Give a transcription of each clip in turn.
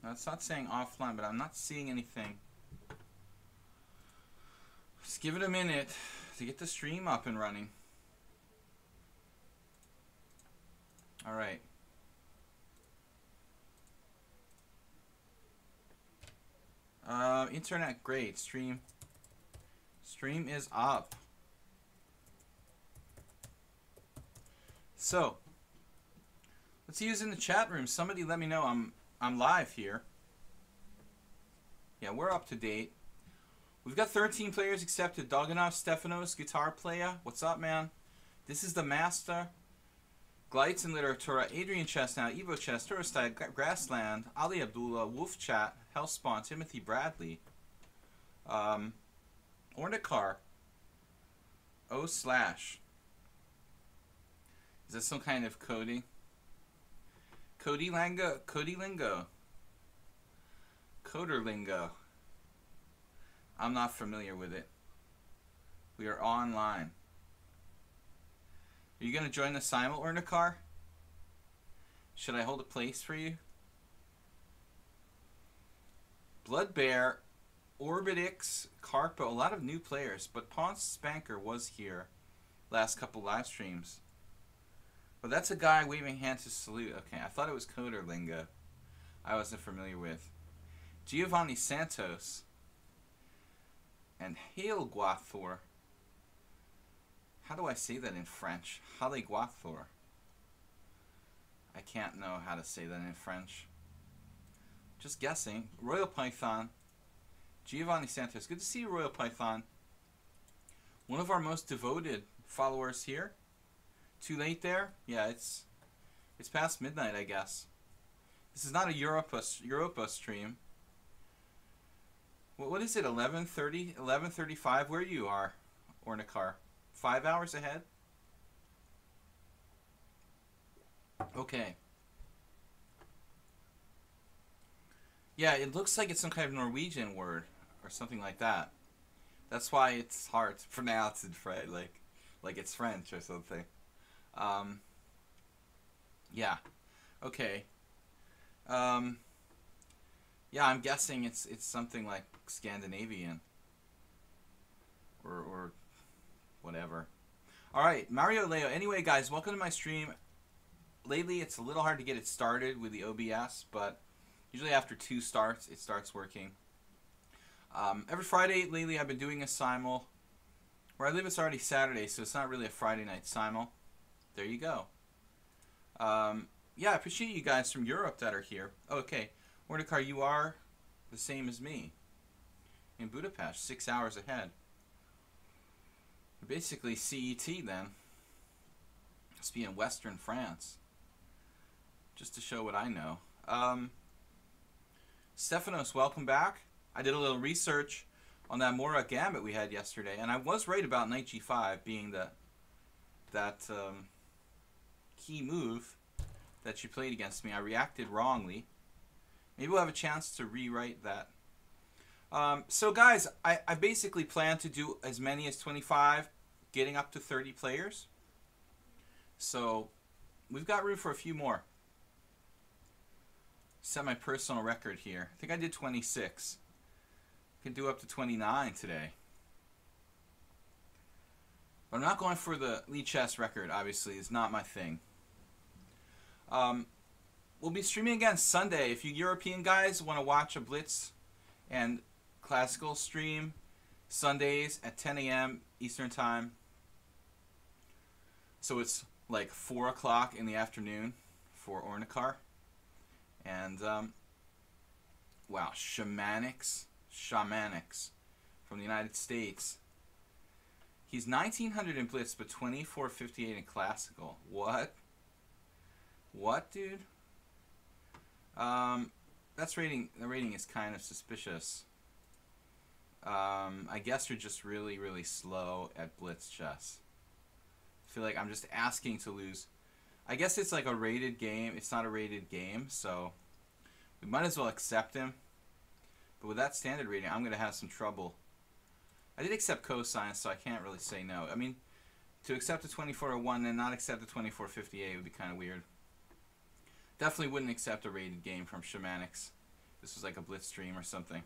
That's not saying offline, but I'm not seeing anything. Just give it a minute to get the stream up and running. All right. Internet, great. Stream is up. So, let's use in the chat room. Somebody let me know I'm live here. Yeah, we're up to date. We've got 13 players accepted. Doganov Stefanos, guitar player. What's up, man? This is the master. Glites in Literatura, Adrian Chestnut, Evo Chest, Turistide, Grassland, Ali Abdullah, Wolf Chat, Hellspawn, Timothy Bradley, Ornikar, O Slash. Is that some kind of coding? Cody Lingo. Coder Lingo. I'm not familiar with it. We are online. Are you going to join the Simul, Ornikar? Should I hold a place for you? Blood Bear, Orbitix, Carpo, a lot of new players, but Ponce Spanker was here last couple live streams. But that's a guy waving hand to salute. Okay, I thought it was Coder Lingo. I wasn't familiar with. Giovanni Santos and Hale Guathor. How do I say that in French? Hale Guathor. I can't know how to say that in French. Just guessing. Royal Python. Giovanni Santos. Good to see you, Royal Python. One of our most devoted followers here. Too late there? Yeah, it's past midnight, I guess. This is not a Europa stream. What is it? 11:30? 11:35? Where you are, Ornikar? 5 hours ahead? Okay. Yeah, it looks like it's some kind of Norwegian word or something like that. That's why it's hard to pronounce in French, like it's French or something. Yeah. Okay. Yeah, I'm guessing it's something like Scandinavian or whatever. All right, Mario Leo. Anyway, guys, welcome to my stream. Lately, it's a little hard to get it started with the OBS, but usually after 2 starts, it starts working. Every Friday lately, I've been doing a Simul. Where I live, it's already Saturday, so it's not really a Friday night Simul. There you go. Yeah, I appreciate you guys from Europe that are here. Oh, okay. Mordecai, you are the same as me in Budapest, 6 hours ahead. Basically CET then. Must be in Western France. Just to show what I know. Stefanos, welcome back. I did a little research on that Mora Gambit we had yesterday, and I was right about knight g5 being that key move that you played against me. I reacted wrongly. Maybe we'll have a chance to rewrite that. So guys, I basically plan to do as many as 25, getting up to 30 players. So we've got room for a few more. Set my personal record here. I think I did 26. Can do up to 29 today. But I'm not going for the lichess record, obviously. It's not my thing. We'll be streaming again Sunday. If you European guys want to watch a Blitz and classical stream, Sundays at 10 a.m. Eastern Time. So it's like 4 o'clock in the afternoon for Ornikar. And, wow, Shamanics from the United States. He's 1900 in Blitz, but 2458 in Classical. What? What, dude? That's rating. The rating is kind of suspicious. I guess you're just really, really slow at Blitz chess. I feel like I'm just asking to lose. I guess it's like a rated game. It's not a rated game, so we might as well accept him. But with that standard rating, I'm going to have some trouble. I did accept cosine, so I can't really say no. I mean, to accept a 2401 and not accept a 2458 would be kind of weird. Definitely wouldn't accept a rated game from Shamanics. this was like a blitz stream or something.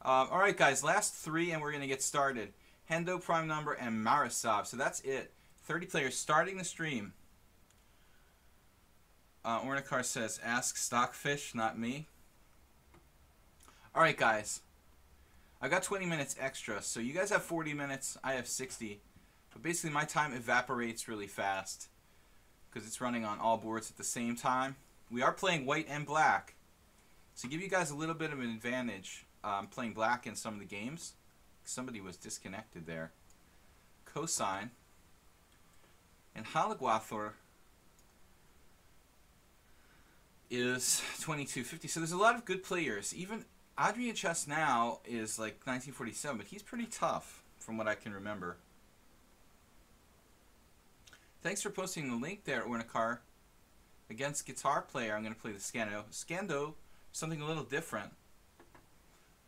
Alright guys, last 3 and we're going to get started. Hendo, Prime Number, and Marisov. So that's it. 30 players starting the stream. Ornikar says, ask Stockfish, not me. Alright guys. I've got 20 minutes extra. So you guys have 40 minutes. I have 60. But basically my time evaporates really fast. Because it's running on all boards at the same time. We are playing white and black. So give you guys a little bit of an advantage. Playing black in some of the games. Somebody was disconnected there. Cosine. And Halagwathor is 2250. So there's a lot of good players. Even Adrian Chess now is like 1947, but he's pretty tough from what I can remember. Thanks for posting the link there, Ornikar. Against Guitar Player, I'm going to play the Scando. Scando, something a little different.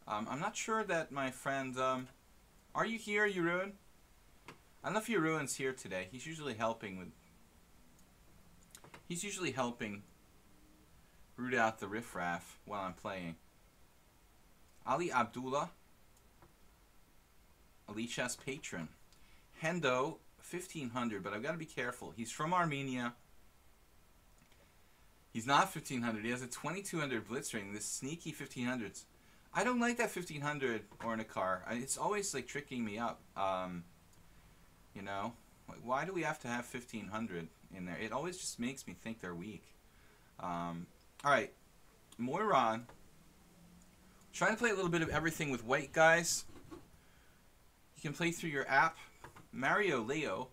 I'm not sure that my friend... are you here, Jeroen? I don't know if Jeroen's here today. He's usually helping with... He's usually helping root out the riffraff while I'm playing. Ali Abdullah. Lichess patron. Hendo, 1500, but I've got to be careful. He's from Armenia. He's not 1500. He has a 2200 blitz ring. This sneaky 1500s. I don't like that 1500 Ornikar. It's always like tricking me up. You know, like, why do we have to have 1500 in there? It always just makes me think they're weak. All right, Moiron. Trying to play a little bit of everything with white, guys. You can play through your app. Mario Leo.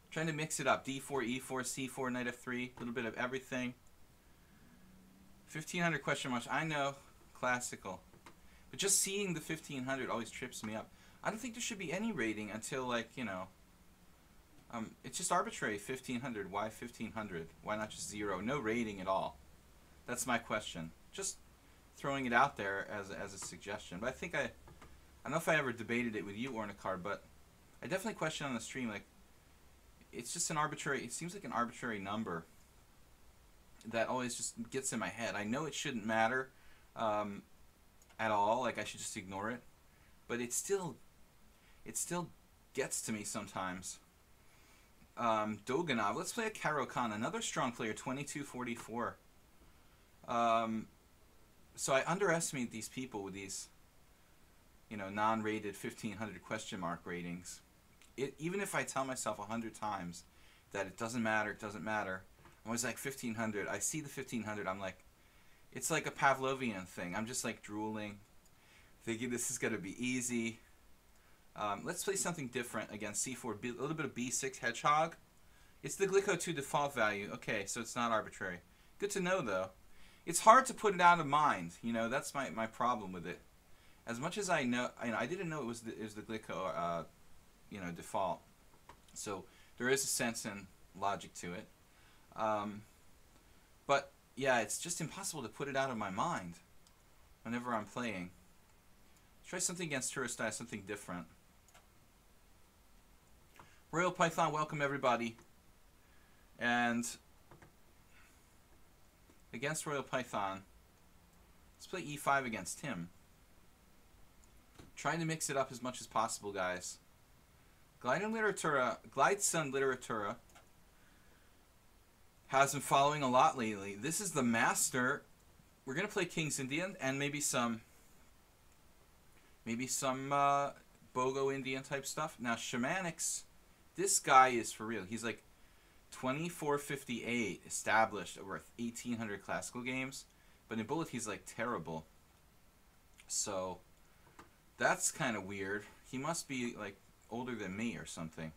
Trying to mix it up. D4, E4, C4, Knight F3. A little bit of everything. 1500 question mark. I know. Classical. But just seeing the 1500 always trips me up. I don't think there should be any rating until, like, you know, it's just arbitrary. 1500. Why 1500? Why not just 0? No rating at all. That's my question. Just throwing it out there as a suggestion. But I think I don't know if I ever debated it with you, Ornikar, but I definitely question on the stream, like, it's just an arbitrary, it seems like an arbitrary number that always just gets in my head. I know it shouldn't matter at all, like I should just ignore it, but it still gets to me sometimes. Doganov, let's play a Karo Khan, another strong player, 2244. So I underestimate these people with these, you know, non-rated 1500 question mark ratings. Even if I tell myself 100 times that it doesn't matter, I'm always like 1500. I see the 1500, I'm like, it's like a Pavlovian thing. I'm just like drooling, thinking this is going to be easy. Let's play something different against C4, a little bit of B6 Hedgehog. It's the Glico 2 default value. Okay, so it's not arbitrary. Good to know, though. It's hard to put it out of mind. You know, that's my problem with it. As much as I know, I didn't know it was the Glico, you know, default. So there is a sense and logic to it. But yeah, it's just impossible to put it out of my mind whenever I'm playing. Try something against Turistai, something different. Royal Python, welcome everybody. And against Royal Python, let's play E5 against him. Trying to mix it up as much as possible, guys. Glide Sun Literatura has been following a lot lately. This is the master. We're gonna play King's Indian and maybe some Bogo Indian type stuff. Now Shamanics, this guy is for real. He's like 2458 established over 1800 classical games, but in Bullet he's like terrible. So that's kind of weird. He must be like older than me or something.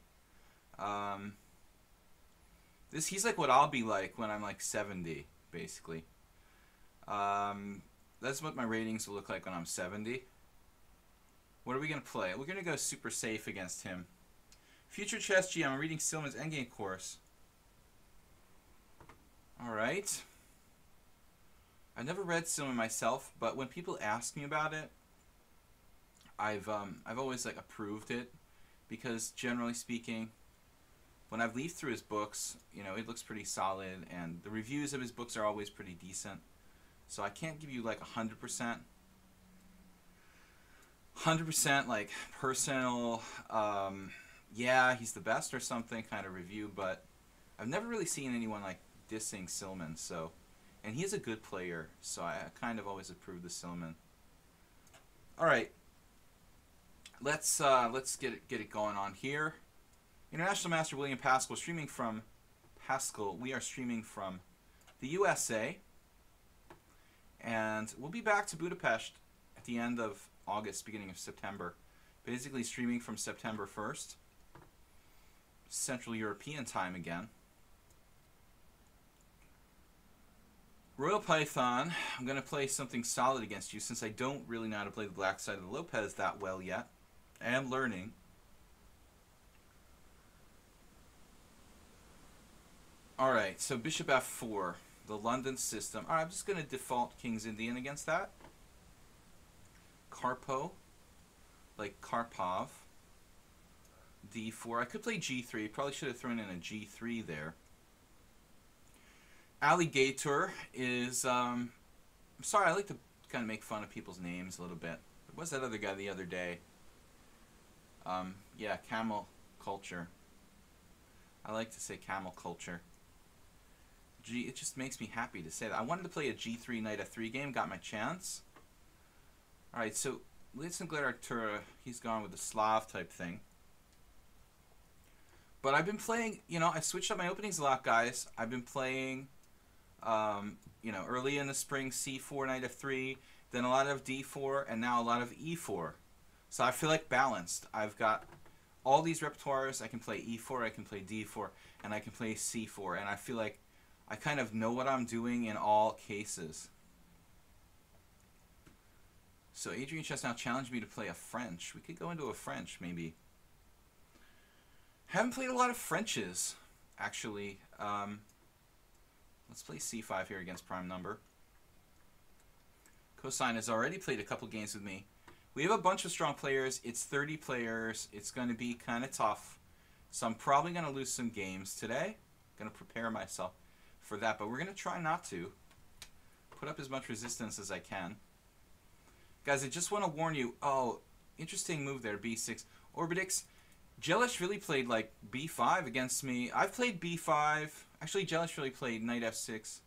He's like what I'll be like when I'm like 70, basically. That's what my ratings will look like when I'm 70. What are we going to play? We're going to go super safe against him. Future Chess GM, I'm reading Stillman's Endgame course. Alright. I've never read Stillman myself, but when people ask me about it, I've always like approved it, because generally speaking, when I've leafed through his books, you know, it looks pretty solid, and the reviews of his books are always pretty decent. So I can't give you like 100%. 100% like personal, yeah, he's the best or something kind of review, but I've never really seen anyone like dissing Silman, so, and he is a good player, so I kind of always approve the Silman. All right, let's get it going on here. International Master William Paschall streaming from Paschall. We are streaming from the USA, and we'll be back to Budapest at the end of August, beginning of September. Basically streaming from September 1st. Central European time again. Royal Python, I'm going to play something solid against you since I don't really know how to play the black side of the Lopez that well yet. I am learning. Alright, so Bishop F4, the London system. Alright, I'm just going to default King's Indian against that. Karpo, like Karpov. D4. I could play G3. Probably should have thrown in a G3 there. Alligator is, I'm sorry, I like to kind of make fun of people's names a little bit. What was that other guy the other day? Yeah, Camel Culture. I like to say Camel Culture. It just makes me happy to say that. I wanted to play a G3 Knight F3 game, got my chance. Alright, so Listen Artura, he's gone with the Slav type thing. But I've been playing, you know, I switched up my openings a lot, guys. I've been playing, you know, early in the spring C4, Knight F3, then a lot of D4, and now a lot of E4. So I feel like balanced. I've got all these repertoires. I can play E4, I can play D4, and I can play C4. And I feel like I kind of know what I'm doing in all cases. So Adrian Chess now challenged me to play a French. We could go into a French, maybe. Haven't played a lot of Frenches, actually. Let's play C5 here against prime number. Cosine has already played a couple games with me. We have a bunch of strong players. It's 30 players. It's going to be kind of tough. So I'm probably going to lose some games today. I'm going to prepare myself for that. But we're going to try not to. Put up as much resistance as I can. Guys, I just want to warn you. Oh, interesting move there, B6. Orbitix. Jelish really played like B5 against me. I've played B5. Actually, Jelish really played Knight F6,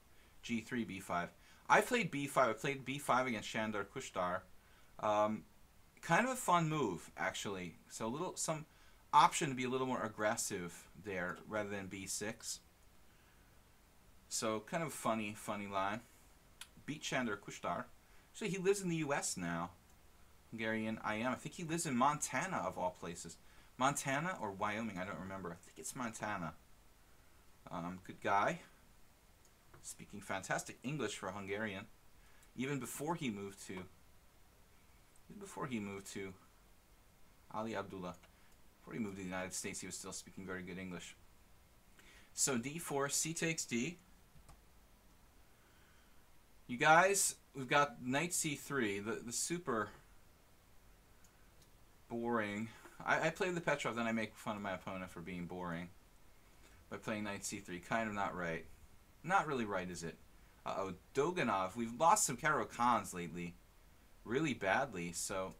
G3, B5. I played B5. I played B5 against Shandar Kushtar. Kind of a fun move, actually. So some option to be a little more aggressive there rather than B6. So kind of funny line. Beat Shandar Kushtar. Actually, he lives in the U.S. now. Hungarian I am. I think he lives in Montana, of all places. Montana or Wyoming, I don't remember. I think it's Montana. Good guy. Speaking fantastic English for a Hungarian. Even before he moved to Ali Abdullah. Before he moved to the United States, he was still speaking very good English. So D4, C takes D. You guys, we've got Knight C3, the super boring. I play the Petrov, then I make fun of my opponent for being boring by playing Knight C3. Kind of not right. Not really right, is it? Uh-oh, Doganov. We've lost some Caro-Khans lately. Really badly, so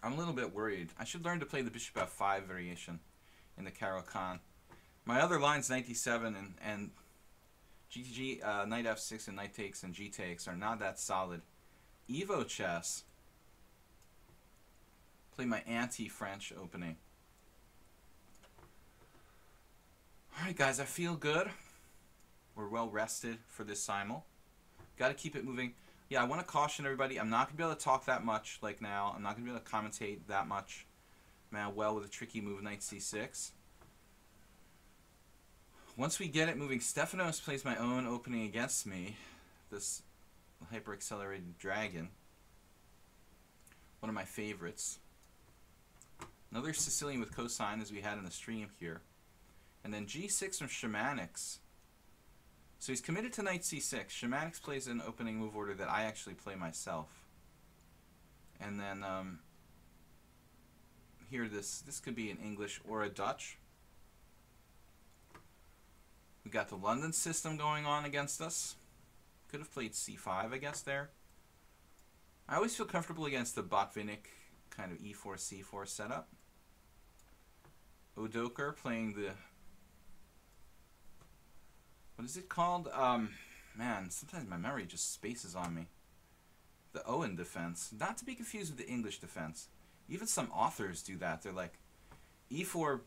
I'm a little bit worried. I should learn to play the Bishop F5 variation in the Caro-Khan. My other lines, Knight D7 and GTG, Knight F6 and Knight takes and G takes are not that solid. Evo chess. Play my anti-French opening. Alright guys, I feel good. We're well rested for this simul. Got to keep it moving. Yeah, I want to caution everybody. I'm not going to be able to talk that much like now. I'm not going to be able to commentate that much. Man, well with a tricky move, Knight C6. Once we get it moving, Stefanos plays my own opening against me. This hyper-accelerated dragon. One of my favorites. Another Sicilian with cosine as we had in the stream here. And then G6 from Shamanics. So he's committed to Knight C6. Shamanics plays an opening move order that I actually play myself. And then here this could be in English or a Dutch. We got the London system going on against us. Could have played c5, I guess, there. I always feel comfortable against the Botvinnik kind of e4, c4 setup. Odoker playing the... What is it called? Man, sometimes my memory just spaces on me. The Owen defense. Not to be confused with the English defense. Even some authors do that. They're like e4,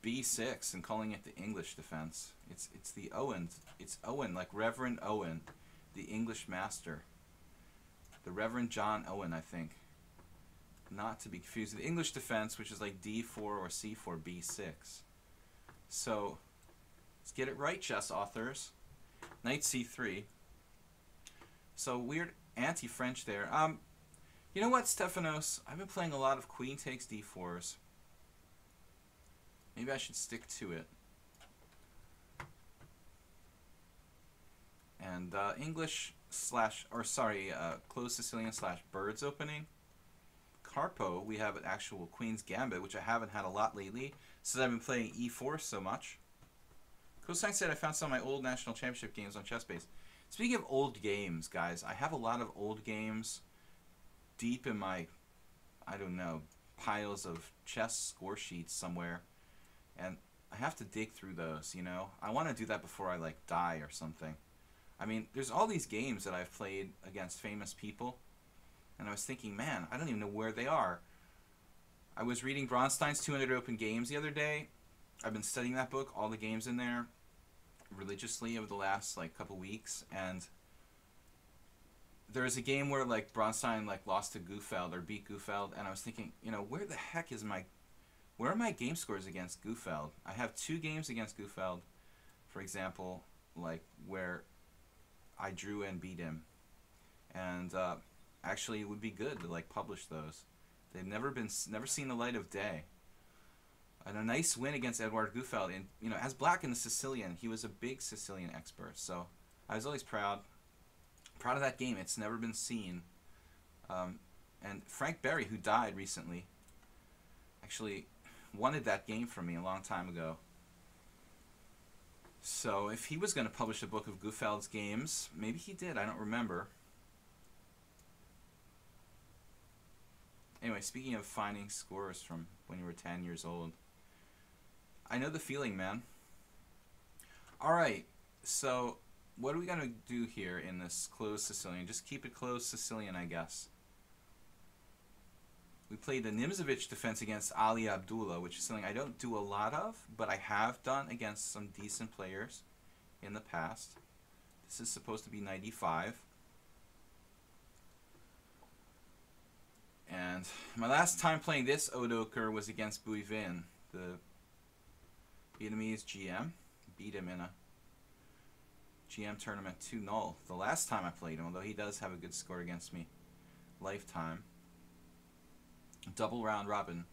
b6 and calling it the English defense. It's the Owen. It's Owen, like Reverend Owen, the English master. The Reverend John Owen, I think. Not to be confused with the English defense, which is like d4 or c4, b6. So, let's get it right, chess authors. Knight c3. So, weird anti-French there. You know what, Stefanos? I've been playing a lot of queen takes d4s. Maybe I should stick to it. And English slash, or sorry, closed Sicilian slash birds opening. Carpo, we have an actual Queen's Gambit, which I haven't had a lot lately, since I've been playing e4 so much. Cosine said I found some of my old national championship games on ChessBase. Speaking of old games, guys, I have a lot of old games deep in my, I don't know, piles of chess score sheets somewhere. And I have to dig through those, you know? I want to do that before I, like, die or something. I mean, there's all these games that I've played against famous people. And I was thinking, man, I don't even know where they are. I was reading Bronstein's 200 Open Games the other day. I've been studying that book, all the games in there, religiously over the last, like, couple weeks. And there was a game where, like, Bronstein, like, lost to Gufeld or beat Gufeld. And I was thinking, you know, where the heck is my... Where are my game scores against Gufeld? I have 2 games against Gufeld, for example, like where I drew and beat him. And actually, it would be good to like publish those. They've never seen the light of day. And a nice win against Eduard Gufeld. And you know, as black in the Sicilian, he was a big Sicilian expert. So I was always proud of that game. It's never been seen. And Frank Berry, who died recently, actually wanted that game from me a long time ago. So if he was going to publish a book of Gufeld's games, maybe he did, I don't remember. Anyway, speaking of finding scores from when you were 10 years old, I know the feeling, man. Alright, so what are we going to do here in this closed Sicilian? Just keep it closed Sicilian, I guess. We played the Nimzovich defense against Ali Abdullah, which is something I don't do a lot of, but I have done against some decent players in the past. This is supposed to be 95. And my last time playing this Odoker was against Bouivin, the Vietnamese GM. Beat him in a GM tournament 2-0 the last time I played him, although he does have a good score against me. Lifetime. Double round robin.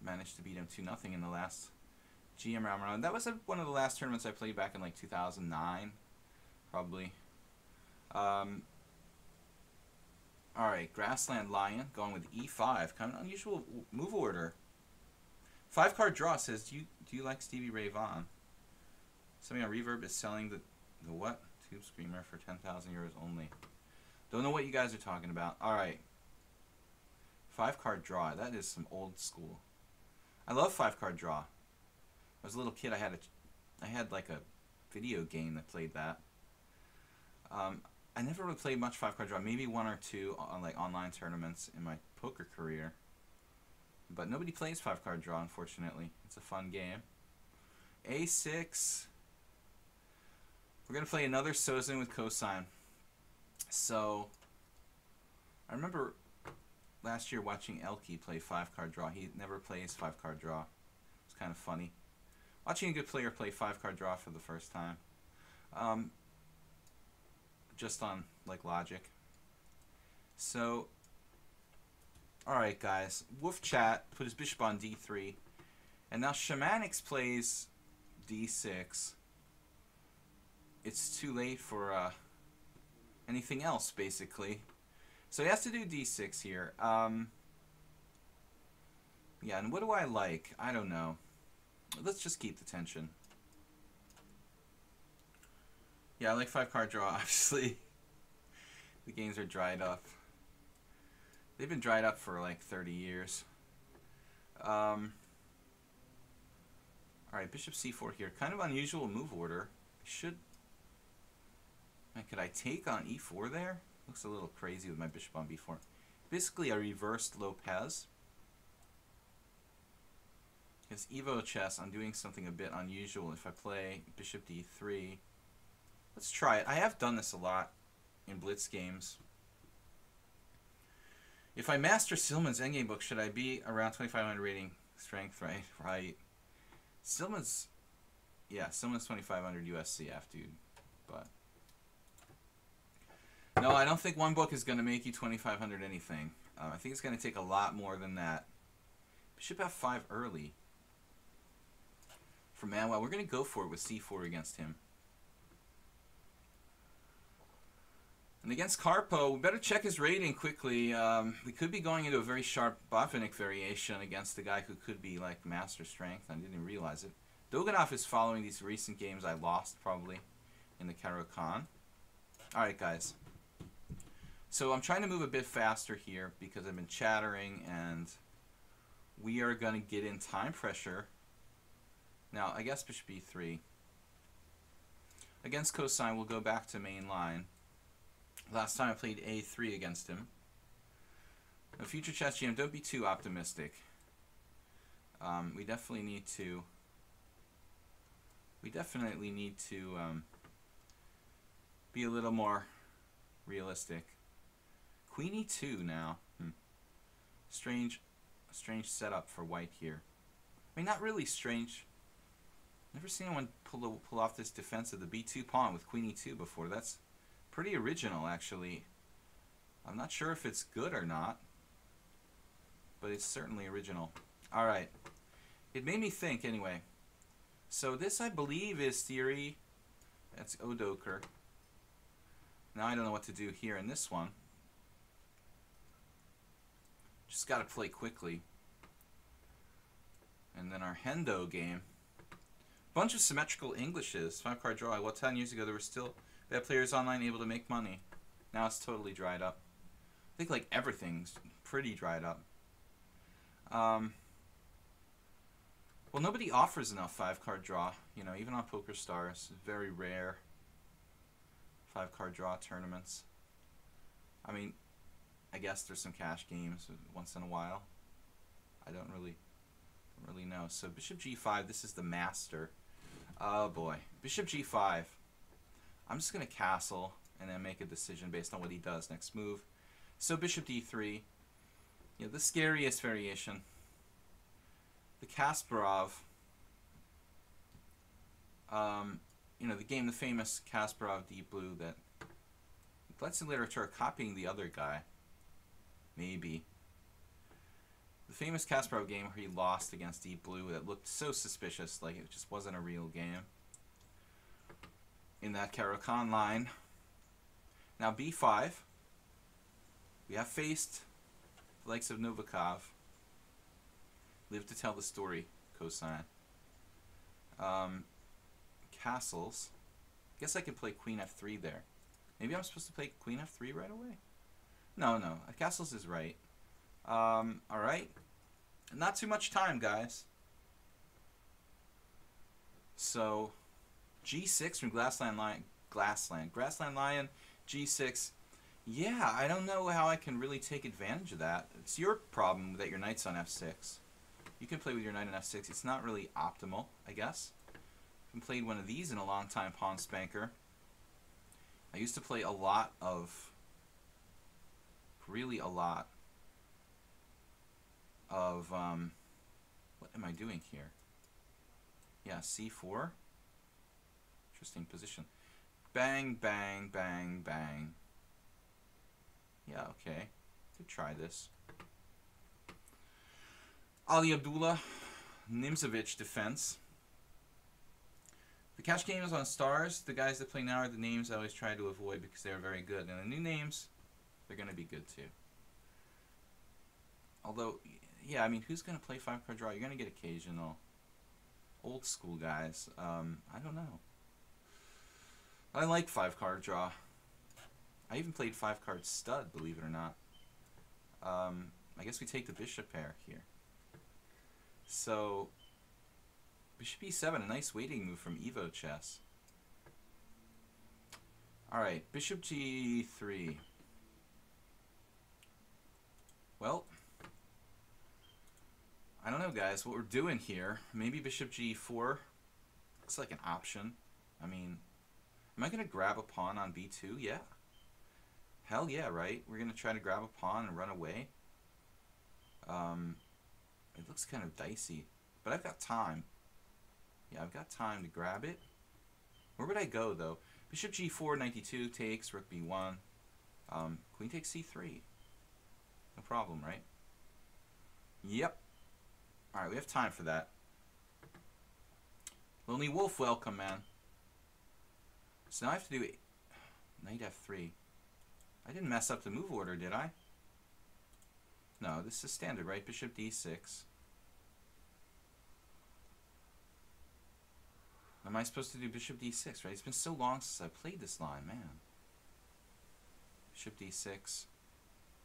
Managed to beat him 2-0 in the last GM round. That was one of the last tournaments I played back in like 2009, probably. Alright, Grassland Lion going with e5. Kind of unusual move order. 5-card draw says, do you like Stevie Ray Vaughan? Somebody on Reverb is selling the what? Tube Screamer for 10,000 euros only. Don't know what you guys are talking about. Alright. 5-card draw. That is some old school. I love 5-card draw. When I was a little kid, I had like a video game that played that. I never really played much 5-card draw. Maybe 1 or 2 on like online tournaments in my poker career. But nobody plays 5-card draw, unfortunately. It's a fun game. A6. We're gonna play another Sozin with cosine. So I remember last year watching Elke play 5-card draw. He never plays 5-card draw. It's kind of funny. Watching a good player play 5-card draw for the first time. Just on, like, logic. So, alright guys. Wolf Chat put his bishop on d3. And now Shamanix plays d6. It's too late for anything else, basically. So he has to do d6 here. Yeah, and what do I like? I don't know. Let's just keep the tension. Yeah, I like 5-card draw, obviously. The games are dried up. They've been dried up for like 30 years. Alright, bishop c4 here. Kind of unusual move order. Should... Man, could I take on e4 there? Looks a little crazy with my bishop on b4. Basically, I reversed Lopez. Because Evo chess, I'm doing something a bit unusual. If I play bishop d3... Let's try it. I have done this a lot in blitz games. If I master Silman's endgame book, should I be around 2500 rating strength, right? Right. Silman's 2500 USCF, dude. But no, I don't think one book is going to make you 2500 anything. I think it's going to take a lot more than that. Bishop f5 early. For Manuel, we're going to go for it with c4 against him. And against Karpo, we better check his rating quickly. We could be going into a very sharp Botvinnik variation against a guy who could be like master strength. I didn't realize it. Doganov is following these recent games I lost probably in the Caro-Kann. Alright guys. So I'm trying to move a bit faster here because I've been chattering and we are going to get in time pressure. Now I guess bishop e3. Against cosine we'll go back to main line. Last time I played a3 against him. Now, future chess GM, don't be too optimistic. We definitely need to. Be a little more realistic. Queen e2 now. Strange setup for white here. I mean, not really strange. Never seen anyone pull off this defense of the b2 pawn with queen e2 before. That's pretty original, actually. I'm not sure if it's good or not, but it's certainly original. Alright. It made me think, anyway. So this, I believe, is theory. That's Odoker. Now I don't know what to do here in this one. Just got to play quickly. And then our Hendo game. Bunch of symmetrical Englishes. 5-card draw. Well, 10 years ago there were still... They had players online able to make money. Now it's totally dried up. I think like everything's pretty dried up. Well, nobody offers enough 5-card draw. You know, even on Poker Stars, very rare 5-card draw tournaments. I mean, I guess there's some cash games once in a while. I don't really know. So bishop g5. This is the master. Oh boy, bishop g5. I'm just going to castle and then make a decision based on what he does next move. So bishop d3, you know, the scariest variation. The Kasparov, you know, the famous Kasparov Deep Blue that Let's Literature are copying the other guy. Maybe. The famous Kasparov game where he lost against Deep Blue that looked so suspicious, like it just wasn't a real game. In that Caro-Kann line. Now b5. We have faced the likes of Novikov. Live to tell the story, cosine. Castles. Guess I could play queen f3 there. Maybe I'm supposed to play queen f3 right away? No. Castles is right. Alright. Not too much time, guys. So... G6 from Grassland Lion, G6. Yeah, I don't know how I can really take advantage of that. It's your problem that your knight's on f6. You can play with your knight on f6. It's not really optimal, I guess. I haven't played one of these in a long time, Pawn Spanker. I used to play a lot of... Really a lot of... what am I doing here? Yeah, c4. Interesting position. Bang, bang, bang, bang. Yeah, okay. Could try this. Ali Abdullah, Nimzovich defense. The cash game is on Stars. The guys that play now are the names I always try to avoid because they're very good. And the new names, they're going to be good too. Although, yeah, I mean, who's going to play 5-card draw? You're going to get occasional old school guys. I don't know. I like 5-card draw. I even played 5-card stud, believe it or not. I guess we take the bishop pair here. So, bishop e7, a nice waiting move from Evo Chess. Alright, bishop g3. Well, I don't know, guys, what we're doing here. Maybe bishop g4 looks like an option. I mean, am I going to grab a pawn on b2? Yeah. Hell yeah, right? We're going to try to grab a pawn and run away. It looks kind of dicey, but I've got time. Yeah, I've got time to grab it. Where would I go, though? Bishop g4, knight d2 takes, rook b1. Queen takes c3. No problem, right? Yep. Alright, we have time for that. Lonely Wolf, welcome, man. So now I have to do knight f3. I didn't mess up the move order, did I? No, this is standard, right? Bishop d6. Am I supposed to do bishop d6, right? It's been so long since I played this line, man. Bishop d6.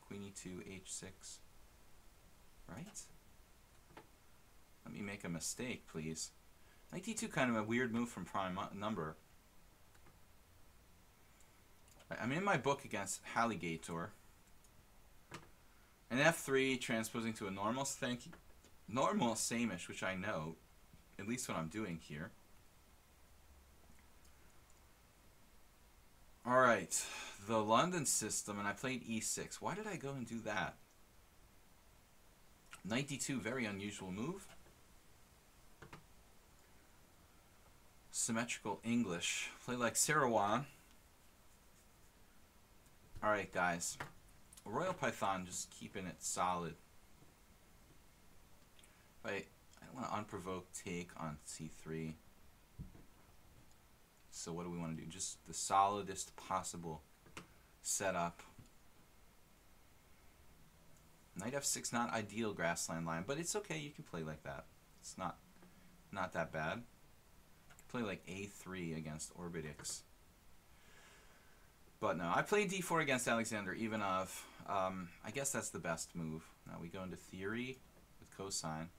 Queen e2, h6. Right? Let me make a mistake, please. Knight d2, kind of a weird move from prime number. I'm in my book against Halligator. And f3 transposing to a normal samish, which I know, at least what I'm doing here. Alright, the London system, and I played e6. Why did I go and do that? Knight d2, very unusual move. Symmetrical English. Play like Sarawon. Alright, guys. Royal Python, just keeping it solid. I don't want to unprovoked take on c3. So what do we want to do? Just the solidest possible setup. Knight f6, not ideal grassland line, but it's okay. You can play like that. It's not that bad. Play like a3 against Orbitix. But no, I played d4 against Alexander Ivanov. I guess that's the best move. Now we go into theory with cosine.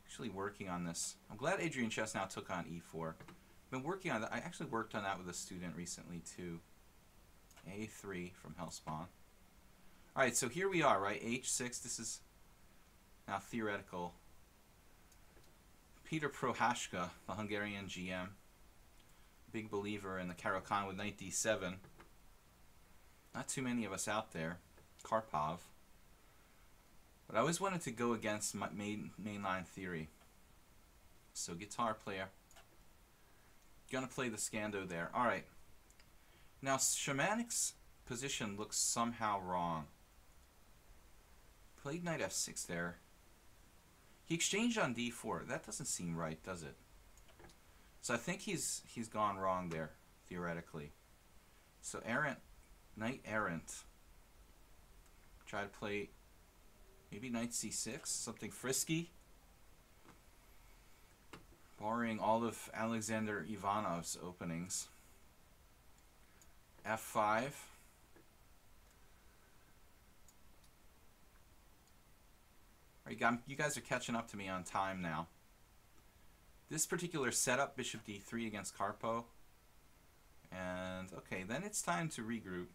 Actually working on this. I'm glad Adrian Chestnut took on e4. I've been working on that. I actually worked on that with a student recently too. a3 from Hellspawn. Alright, so here we are, right? h6. This is now theoretical. Peter Prohashka, the Hungarian GM. Big believer in the Caro-Kann with knight d7. Not too many of us out there. Karpov. But I always wanted to go against my mainline theory. So guitar player. Gonna play the Scando there. Alright. Now Shamanik's position looks somehow wrong. Played knight f6 there. He exchanged on d4. That doesn't seem right, does it? So I think he's gone wrong there, theoretically. So errant, knight errant. Try to play maybe knight c6, something frisky. Borrowing all of Alexander Ivanov's openings. f5. Alright, you guys are catching up to me on time now. This particular setup, bishop d3 against Karpo. And, okay, then it's time to regroup.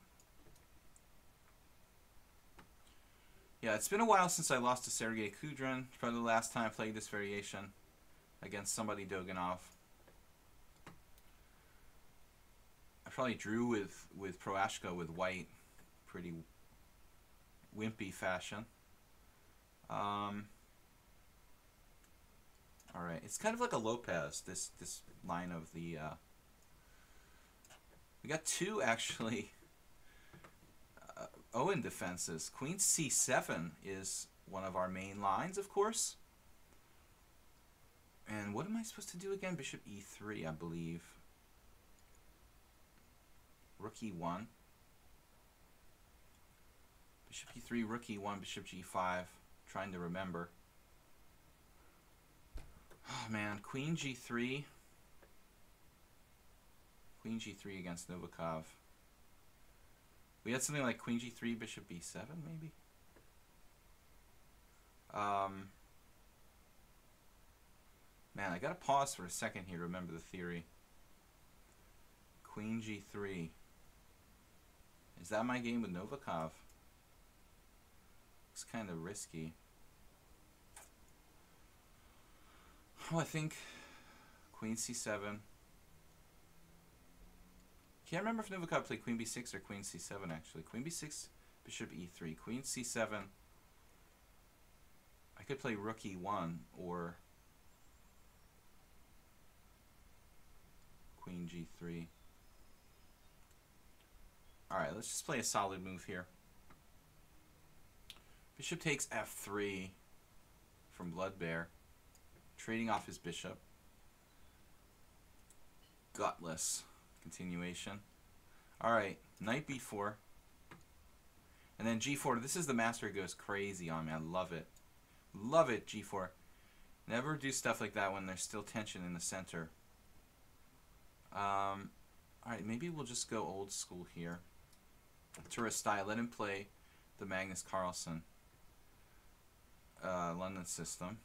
Yeah, it's been a while since I lost to Sergei Kudrin. Probably the last time I played this variation against somebody Doganov. I probably drew with Prohashka with white. Pretty wimpy fashion. Alright, it's kind of like a Lopez, this line of the... we got two, actually, Owen defenses. Queen c7 is one of our main lines, of course. And what am I supposed to do again? Bishop e3, I believe. Rook e1. Bishop e3, rook e1, bishop g5. Trying to remember. Oh man, queen g3. Queen g3 against Novikov. We had something like Queen g3, Bishop b7, maybe? Man, I gotta pause for a second here to remember the theory. Queen g3. Is that my game with Novikov? It's kind of risky. Oh, I think Queen c7. Can't remember if Novikov played Queen b6 or Queen c7 actually. Queen b6, Bishop e3. Queen c7. I could play Rook e1 or Queen g3. Alright, let's just play a solid move here. Bishop takes f3 from Bloodbear, trading off his bishop. Gutless continuation. Alright, knight b4. And then g4. This is the master who goes crazy on me. I love it. Love it, g4. Never do stuff like that when there's still tension in the center. Alright, maybe we'll just go old school here. Tourist style. Let him play the Magnus Carlsen London system.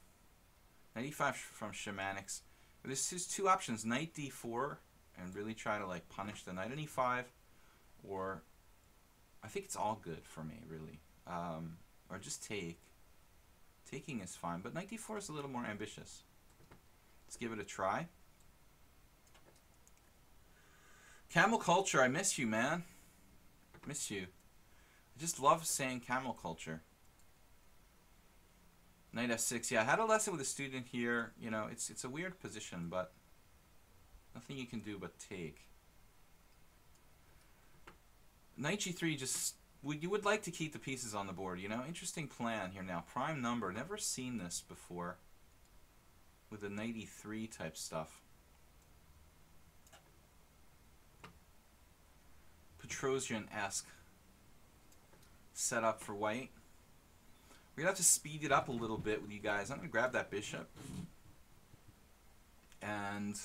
Knight e5 from Shamanics. This is two options. Knight d4 and really try to like punish the knight on e5, or I think it's all good for me really. Or just take. Taking is fine, but knight d4 is a little more ambitious. Let's give it a try. Camel Culture, I miss you, man. Miss you. I just love saying camel culture. Knight f6. Yeah, I had a lesson with a student here. You know, it's a weird position, but nothing you can do but take. Knight g3, just you would like to keep the pieces on the board, you know? Interesting plan here now. Prime number. Never seen this before with the knight e3 type stuff. Petrosian-esque setup for white. We're going to have to speed it up a little bit with you guys. I'm going to grab that bishop. And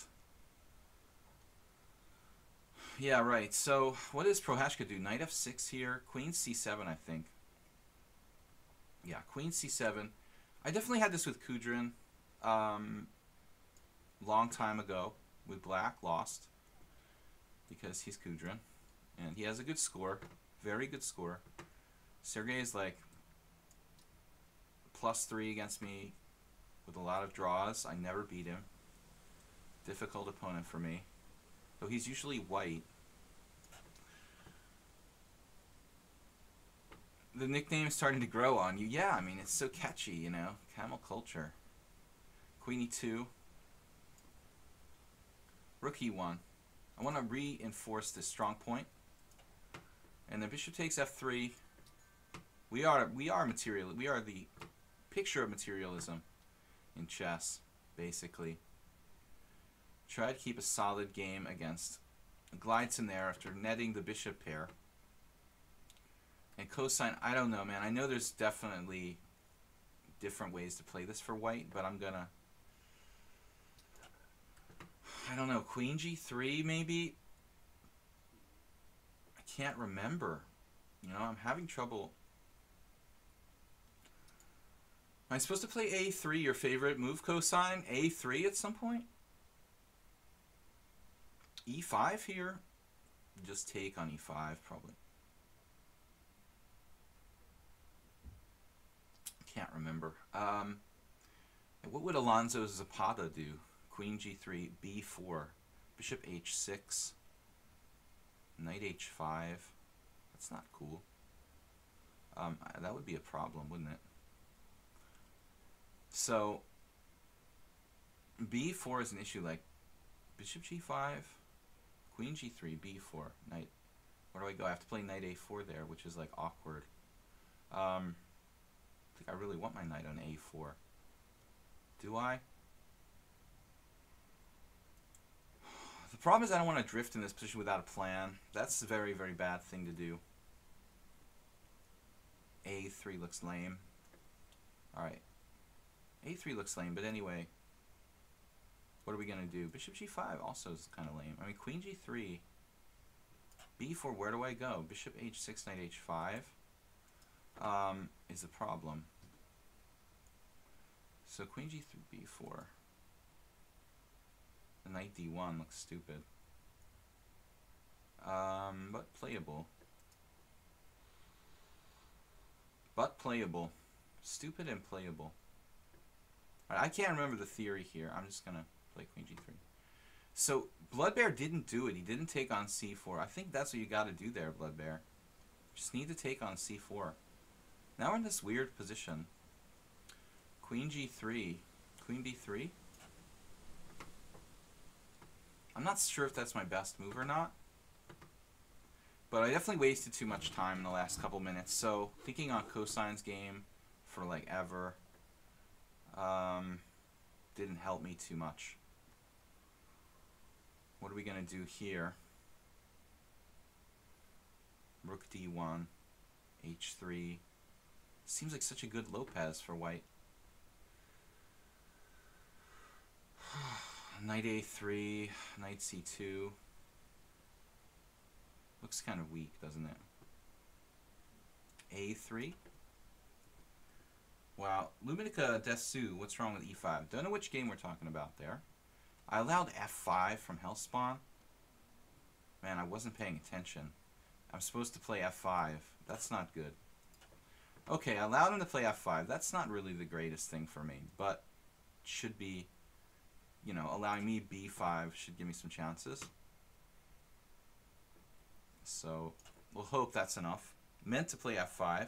yeah, right. So what does Prohashka do? Knight f6 here. Queen c7, I think. Yeah, Queen c7. I definitely had this with Kudrin long time ago with Black. Lost because he's Kudrin. And he has a good score. Very good score. Sergey is like +3 against me with a lot of draws. I never beat him. Difficult opponent for me. Though he's usually white. The nickname is starting to grow on you. Yeah, I mean, it's so catchy, you know. Camel culture. Queen e2. Rook e1. I want to reinforce this strong point. And the bishop takes f3. We are material. We are the picture of materialism in chess, basically. Try to keep a solid game against. Glides in there after netting the bishop pair. And cosine, I don't know, man. I know there's definitely different ways to play this for white, but I'm gonna, I don't know, Queen g3 maybe? I can't remember. You know, I'm having trouble. Am I supposed to play a3, your favorite move, cosine? a3 at some point? e5 here? Just take on e5, probably. Can't remember. What would Alonso Zapata do? Queen g3, b4, bishop h6, knight h5. That's not cool. That would be a problem, wouldn't it? So b4 is an issue, like bishop g5, queen g3, b4, knight. Where do I go? I have to play knight a4 there, which is like awkward. I think I really want my knight on a4. Do I? The problem is I don't want to drift in this position without a plan. That's a very, very bad thing to do. a3 looks lame. Alright. a3 looks lame, but anyway. What are we going to do? Bishop g5 also is kind of lame. I mean, queen g3. b4, where do I go? Bishop h6, knight h5 is a problem. So queen g3, b4. The knight d1 looks stupid. But playable. But playable. Stupid and playable. Right, I can't remember the theory here. I'm just going to play queen g3. So Bloodbear didn't do it. He didn't take on c4. I think that's what you got to do there, Bloodbear. Just need to take on c4. Now we're in this weird position. Queen g3. Queen b3. I'm not sure if that's my best move or not. But I definitely wasted too much time in the last couple minutes. So thinking on Cosine's game for like ever didn't help me too much. What are we going to do here? Rook d1, h3. Seems like such a good Lopez for white. Knight a3, knight c2. Looks kind of weak, doesn't it? a3. Wow, Luminica Desu, what's wrong with e5? Don't know which game we're talking about there. I allowed f5 from Hellspawn. Man, I wasn't paying attention. I'm supposed to play f5. That's not good. Okay, I allowed him to play f5. That's not really the greatest thing for me, but should be, you know, allowing me b5 should give me some chances. So we'll hope that's enough. Meant to play f5.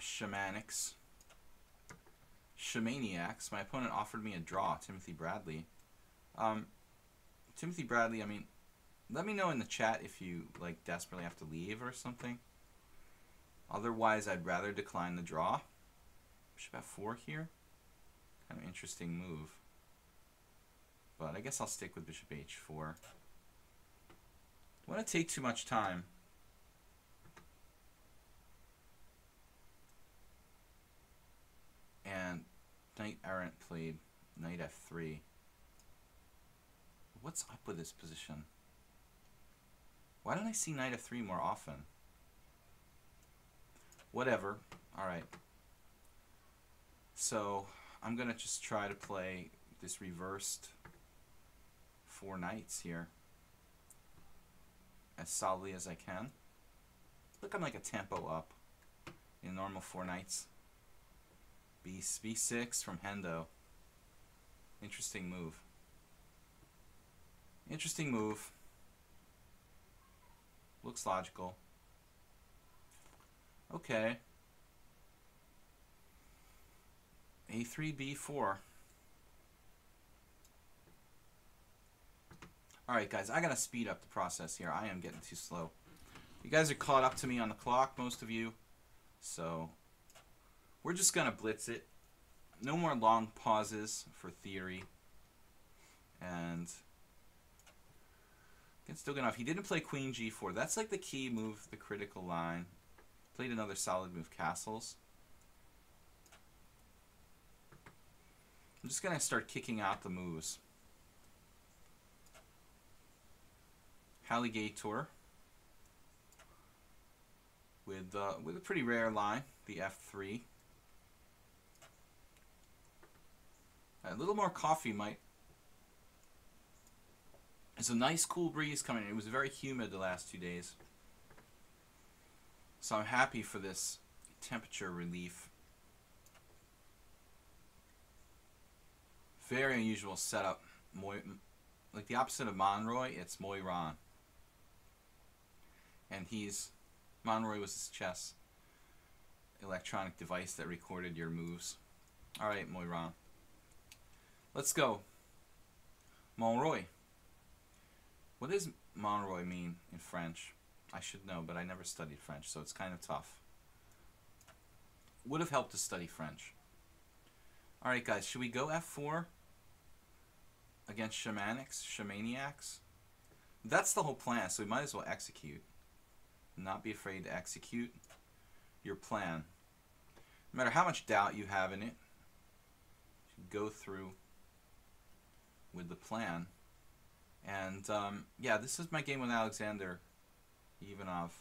Shamanics. Shamaniacs. My opponent offered me a draw. Timothy Bradley. Timothy Bradley, I mean, let me know in the chat if you like desperately have to leave or something. Otherwise, I'd rather decline the draw. Bishop f4 here. Kind of interesting move. But I guess I'll stick with bishop h4. I want to take too much time. And knight errant played knight f3. What's up with this position? Why don't I see knight f3 more often? Whatever. Alright. So I'm going to just try to play this reversed 4 knights here as solidly as I can. Look, I'm like a tempo up in normal 4 knights. B6 from Hendo. Interesting move. Interesting move. Looks logical. Okay. A3, B4. Alright guys, I gotta speed up the process here. I am getting too slow. You guys are caught up to me on the clock, most of you. So we're just gonna blitz it. No more long pauses for theory. And it's still good enough. He didn't play queen g4. That's like the key move, the critical line. Played another solid move, castles. I'm just gonna start kicking out the moves. Alligator with a pretty rare line, the f3. A little more coffee might. It's a nice cool breeze coming in. It was very humid the last 2 days, so I'm happy for this temperature relief. Very unusual setup. Like the opposite of Monroy, it's Moiran. And Monroy was his chess electronic device that recorded your moves. Alright, Moiran. Let's go. Monroy. What does Monroy mean in French? I should know, but I never studied French, so it's kind of tough. Would have helped to study French. Alright guys, should we go f4 against Shamaniacs? That's the whole plan, so we might as well execute. Not be afraid to execute your plan. No matter how much doubt you have in it, you go through with the plan. And yeah, this is my game with Alexander Ivanov.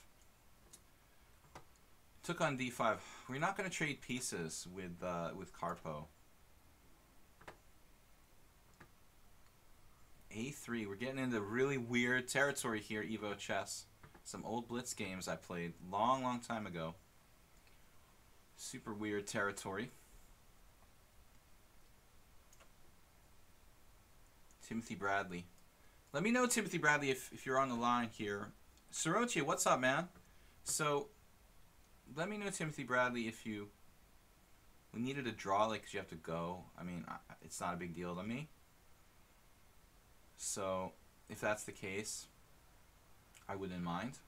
Took on d5. We're not going to trade pieces with Karpo. a3. We're getting into really weird territory here, Evo Chess. Some old Blitz games I played long time ago. Super weird territory. Timothy Bradley. Let me know, Timothy Bradley, if you're on the line here. Sorochi, what's up, man? So, let me know, Timothy Bradley, if we needed a draw, like, because you have to go. I mean, it's not a big deal to me. So, if that's the case, I wouldn't mind.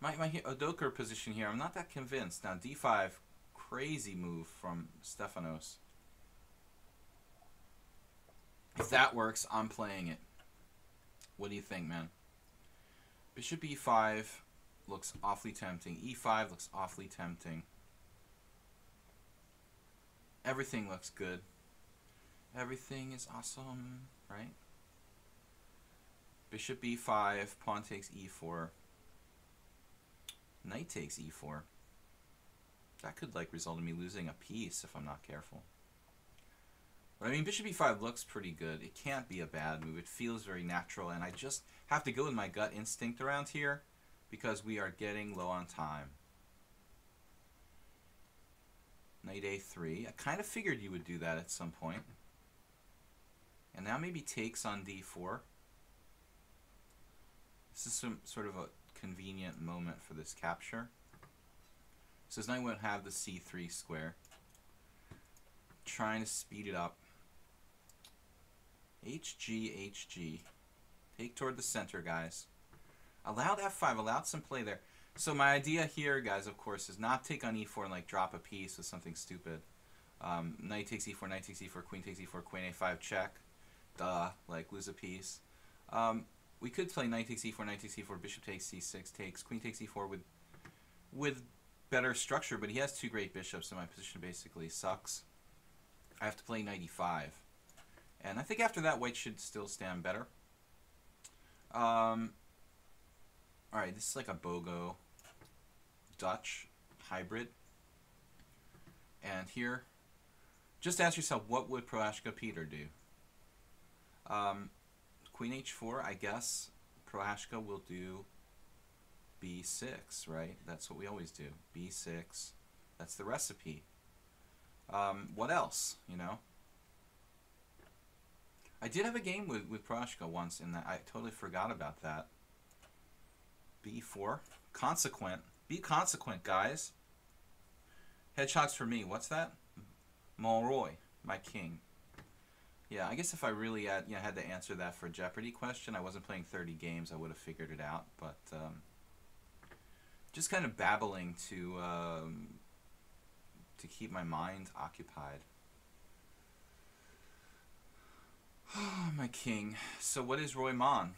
My Odoker position here, I'm not that convinced. Now, d5, crazy move from Stefanos. If that works, I'm playing it. What do you think, man? Bishop e5 looks awfully tempting. e5 looks awfully tempting. Everything looks good. Everything is awesome, right? Bishop e5, pawn takes e4. Knight takes e4. That could like result in me losing a piece if I'm not careful. But I mean, bishop e5 looks pretty good. It can't be a bad move. It feels very natural, and I just have to go with my gut instinct around here because we are getting low on time. Knight a3. I kind of figured you would do that at some point. And now maybe takes on d4. This is some sort of a convenient moment for this capture. So his knight won't have the c3 square. Trying to speed it up. HG, HG. Take toward the center, guys. Allowed f5, allowed some play there. So my idea here, guys, of course, is not take on e4 and like drop a piece with something stupid. Knight takes e4, knight takes e4, queen takes e4, queen a5, check. Duh, like lose a piece. We could play knight takes e4, knight takes e4, bishop takes c6, takes, queen takes e4 with better structure, but he has two great bishops, so my position basically sucks. I have to play knight e5. And I think after that, white should still stand better. Alright, this is like a BOGO Dutch hybrid. And here, just ask yourself, what would Prohashka Peter do? Queen h4, I guess Prohashka will do b6, right? That's what we always do. b6. That's the recipe. What else, you know? I did have a game with Prohashka once in that I totally forgot about that. b4. Consequent. Be consequent, guys. Headshots for me. What's that? Monroy, my king. Yeah, I guess if I really had to answer that for a Jeopardy question, I wasn't playing 30 games, I would have figured it out. But just kind of babbling to keep my mind occupied. My king. So what is Roy Mon?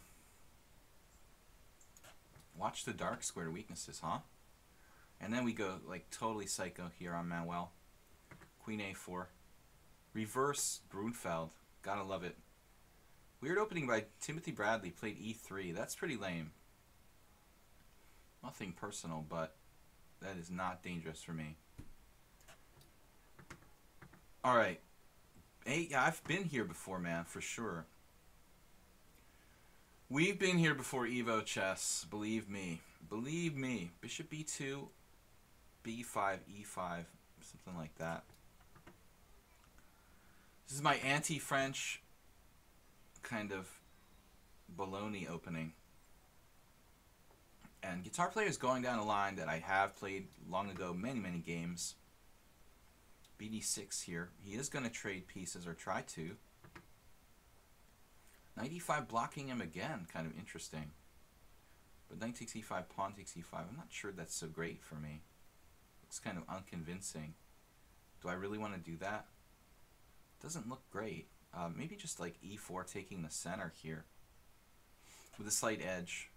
Watch the dark square weaknesses, huh? And then we go like totally psycho here on Manuel. Queen a4. Reverse Brunfeld. Gotta love it. Weird opening by Timothy Bradley. Played e3. That's pretty lame. Nothing personal, but that is not dangerous for me. Alright. Hey, yeah, I've been here before, man, for sure. We've been here before, Evo Chess. Believe me. Believe me. Bishop b2, b5, e5, something like that. This is my anti-French kind of baloney opening. And Guitar Player is going down a line that I have played long ago, many games. bd6 here. He is going to trade pieces, or try to. Knight e5 blocking him again, kind of interesting. But knight takes e5, pawn takes e5. I'm not sure that's so great for me. Looks kind of unconvincing. Do I really want to do that? Doesn't look great. Maybe just like e4 taking the center here with a slight edge.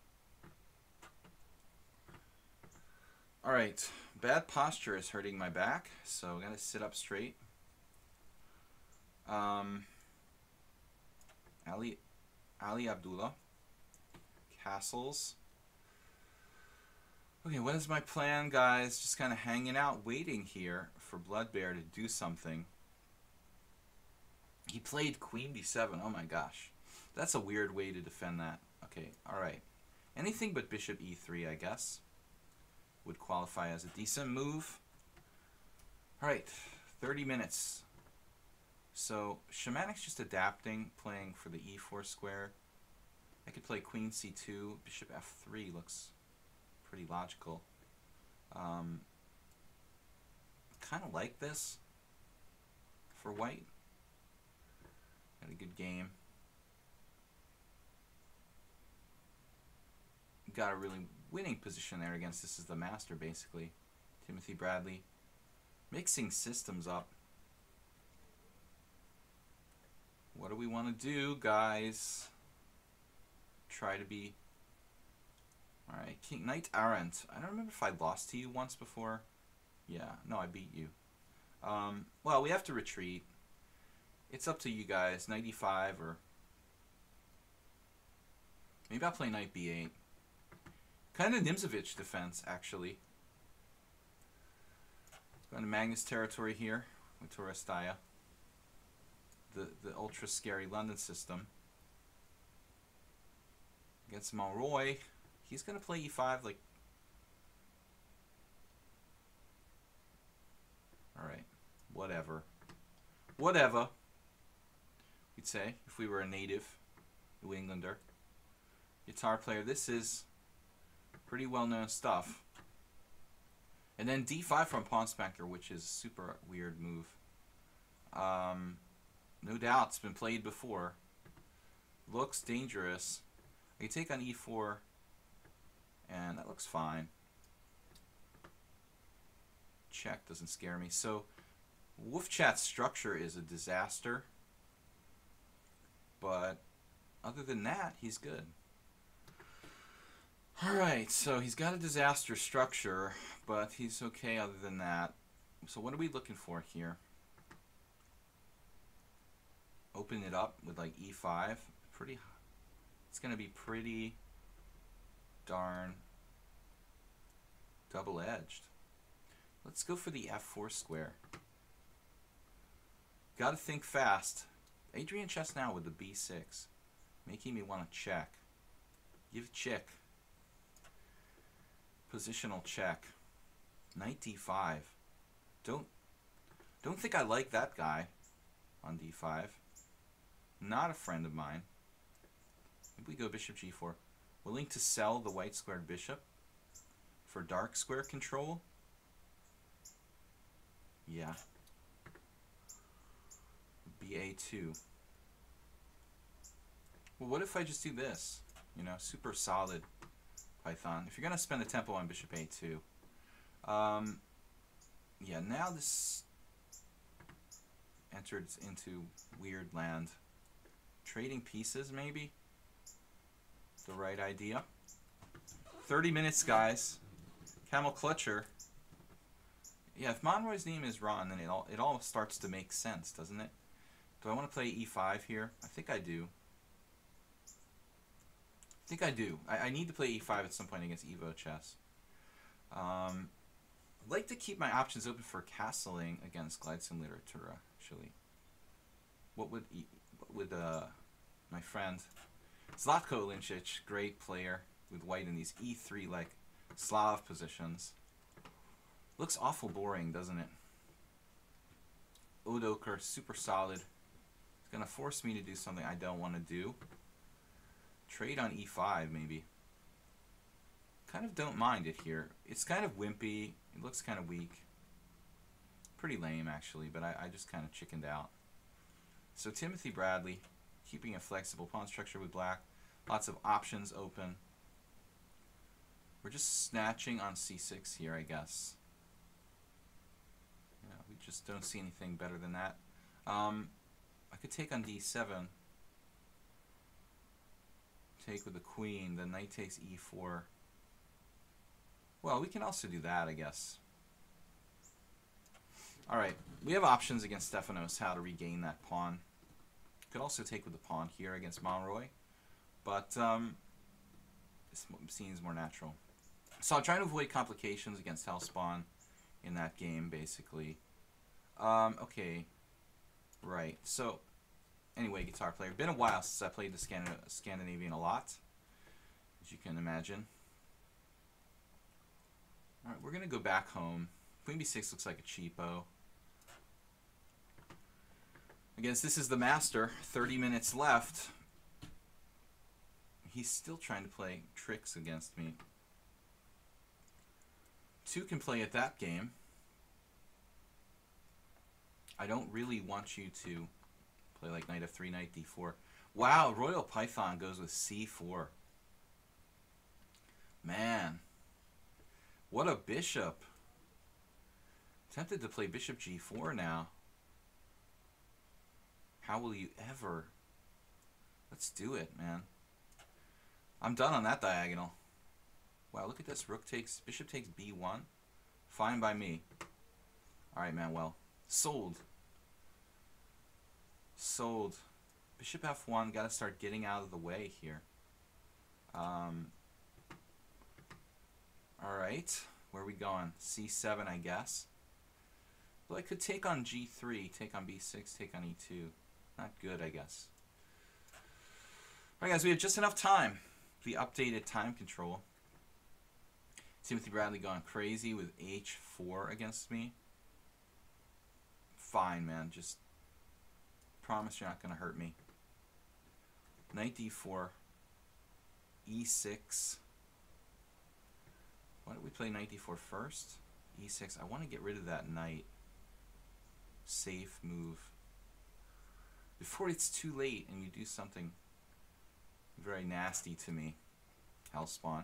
Alright, bad posture is hurting my back, so I'm going to sit up straight. Ali Abdullah. Castles. Okay, what is my plan, guys? Just kind of hanging out, waiting here for Bloodbear to do something. He played Queen b7. Oh my gosh. That's a weird way to defend that. Okay, alright. Anything but Bishop e3, I guess, would qualify as a decent move. Alright, 30 minutes. So, Shamanic's just adapting, playing for the e4 square. I could play Queen c2, Bishop f3 looks pretty logical. Kind of like this for white. Had a good game. Got a really winning position there against this is the master, basically. Timothy Bradley. Mixing systems up. What do we want to do, guys? Try to be... Alright, King Knight Arendt. I don't remember if I lost to you once before. Yeah, no, I beat you. Well, we have to retreat. It's up to you guys. Knight e5 or... Maybe I'll play Knight b8. Kind of Nimzovich defense, actually. Going to Magnus territory here with Torrestaya. The ultra scary London system. Against Monroy. He's going to play e5 like... Alright. Whatever. Whatever. We'd say, if we were a native New Englander. Guitar player. This is pretty well-known stuff. And then d5 from Pawn Spanker, which is a super weird move. No doubt, it's been played before. Looks dangerous. I can take on e4, and that looks fine. Check doesn't scare me. So, Wolfchat's structure is a disaster. But other than that, he's good. Alright, so he's got a disaster structure, but he's okay other than that. So what are we looking for here? Open it up with like e5. It's going to be pretty darn double-edged. Let's go for the f4 square. Got to think fast. Adrian Chestnut with the b6, making me want to check. Give check. Positional check. Knight d5. Don't think I like that guy on d5. Not a friend of mine. Maybe we go bishop g4. Willing to sell the white squared bishop for dark square control? Yeah. ba2. Well, what if I just do this? You know, super solid Python. If you're going to spend a tempo on bishop a2. Yeah, now this entered into weird land. Trading pieces, maybe? The right idea. 30 minutes, guys. Camel Clutcher. Yeah, if Monroy's name is Ron, then it all starts to make sense, doesn't it? Do I want to play e5 here? I think I do. I need to play e5 at some point against Evo chess. I'd like to keep my options open for castling against Glide Simulator, actually. What would my friend Zlatko Linčić, great player with white in these e3 like Slav positions. Looks awful boring, doesn't it? Odoker, super solid. It's gonna force me to do something I don't want to do. Trade on e5, maybe. Kind of don't mind it here. It's kind of wimpy. It looks kind of weak. Pretty lame, actually, but I just kind of chickened out. So Timothy Bradley, keeping a flexible pawn structure with black. Lots of options open. We're just snatching on c6 here, I guess. Yeah, we just don't see anything better than that. I could take on d7. Take with the queen. The knight takes e4. Well, we can also do that, I guess. Alright, we have options against Stefanos how to regain that pawn. Could also take with the pawn here against Monroy, but this seems more natural. So I'm trying to avoid complications against Hellspawn in that game, basically. Okay, right. So anyway, guitar player. Been a while since I played the Scandinavian a lot, as you can imagine. All right, we're gonna go back home. Queen b6 looks like a cheapo. Again, this is the master. 30 minutes left. He's still trying to play tricks against me. Two can play at that game. I don't really want you to play like knight f3, knight d4. Wow, Royal Python goes with c4. Man, what a bishop. Tempted to play bishop g4 now. How will you ever? Let's do it, man. I'm done on that diagonal. Wow, look at this. Rook takes, bishop takes b1. Fine by me. Alright, man, well. Sold. Sold. Bishop f1. Gotta start getting out of the way here. Alright. Where are we going? c7, I guess. Well, I could take on g3, take on b6, take on e2. Not good, I guess. Alright, guys, we have just enough time. The updated time control. Timothy Bradley gone crazy with h4 against me. Fine, man. Just promise you're not going to hurt me. Knight d4. e6. Why don't we play knight d4 first? e6. I want to get rid of that knight. Safe move. Before it's too late and you do something very nasty to me. Hellspawn.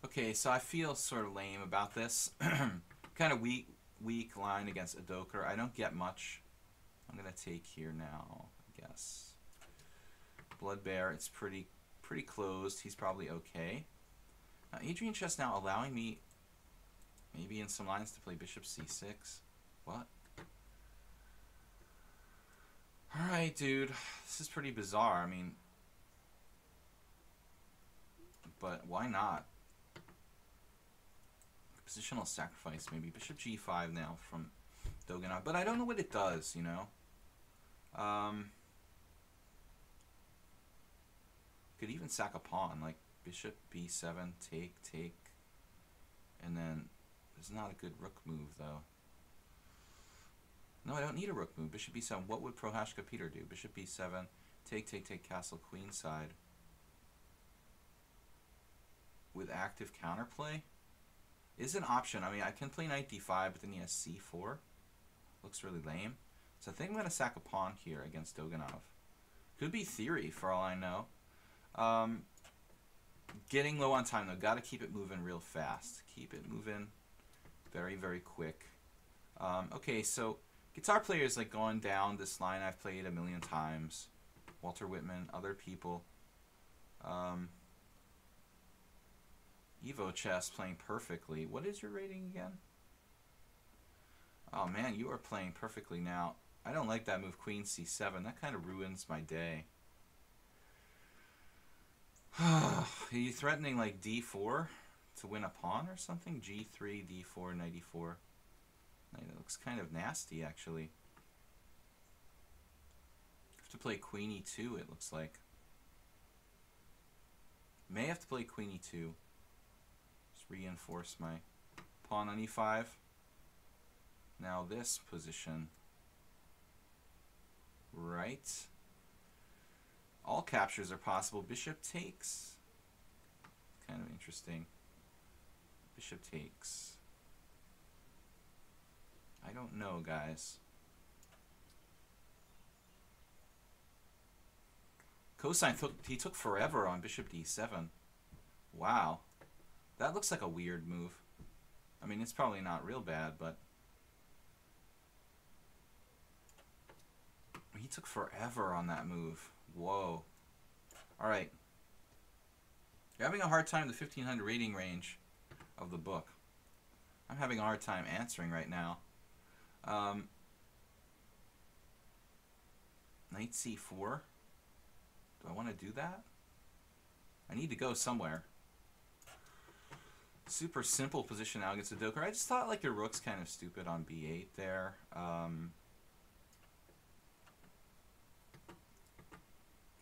Okay, so I feel sort of lame about this. Kind of weak line against Adoker. I don't get much. I'm going to take here now, I guess. Blood Bear, it's pretty closed. He's probably okay. Now, Adrian Chess now allowing me, maybe in some lines, to play bishop c6. What? Alright, dude. This is pretty bizarre. I mean, but why not? Positional sacrifice, maybe. Bishop g5 now from Doganov. But I don't know what it does, you know? Could even sack a pawn, like bishop b7, take. And then there's not a good rook move, though. No, I don't need a rook move. Bishop b7. What would Prohashka Peter do? Bishop b7, take, castle, queenside. With active counterplay? Is an option. I mean, I can play knight d5, but then he has c4. Looks really lame. So I think I'm going to sack a pawn here against Doganov. Could be theory, for all I know. Getting low on time, though. Got to keep it moving real fast. Keep it moving very, very quick. Okay, so guitar players like going down this line I've played a million times. Walter Whitman, other people. Evo Chess playing perfectly. What is your rating again? Oh man, you are playing perfectly now. I don't like that move, Queen c7. That kind of ruins my day. Are you threatening like d4 to win a pawn or something? g3, d4, knight e4. It looks kind of nasty, actually. Have to play queen e2, it looks like. May have to play queen e2. Just reinforce my pawn on e5. Now this position. Right. All captures are possible. Bishop takes. Kind of interesting. Bishop takes. I don't know, guys. Cosine he took forever on bishop d7. Wow. That looks like a weird move. I mean, it's probably not real bad, but he took forever on that move. Whoa. Alright. You're having a hard time the 1500 rating range of the book. I'm having a hard time answering right now. Knight c4. Do I want to do that? I need to go somewhere. Super simple position now against the Doker. I just thought like the rook's kind of stupid on b8 there.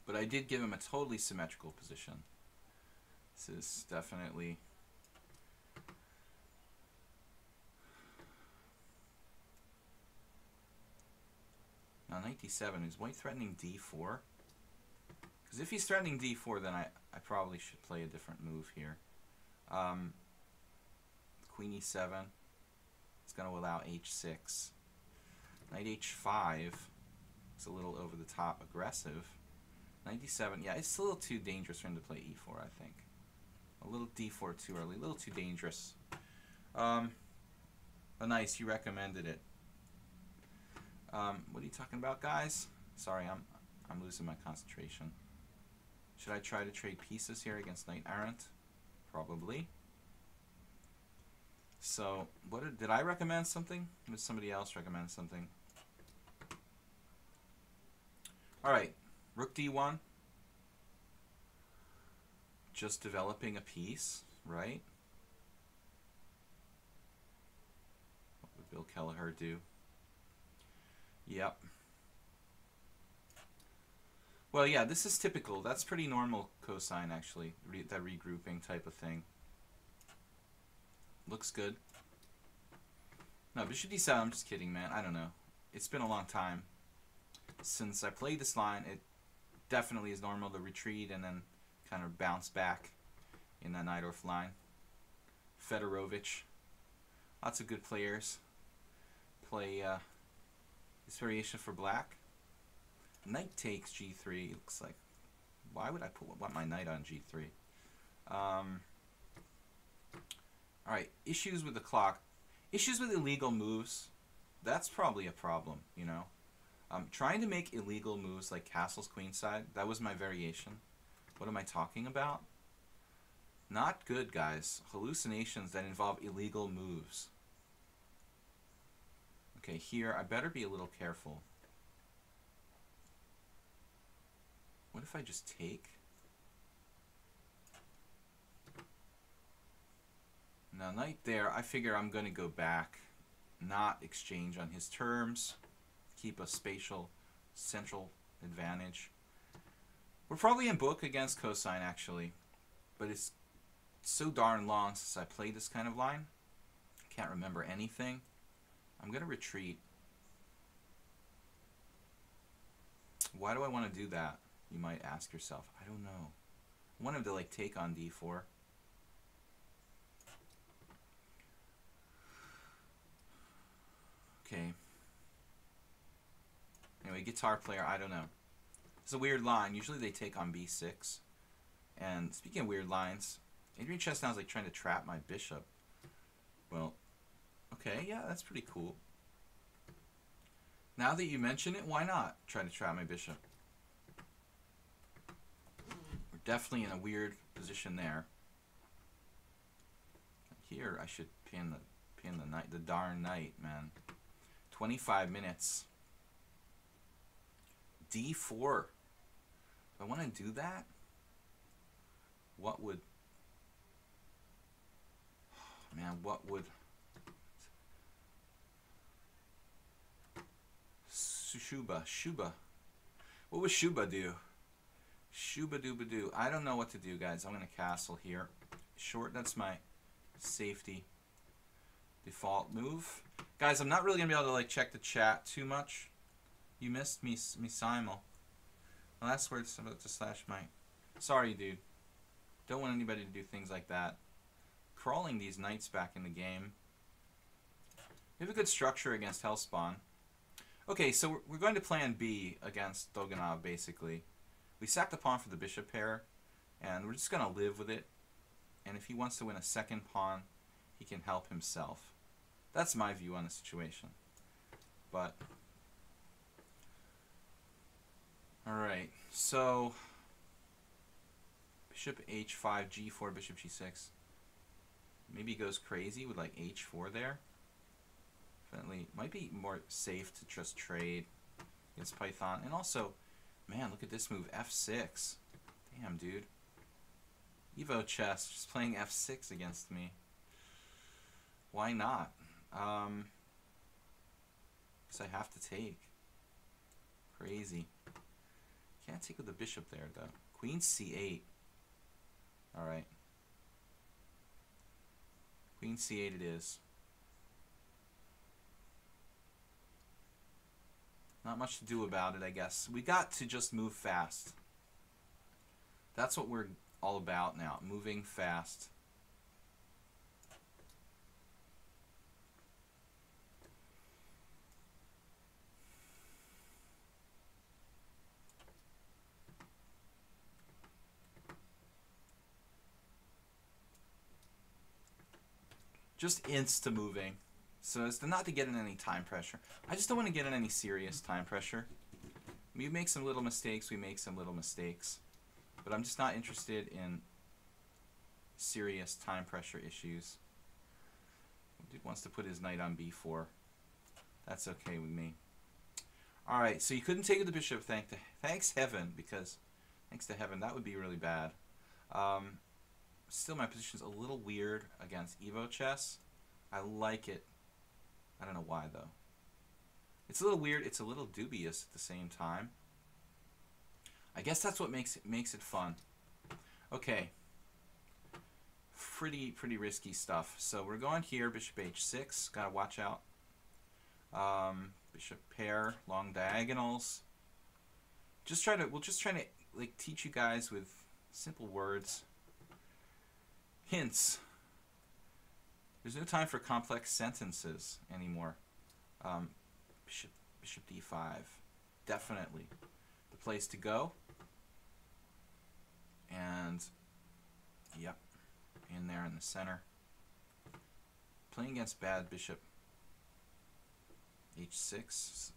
But I did give him a totally symmetrical position. This is definitely... Now knight d7. Is white threatening d4? Because if he's threatening d4, then I probably should play a different move here. Queen e7. It's going to allow h6. Knight h5. It's a little over the top aggressive. Knight d7. Yeah, it's a little too dangerous for him to play e4, I think. A little d4 too early. A little too dangerous. But nice, you recommended it. What are you talking about, guys? Sorry, I'm losing my concentration. Should I try to trade pieces here against Knight Errant? Probably. So, did I recommend something? Or did somebody else recommend something? Alright, rook d1. Just developing a piece, right? What would Bill Kelleher do? Yep. Well, yeah, this is typical. That's pretty normal cosine, actually. That regrouping type of thing. Looks good. No, bishop d7, I'm just kidding, man. I don't know. It's been a long time since I played this line. It definitely is normal to retreat and then kind of bounce back in that Najdorf line. Fedorovich. Lots of good players play this variation for black. Knight takes g3. Looks like, why would I want my knight on g3? Alright, issues with the clock. Issues with illegal moves. That's probably a problem, you know. Trying to make illegal moves like castles queenside, that was my variation. What am I talking about? Not good, guys. Hallucinations that involve illegal moves. Okay, here, I better be a little careful. What if I just take? Now, knight there, I figure I'm going to go back, not exchange on his terms, keep a spatial central advantage. We're probably in book against cosine, actually, but it's so darn long since I played this kind of line. I can't remember anything. I'm going to retreat. Why do I want to do that? You might ask yourself. I don't know. I want him to like take on d4. Okay. Anyway, guitar player, I don't know. It's a weird line. Usually they take on b6. And speaking of weird lines, Adrian Chestnow's like trying to trap my bishop. Well, okay, yeah, that's pretty cool. Now that you mention it, why not try to trap my bishop? We're definitely in a weird position there. Here, I should pin the knight, the darn knight, man. 25 minutes. d4. Do I want to do that? What would... Man, what would... Shuba. What would Shuba do? Shuba dooba doo. I don't know what to do, guys. I'm going to castle here. Short, that's my safety default move. Guys, I'm not really going to be able to like check the chat too much. You missed me Simul. The last words about to slash my... Sorry, dude. Don't want anybody to do things like that. Crawling these knights back in the game. We have a good structure against Hellspawn. Okay, so we're going to plan B against Doganov, basically. We sacked the pawn for the bishop pair, and we're just going to live with it. And if he wants to win a second pawn, he can help himself. That's my view on the situation. But, alright, so bishop h5, g4, bishop g6. Maybe he goes crazy with like h4 there. Definitely might be more safe to just trade against Python. And also, Man, look at this move. F6. Damn, dude. Evo chess just playing F6 against me. Why not? Guess I have to take. Crazy. Can't take with the bishop there, though. Queen C8. Alright. Queen C8 it is. Not much to do about it, I guess. We got to just move fast. That's what we're all about now. Moving fast. Just insta-moving. So as to not to get in any time pressure. I just don't want to get in any serious time pressure. We make some little mistakes, we make some little mistakes. But I'm just not interested in serious time pressure issues. Dude wants to put his knight on b4. That's okay with me. Alright, so you couldn't take the bishop, thanks heaven, because thanks to heaven, that would be really bad. Still, my position's a little weird against Evo chess. I like it. I don't know why, though. It's a little weird. It's a little dubious at the same time. I guess that's what makes it fun. Okay. Pretty risky stuff. So we're going here. Bishop h6. Gotta watch out. Bishop pair. Long diagonals. We'll just try to like teach you guys with simple words. Hints. There's no time for complex sentences anymore. Bishop d5. Definitely the place to go. And, yep, in there in the center. Playing against bad bishop h6.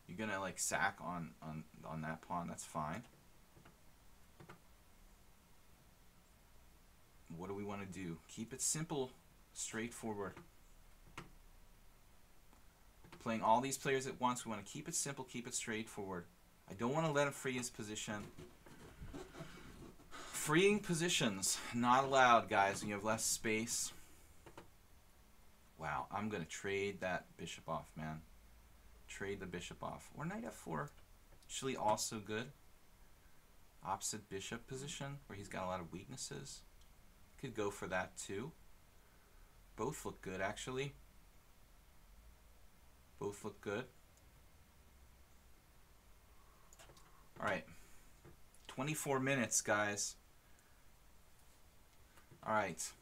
You're going to, like, sack on that pawn. That's fine. What do we want to do? Keep it simple, straightforward. Playing all these players at once, we want to keep it simple, keep it straightforward. I don't want to let him free his position. Freeing positions, not allowed, guys, when you have less space. Wow, I'm going to trade that bishop off, man. Trade the bishop off. Or knight f4. Actually also good. Opposite bishop position, where he's got a lot of weaknesses. Could go for that too. Both look good, actually. Both look good. Alright. 24 minutes, guys. Alright.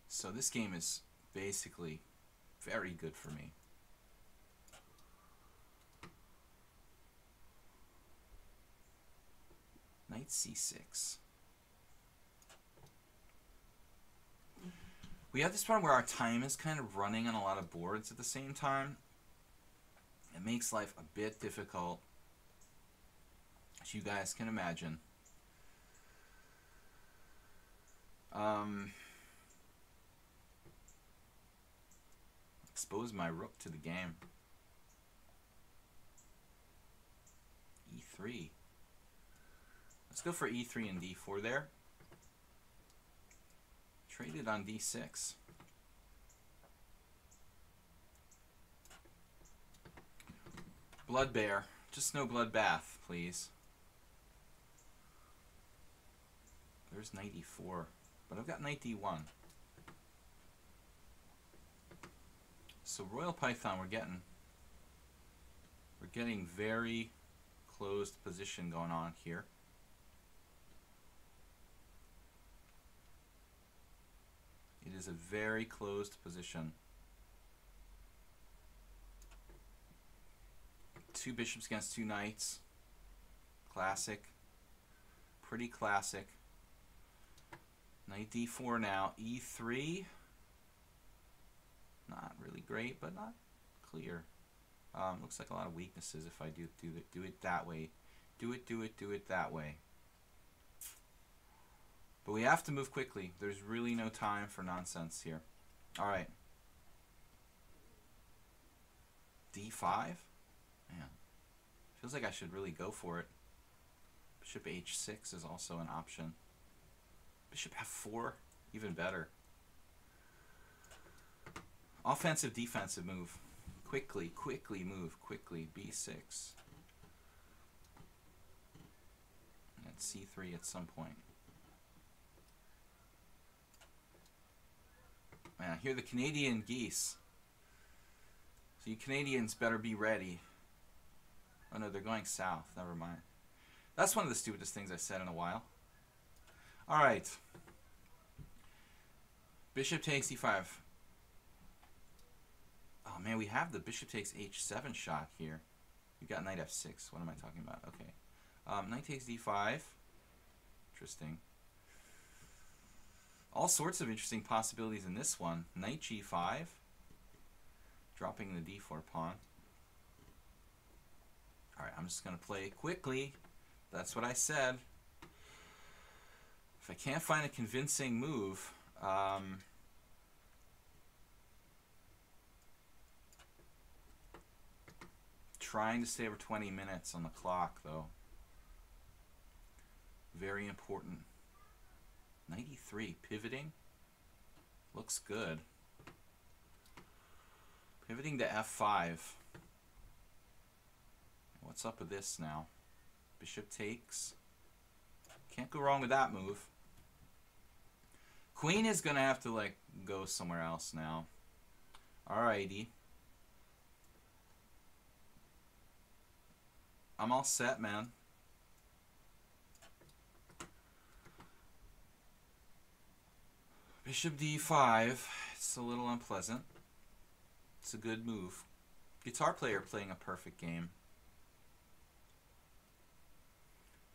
So this game is basically very good for me. Knight c6. We have this problem where our time is kind of running on a lot of boards at the same time. It makes life a bit difficult, as you guys can imagine. Expose my rook to the game. e3. Let's go for e3 and d4 there. Traded on d6. Blood bear. Just no bloodbath, please. There's knight e4. But I've got knight d1. So Royal Python, we're getting very closed position going on here. It is a very closed position. Two bishops against two knights. Classic. Pretty classic. Knight d4 now. e3. Not really great, but not clear. Looks like a lot of weaknesses if I do it that way. Do it that way. But we have to move quickly. There's really no time for nonsense here. Alright. D5? Man, feels like I should really go for it. Bishop H6 is also an option. Bishop F4, even better. Offensive, defensive move. Quickly move. Quickly. B6. At C3 at some point. Man, I hear the Canadian geese. So you Canadians better be ready. Oh no, they're going south. Never mind. That's one of the stupidest things I said in a while. Alright. Bishop takes E5. Oh man, we have the bishop takes H7 shot here. We got knight F6. What am I talking about? Okay. Knight takes D5. Interesting. All sorts of interesting possibilities in this one. Knight G5. Dropping the D4 pawn. Alright, I'm just going to play quickly. That's what I said. If I can't find a convincing move, trying to stay over 20 minutes on the clock, though. Very important. 93, pivoting. Looks good. Pivoting to F5. What's up with this now? Bishop takes. Can't go wrong with that move. Queen is going to have to, like, go somewhere else now. Alrighty. I'm all set, man. Bishop D5. It's a little unpleasant. It's a good move. Guitar player playing a perfect game.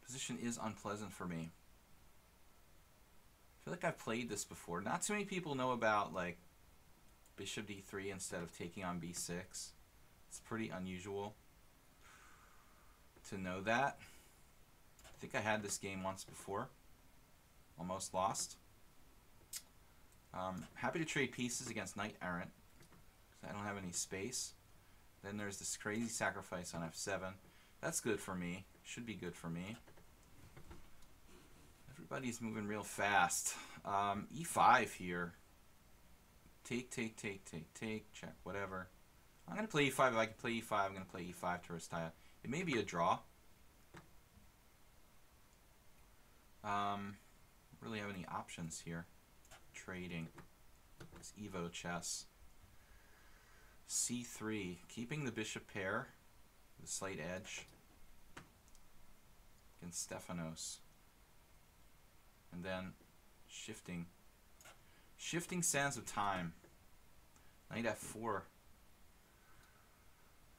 Position is unpleasant for me. I feel like I've played this before. Not too many people know about, like, Bishop D3 instead of taking on B6. It's pretty unusual to know that. I think I had this game once before. Almost lost. Happy to trade pieces against Knight Errant, because I don't have any space. Then there's this crazy sacrifice on F7. That's good for me. Should be good for me. Everybody's moving real fast. E5 here. Take, check, whatever. I'm going to play E5. If I can play E5, I'm going to play E5 to Rastaya. It may be a draw. Don't really have any options here. Trading. It's Evo chess. C3. Keeping the bishop pair. The slight edge. Against Stefanos. And then shifting. Shifting sands of time. Knight F4.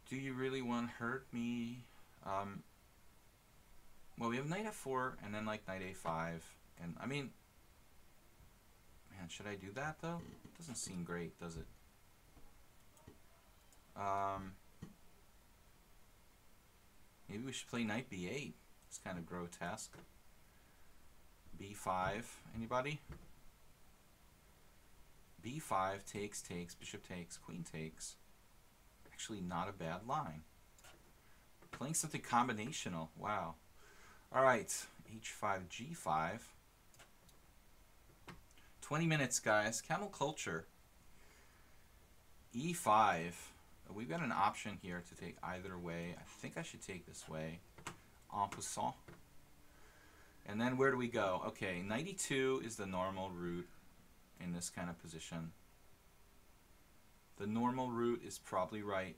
Do you really want to hurt me? Well, we have Knight F4 and then like Knight A5. And I mean, man, should I do that though? It doesn't seem great, does it? Maybe we should play Knight B8. It's kind of grotesque. B5. Anybody? B5 takes, bishop takes, queen takes. Actually, not a bad line. Playing something combinational. Wow. All right. H5, G5. 20 minutes, guys. Camel culture. E5. We've got an option here to take either way. I think I should take this way. En passant. And then where do we go? Okay, 92 is the normal route in this kind of position. The normal route is probably right.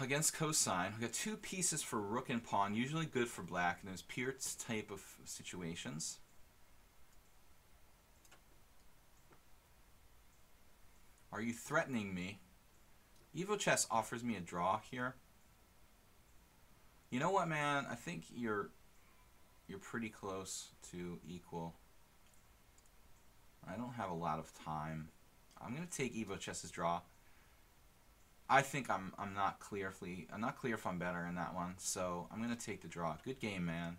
Against cosine, we got two pieces for rook and pawn, usually good for black in those Peart's type of situations. Are you threatening me? Evo Chess offers me a draw here. You know what, man? I think you're pretty close to equal. I don't have a lot of time. I'm gonna take Evo Chess's draw. I think I'm not clear if I'm better in that one, so I'm gonna take the draw. Good game, man.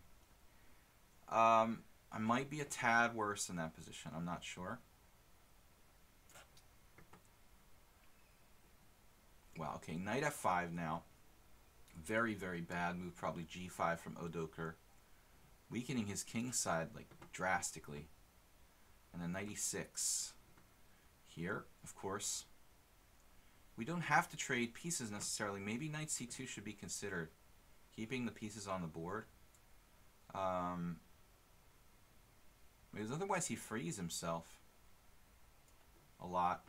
I might be a tad worse in that position. I'm not sure. Wow, okay, knight f5 now. Very, very bad move, probably g5 from Odoker. Weakening his king side, like, drastically. And then knight e6. Here, of course. We don't have to trade pieces necessarily. Maybe knight c2 should be considered. Keeping the pieces on the board. Because otherwise he frees himself a lot.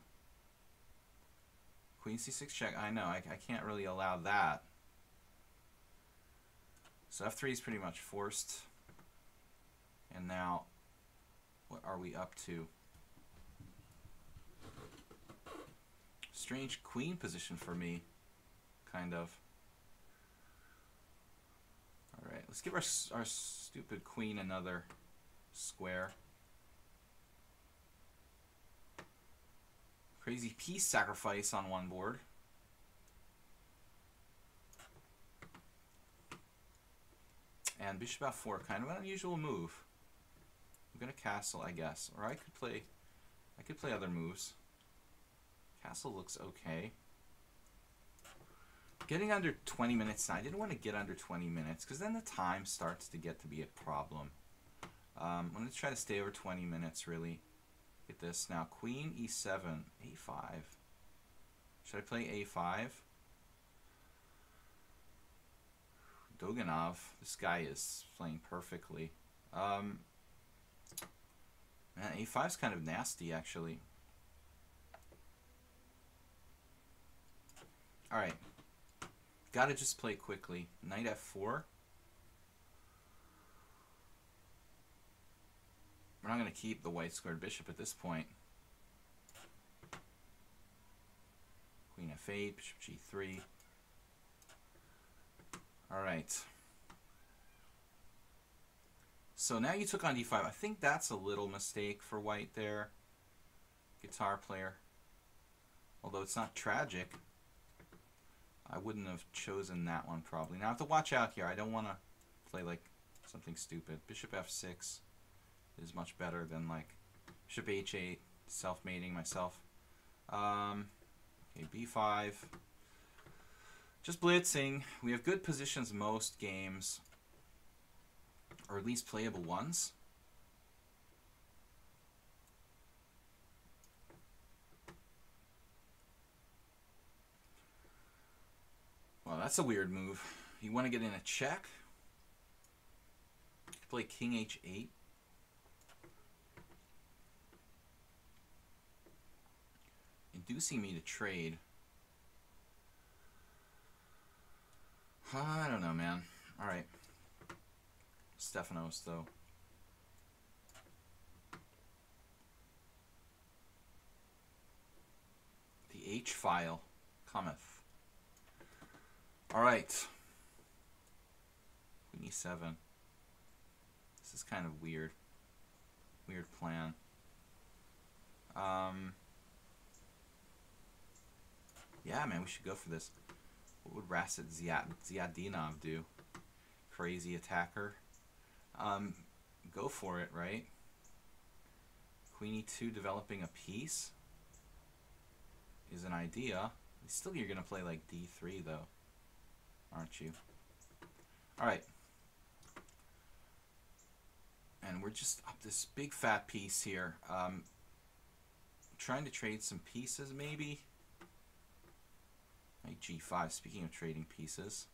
Queen c6 check. I know, I can't really allow that. So f3 is pretty much forced. And now, what are we up to? Strange queen position for me, kind of. Alright, let's give our stupid queen another square. Crazy piece sacrifice on one board. And bishop f4, kind of an unusual move. I'm gonna castle, I guess, or I could play other moves. Castle looks okay. Getting under 20 minutes now. I didn't want to get under 20 minutes because then the time starts to get to be a problem. I'm going to try to stay over 20 minutes, really. Get this. Now, queen e7, a5. Should I play a5? Doganov. This guy is playing perfectly. Man, a5 is kind of nasty, actually. Alright. Gotta just play quickly. Knight f4. We're not going to keep the white squared bishop at this point. Queen f8, bishop g3. Alright. So now you took on d5. I think that's a little mistake for white there. Guitar player. Although it's not tragic. I wouldn't have chosen that one probably. Now I have to watch out here. I don't want to play like something stupid. Bishop f6 is much better than like bishop h8, self-mating myself. Okay, b5. Just blitzing. We have good positions most games, or at least playable ones. Well, that's a weird move. You want to get in a check? Play king h8. Inducing me to trade. I don't know, man. Alright. Stefanos, though. The H file cometh. Alright. Queen e7. This is kind of weird. Weird plan. Yeah, man, we should go for this. What would Rasit Ziadinov do? Crazy attacker. Go for it, right? Queen e2 developing a piece is an idea. Still, you're going to play like d3, though. Aren't you? Alright. And we're just up this big fat piece here. Trying to trade some pieces, maybe? Knight g5, speaking of trading pieces.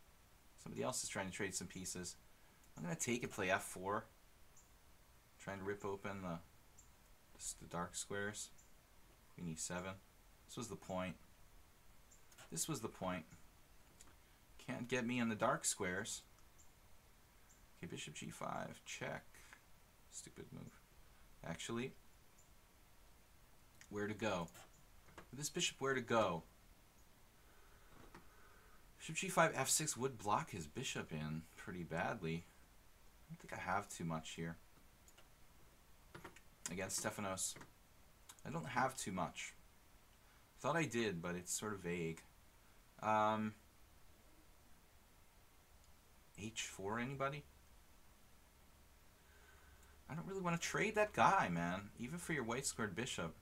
Somebody else is trying to trade some pieces. I'm going to take and play f4. Trying to rip open the dark squares. Queen e7. This was the point. This was the point. Can't get me on the dark squares. Okay, bishop g5, check. Stupid move. Actually, where to go? With this bishop, where to go? Bishop g5, f6 would block his bishop in pretty badly. I don't think I have too much here. Against Stefanos. I don't have too much. Thought I did, but it's sort of vague. H4, anybody? I don't really want to trade that guy, man. Even for your white squared bishop.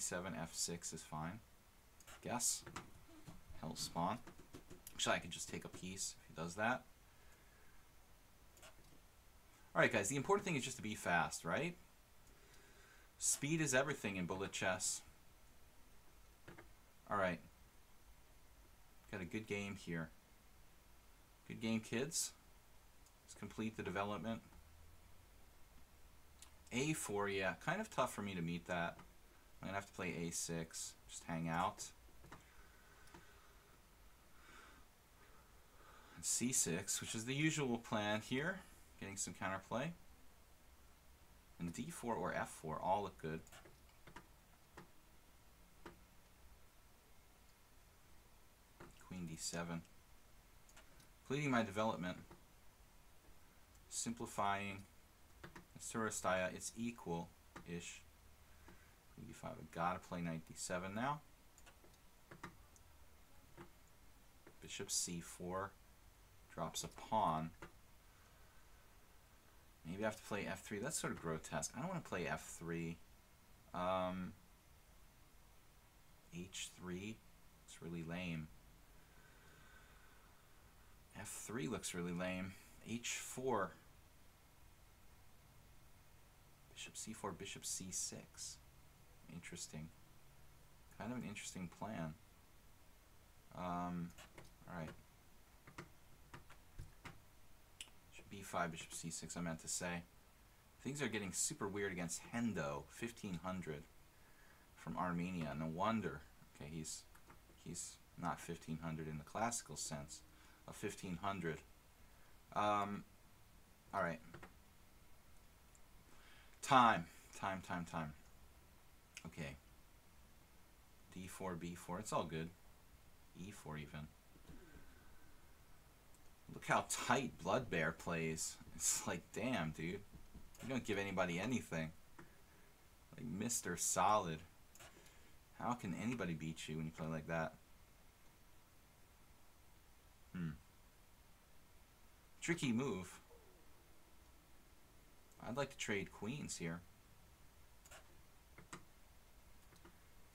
e7, f6 is fine. Guess. Hell spawn. Actually, I could just take a piece if he does that. Alright, guys, the important thing is just to be fast, right? Speed is everything in bullet chess. Alright. Got a good game here. Good game, kids. Let's complete the development. A4, yeah, kind of tough for me to meet that. I'm going to have to play A6. Just hang out. And C6, which is the usual plan here. Getting some counterplay. And D4 or F4 all look good. Queen D7. Completing my development. Simplifying. Surastaya, it's equal-ish. Queen D5, I gotta play knight D7 now. Bishop C4 drops a pawn. Maybe I have to play F3. That's sort of grotesque. I don't want to play F3. H3 looks really lame. F3 looks really lame. H4. Bishop C4, Bishop C6. Interesting. Kind of an interesting plan. Alright. B5, Bishop C6, I meant to say. Things are getting super weird against Hendo, 1500 from Armenia. No wonder. Okay, he's not 1500 in the classical sense of 1500. Alright. Time. Okay. D4, B4. It's all good. E4 even. Look how tight Blood Bear plays. It's like, damn, dude. You don't give anybody anything. Like Mr. Solid. How can anybody beat you when you play like that? Tricky move. I'd like to trade queens here.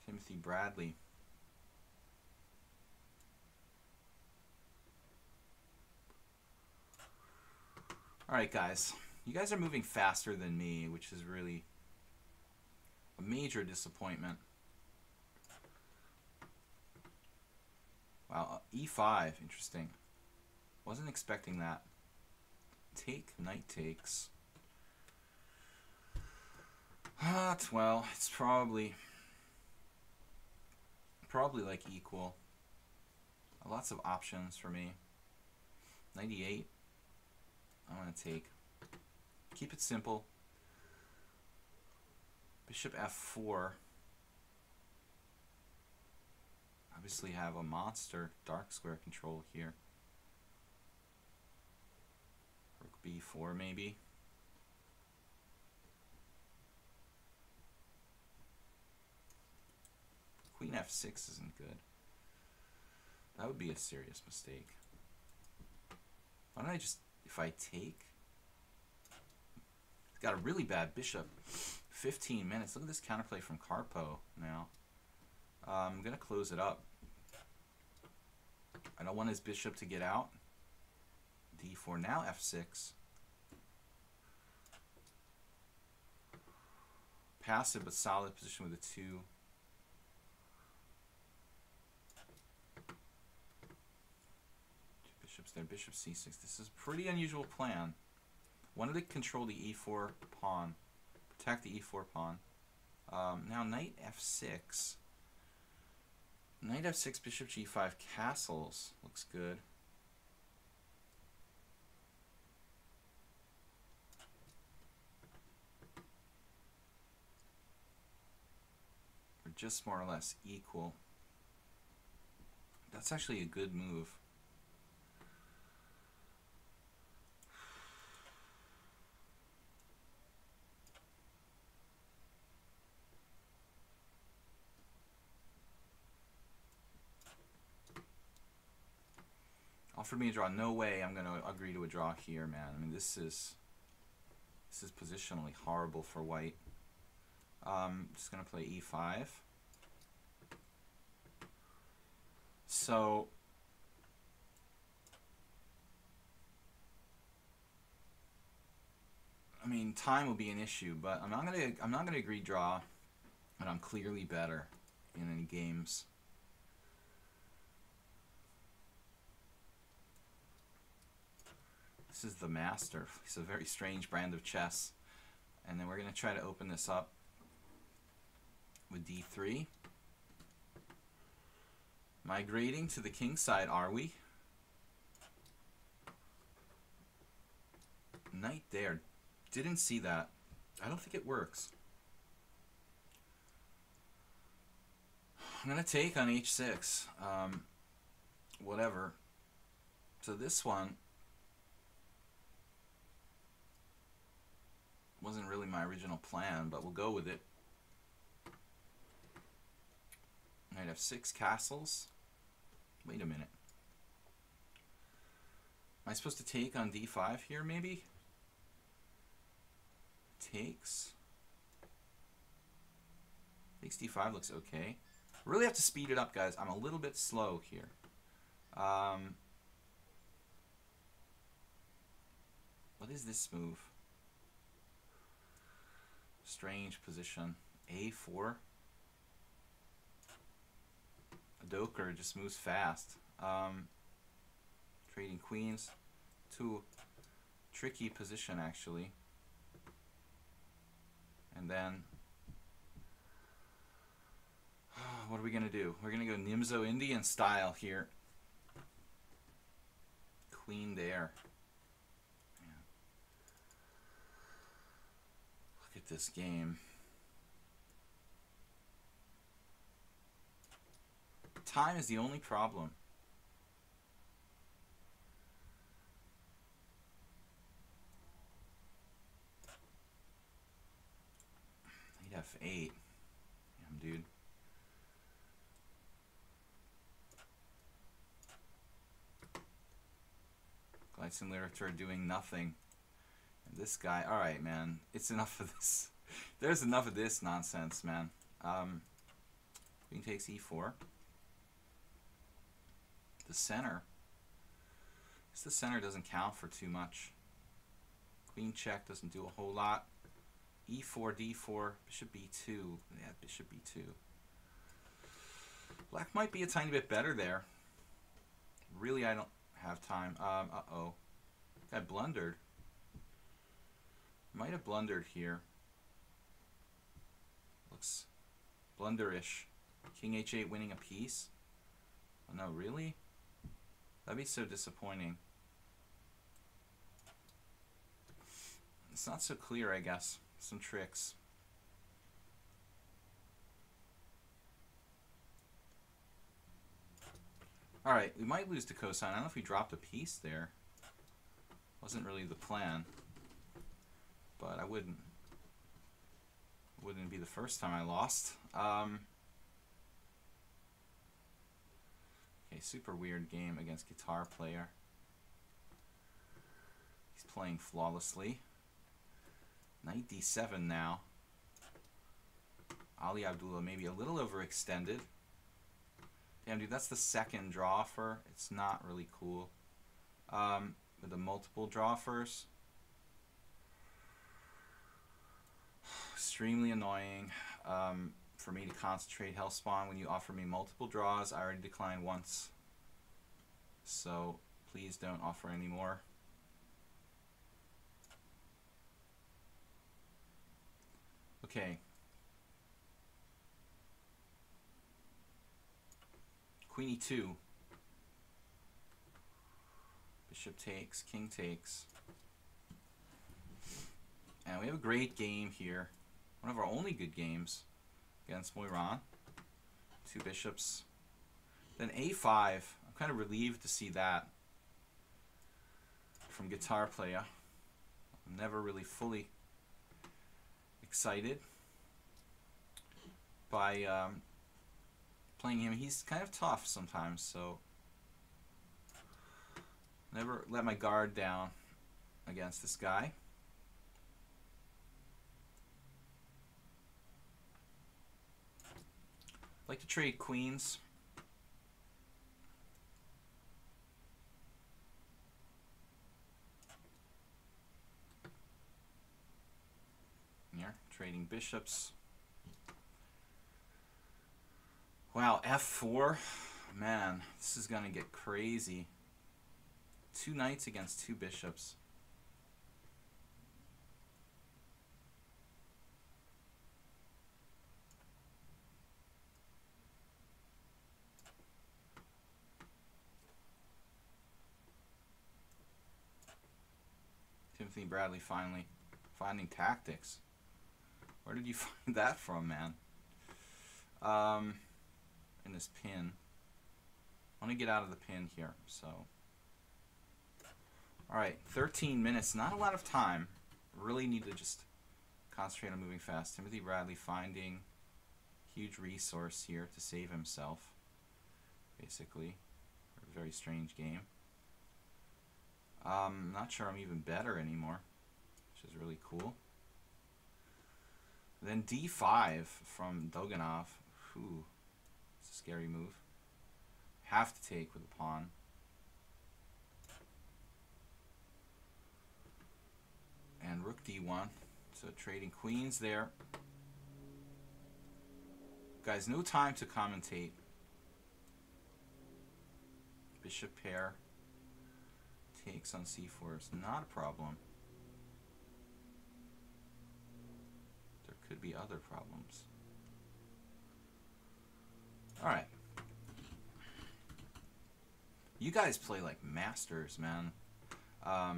Timothy Bradley. Alright, guys. You guys are moving faster than me, which is really a major disappointment. Wow, E5. Interesting. Wasn't expecting that. Take, knight takes. Well, it's probably like equal. Lots of options for me. 98. I want to take. Keep it simple. Bishop F4. Obviously have a monster dark square control here. Rook B4 maybe. Queen F6 isn't good. That would be a serious mistake. Why don't I just, if I take, it's got a really bad bishop. 15 minutes. Look at this counterplay from Carpo now. I'm going to close it up. I don't want his bishop to get out. D4, now F6. Passive but solid position with a 2. Bishops there, Bishop C6. This is a pretty unusual plan. Wanted to control the E4 pawn. Protect the E4 pawn. Now knight F6. Knight F6, Bishop G5, castles. Looks good. We're just more or less equal. That's actually a good move. Offered me a draw. No way I'm going to agree to a draw here, man. I mean, this is positionally horrible for white. Just going to play E5. So I mean, time will be an issue, but I'm not gonna agree draw, but I'm clearly better in any games. This is the master. It's a very strange brand of chess. And then we're gonna try to open this up with d3. Migrating to the king side, are we? Knight there. Didn't see that. I don't think it works. I'm gonna take on h6. Whatever. So this one wasn't really my original plan, but we'll go with it. I'd have 6 castles. Wait a minute. Am I supposed to take on d5 here, maybe? Takes. Takes d5 looks okay. Really have to speed it up, guys. I'm a little bit slow here. What is this move? Strange position. a4. Doker just moves fast. Trading queens. To tricky position, actually. And then what are we gonna do? We're gonna go Nimzo Indian style here. Queen there. Yeah. Look at this game. Time is the only problem. Knight f8. Damn, dude. Glide Simulator doing nothing. And this guy, alright, man. It's enough of this. There's enough of this nonsense, man. Queen takes e4. The center. The center doesn't count for too much. Queen check doesn't do a whole lot. e4, d4, bishop b2. Yeah, bishop b2. Black might be a tiny bit better there. Really, I don't have time. Uh-oh. I blundered. Might have blundered here. Looks blunderish. King h8 winning a piece. Oh, no, really? That'd be so disappointing. It's not so clear, I guess. Some tricks. Alright, we might lose to cosine. I don't know if we dropped a piece there. Wasn't really the plan. But I wouldn't be the first time I lost. Okay, super weird game against guitar player. He's playing flawlessly. Knight d7 now. Ali Abdullah maybe a little overextended. Damn, dude, that's the second draw for. It's not really cool. With the multiple draw first. Extremely annoying for me to concentrate Hellspawn when you offer me multiple draws. I already declined once. So please don't offer any more. Okay. Queen e2. Bishop takes, king takes. And we have a great game here. One of our only good games against Moiran. 2 bishops. Then a5. I'm kind of relieved to see that from guitar player. I'm never really fully excited by playing him. He's kind of tough sometimes, so never let my guard down against this guy. Like to trade queens. bishops. Wow, f4. Man, this is going to get crazy. 2 knights against 2 bishops. Timothy Bradley finally finding tactics. Where did you find that from, man? In this pin. I want to get out of the pin here, so. Alright, 13 minutes. Not a lot of time. Really need to just concentrate on moving fast. Timothy Bradley finding huge resource here to save himself, basically. A very strange game. Not sure I'm even better anymore, which is really cool. Then d5 from Doganov. Ooh, it's a scary move. Have to take with a pawn. And rook d1. So trading queens there. Guys, no time to commentate. Bishop pair. Takes on c4 is not a problem. There could be other problems. Alright. You guys play like masters, man. A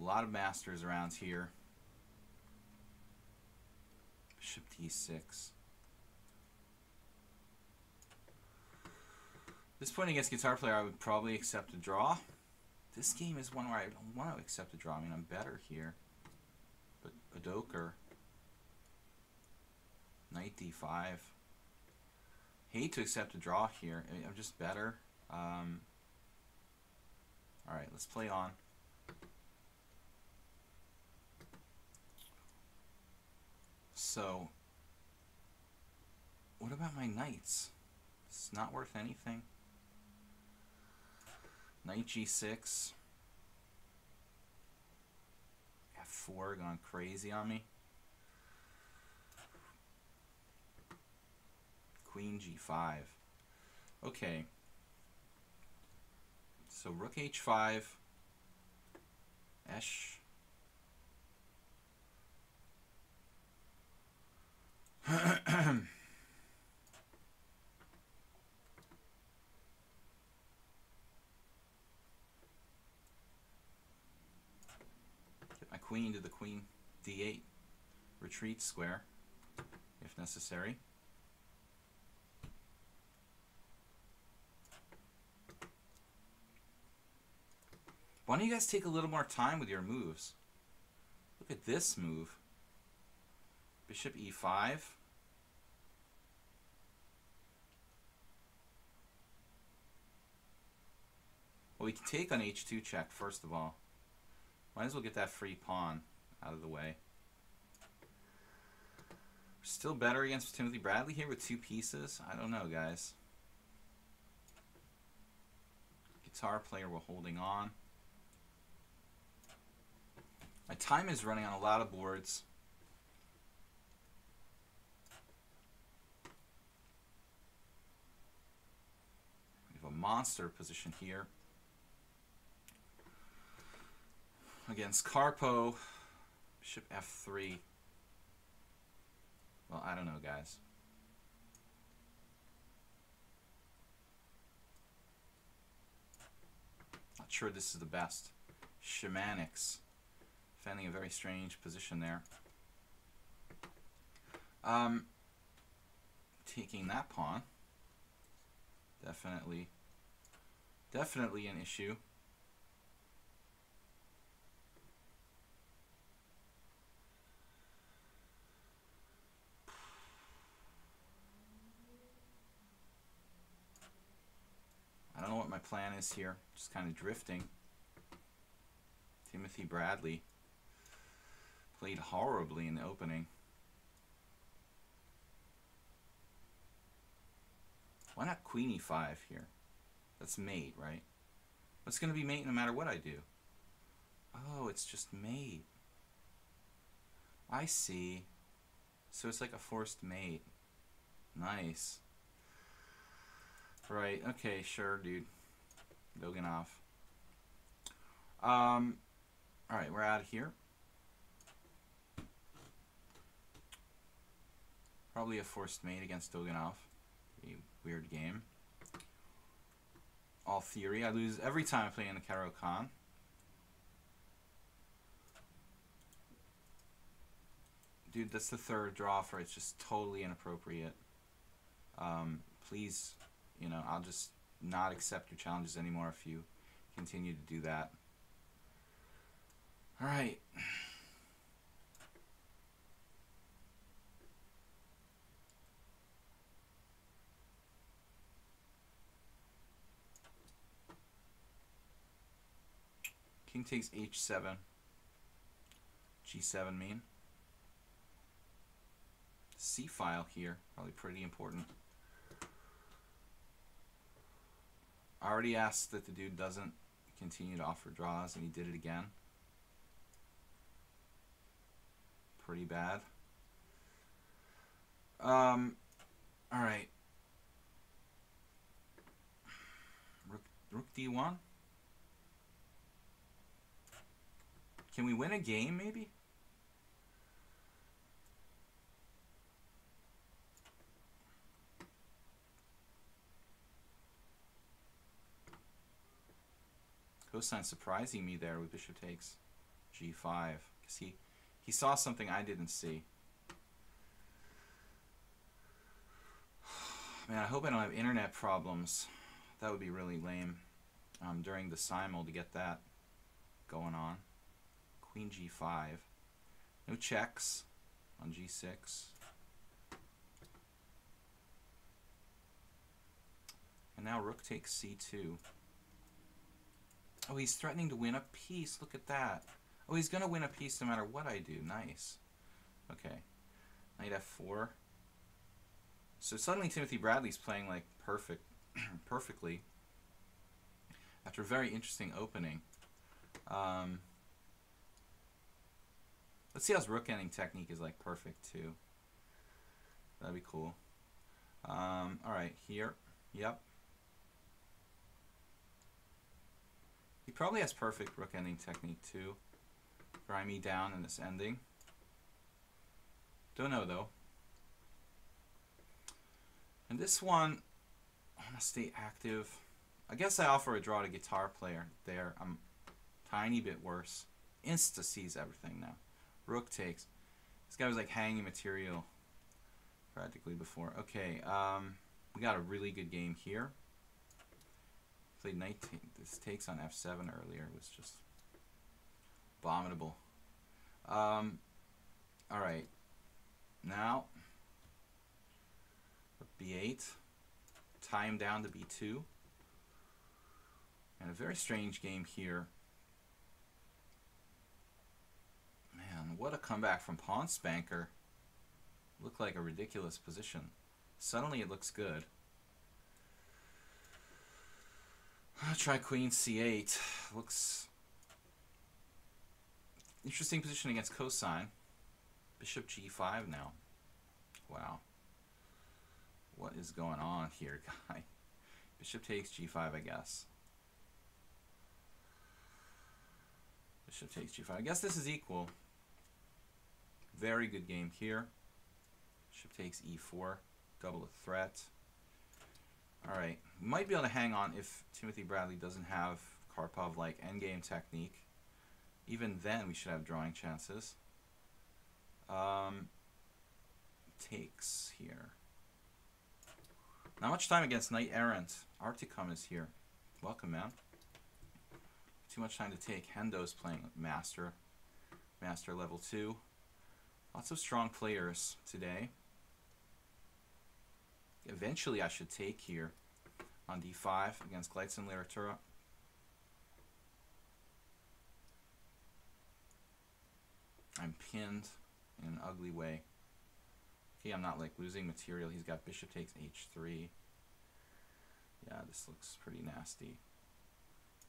lot of masters around here. Bishop d6. At this point against Guitar Player, I would probably accept a draw. This game is one where I don't want to accept a draw. I mean, I'm better here. But Adoker. Knight d5. Hate to accept a draw here. I mean, I'm just better. Alright, let's play on. So, what about my knights? It's not worth anything. Knight g6. f4 gone crazy on me. Queen g5. Okay. So rook h5. Esh. Get my queen to the queen d8 retreat square if necessary. Why don't you guys take a little more time with your moves? Look at this move. Bishop e5. Well, we can take on h2 check, first of all. Might as well get that free pawn out of the way. We're still better against Timothy Bradley here with 2 pieces. I don't know, guys. Guitar Player, we're holding on. My time is running on a lot of boards. We have a monster position here. Against Carpo, Bishop f3. Well, I don't know, guys. Not sure this is the best. Shamanics. Defending a very strange position there. Taking that pawn. Definitely an issue. I don't know what my plan is here. Just kind of drifting. Timothy Bradley played horribly in the opening. Why not queen e5 here? That's mate, right? It's going to be mate no matter what I do. Oh, it's just mate. I see. So it's like a forced mate. Nice. Right, okay, sure, dude. Doganov. Alright, we're out of here. Probably a forced mate against Doganov. Pretty weird game. All theory. I lose every time I play in the Karo-Kan. Dude, that's the third draw for it. It's just totally inappropriate. Please, you know, I'll just not accept your challenges anymore if you continue to do that. Alright. King takes h7. g7 mean. C file here, probably pretty important. I already asked that the dude doesn't continue to offer draws, and he did it again. Pretty bad. Alright. Rook d1. Can we win a game, maybe? Cosine surprising me there with bishop takes g5. Because he saw something I didn't see. Man, I hope I don't have internet problems. That would be really lame during the simul to get that going on. Queen g5. No checks on g6. And now rook takes c2. Oh, he's threatening to win a piece. Look at that. Oh, he's going to win a piece no matter what I do. Nice. Okay. Knight f4. So suddenly Timothy Bradley's playing like perfectly. After a very interesting opening. Let's see how his rook ending technique is like perfect too. That'd be cool. Alright, here. Yep. He probably has perfect rook ending technique too. Grind me down in this ending. Don't know though. And this one, I want to stay active. I guess I offer a draw to guitar player there. I'm a tiny bit worse. Insta sees everything now. Rook takes. This guy was like hanging material practically before. Okay, we got a really good game here. Played knight this takes on f7 earlier. It was just abominable. Alright. Now, b8. Tie him down to b2. And a very strange game here. Man, what a comeback from Pawn Spanker. Looked like a ridiculous position. Suddenly it looks good. I'll try queen c8. Looks interesting position against cosine. Bishop g5 now. Wow. What is going on here, guy? Bishop takes g5, I guess. Bishop takes g5. I guess this is equal. Very good game here. Bishop takes e4. Double a threat. Alright. Might be able to hang on if Timothy Bradley doesn't have Karpov-like endgame technique. Even then, we should have drawing chances. Takes here. Not much time against Knight Errant. Arcticum is here. Welcome, man. Too much time to take. Hendo's playing Master. Master level 2. Lots of strong players today. Eventually I should take here on d5 against Gleitzen Literatura. I'm pinned in an ugly way. Okay, I'm not like losing material. He's got bishop takes h3. Yeah, this looks pretty nasty.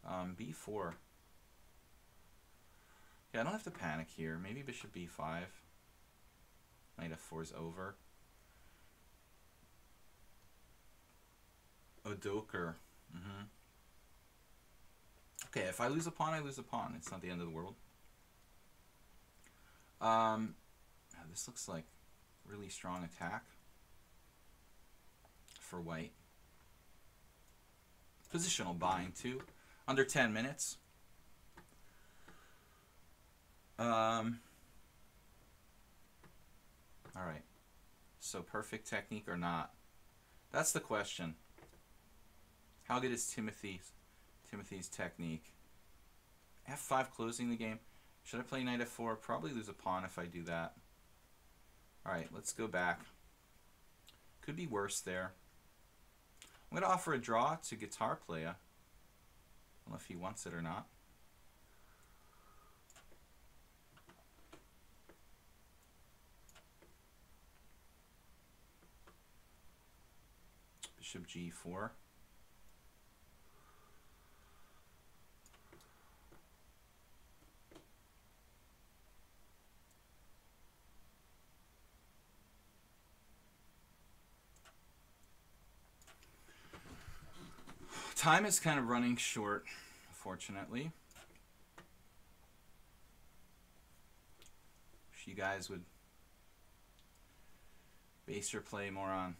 b4. Yeah, I don't have to panic here. Maybe bishop b5. Knight f4 is over. Odoker. Okay, if I lose a pawn, I lose a pawn. It's not the end of the world. This looks like really strong attack for white. Positional buying too. Under 10 minutes. Alright. So perfect technique or not? That's the question. How good is Timothy's technique? F5 closing the game. Should I play knight f4? Probably lose a pawn if I do that. Alright, let's go back. Could be worse there. I'm going to offer a draw to Guitar Player. I don't know if he wants it or not. Bishop g4. Time is kind of running short, unfortunately. Wish you guys would base your play more on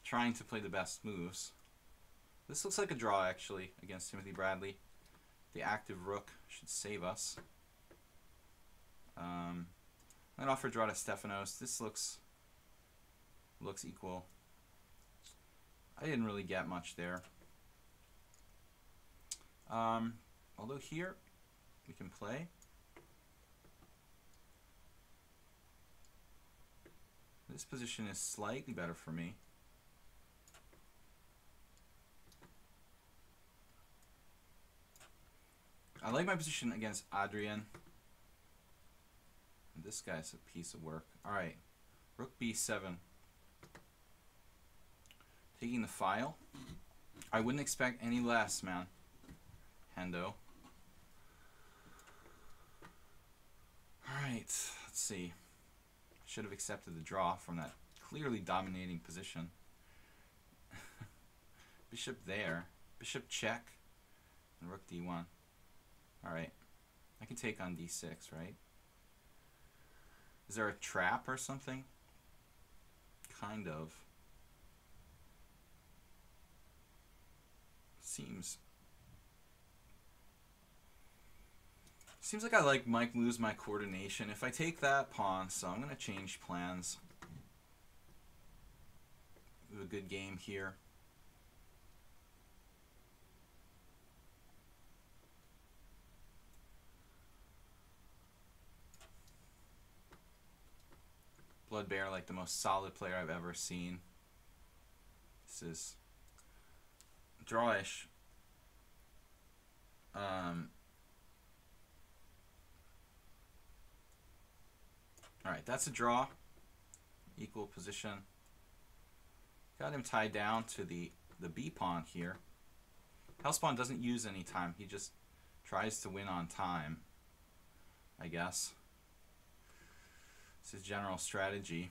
trying to play the best moves. This looks like a draw, actually, against Timothy Bradley. The active rook should save us. I'm going to offer a draw to Stefanos. This looks equal. I didn't really get much there. Although here we can play. This position is slightly better for me. I like my position against Adrian. And this guy's a piece of work. Alright, rook b7. Taking the file. I wouldn't expect any less, man. Hendo. Alright, let's see. Should have accepted the draw from that clearly dominating position. Bishop there. Bishop check. And rook d1. Alright. I can take on d6, right? Is there a trap or something? Kind of. Seems like I might lose my coordination if I take that pawn, so I'm going to change plans. We have a good game here. Blood Bear, like the most solid player I've ever seen. This is drawish. Alright, that's a draw. Equal position. Got him tied down to the B pawn here. Hellspawn doesn't use any time. He just tries to win on time, I guess. It's his general strategy.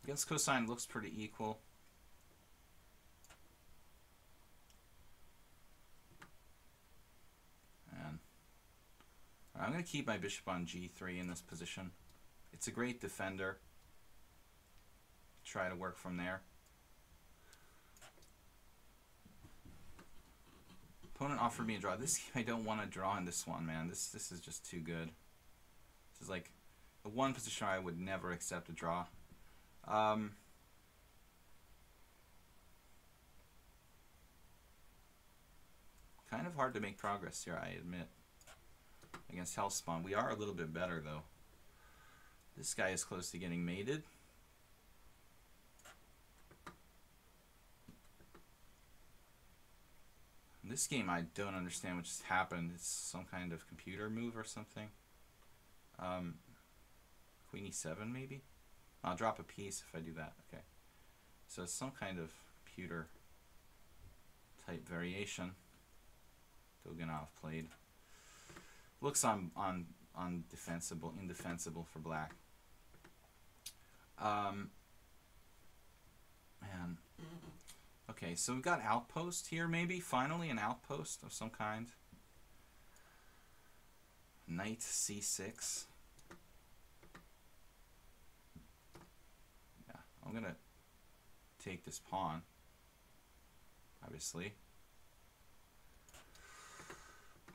Against cosine looks pretty equal. And I'm going to keep my bishop on g3 in this position. It's a great defender. Try to work from there. Opponent offered me a draw. This I don't want to draw in this one, man. This is just too good. This is like the one position where I would never accept a draw. Kind of hard to make progress here, I admit, against Hellspawn. We are a little bit better, though. This guy is close to getting mated. In this game, I don't understand what just happened. It's some kind of computer move or something. Queen e7, maybe? I'll drop a piece if I do that. Okay. So it's some kind of computer type variation. Doganov played. Looks indefensible for black. Man. Okay, so we've got outpost here, maybe. Finally, an outpost of some kind. Knight c6. Yeah, I'm gonna take this pawn, obviously.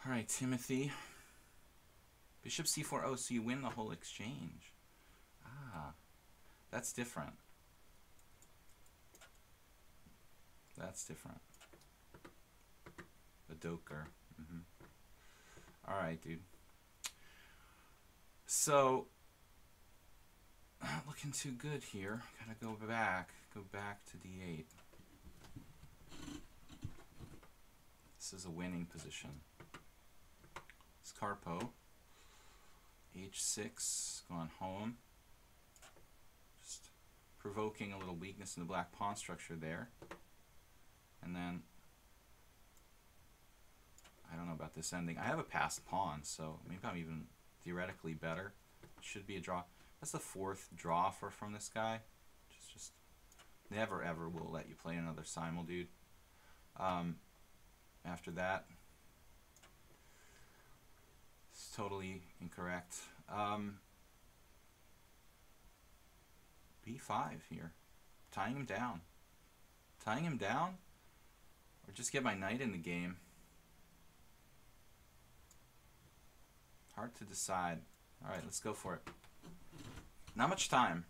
All right, Timothy. Bishop c4. Oh, so you win the whole exchange. Ah, that's different. That's different. The Doker. All right, dude. So, not looking too good here. Gotta go back to d8. This is a winning position. Scarpo. h6, going home. Just provoking a little weakness in the black pawn structure there. And then, I don't know about this ending. I have a passed pawn, so maybe I'm even theoretically better. Should be a draw. That's the fourth draw from this guy. Just never ever will let you play another simul, dude. After that, it's totally incorrect. b5 here. Tying him down. Tying him down? Or just get my knight in the game. Hard to decide. Alright, let's go for it. Not much time.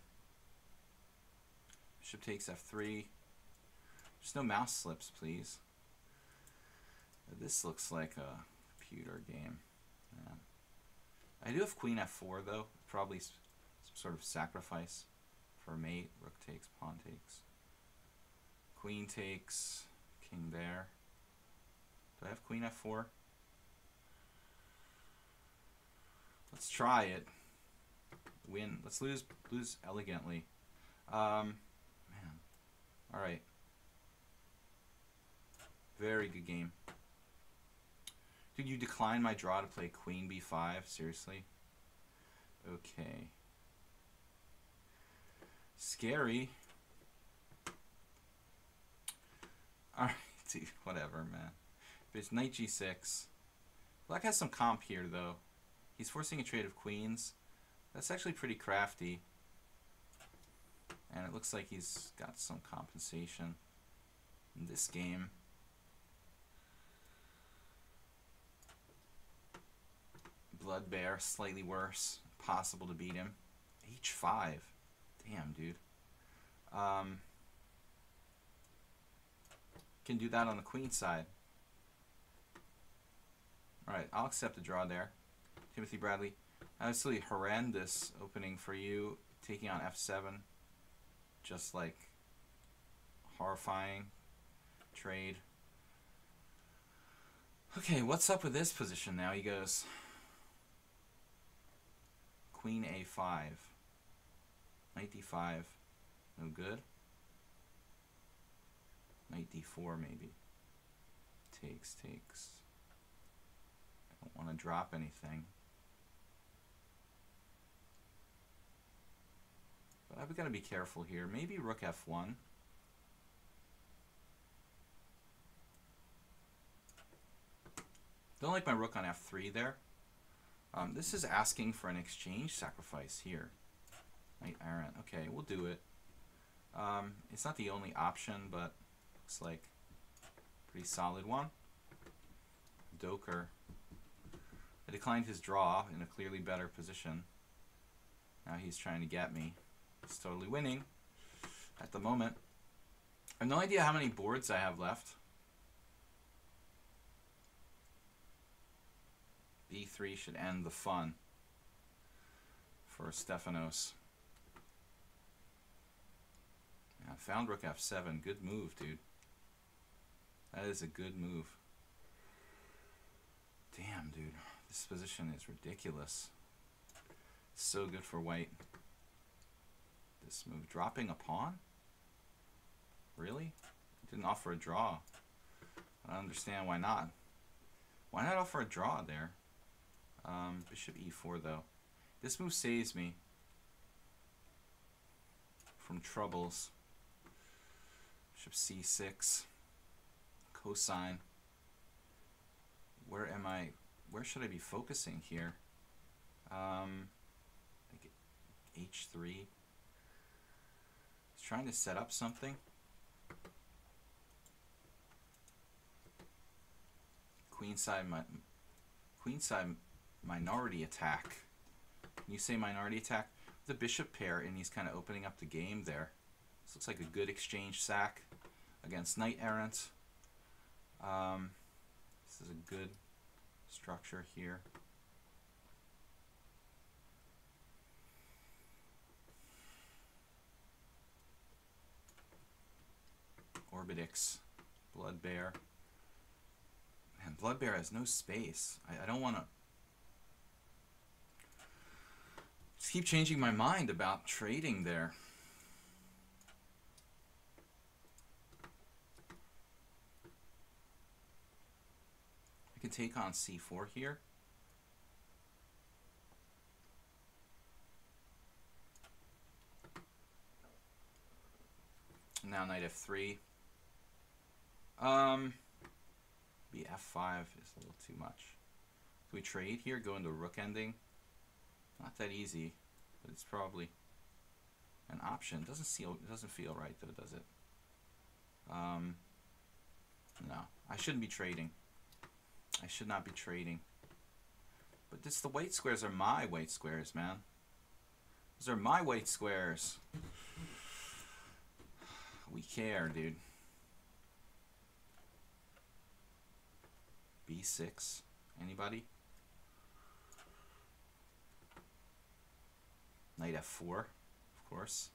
Bishop takes f3. Just no mouse slips, please. This looks like a computer game. Yeah. I do have queen f4, though. Probably some sort of sacrifice for mate. Rook takes, pawn takes. Queen takes, king there. Do I have queen f4? Let's try it. Win. Let's lose elegantly. Man. Alright. Very good game. Did you decline my draw to play queen b5? Seriously? Okay. Scary. Alright, dude. Whatever, man. But it's knight g6. Black has some comp here, though. He's forcing a trade of queens. That's actually pretty crafty. And it looks like he's got some compensation in this game. Blood Bear, slightly worse. Possible to beat him. h5. Damn, dude. Can do that on the queen side. Alright, I'll accept the draw there. Timothy Bradley. Absolutely horrendous opening for you. Taking on f7. Just like horrifying trade. Okay, what's up with this position now? He goes queen a5. Knight d5. No good. Knight d4 maybe. Takes. I don't want to drop anything. But I've got to be careful here. Maybe rook f1. Don't like my rook on f3 there. This is asking for an exchange sacrifice here. Knight errant. Okay, we'll do it. It's not the only option, but looks like a pretty solid one. Doker. I declined his draw in a clearly better position. Now he's trying to get me. He's totally winning at the moment. I have no idea how many boards I have left. B3 should end the fun for Stefanos. Yeah, found rook f7. Good move, dude. That is a good move. Damn, dude. This position is ridiculous. So good for white. This move. Dropping a pawn? Really? Didn't offer a draw. I don't understand why not. Why not offer a draw there? Bishop e4 though. This move saves me from troubles. Bishop c6. Cosine. Where am I? Where should I be focusing here? Like h3. He's trying to set up something. Queenside minority attack. Can you say minority attack? The bishop pair, and he's kind of opening up the game there. This looks like a good exchange sack against knight errant. This is a good structure here. Orbitix, Blood Bear. Man, Blood Bear has no space. I don't want to just keep changing my mind about trading there. I can take on c4 here. Now knight f3. Be f5 is a little too much. Can we trade here? Go into rook ending? Not that easy, but it's probably an option. It doesn't feel right though, does it? No, I shouldn't be trading. I should not be trading. But the white squares are my white squares, man. Those are my white squares. We care, dude. B6. Anybody? Knight f4, of course.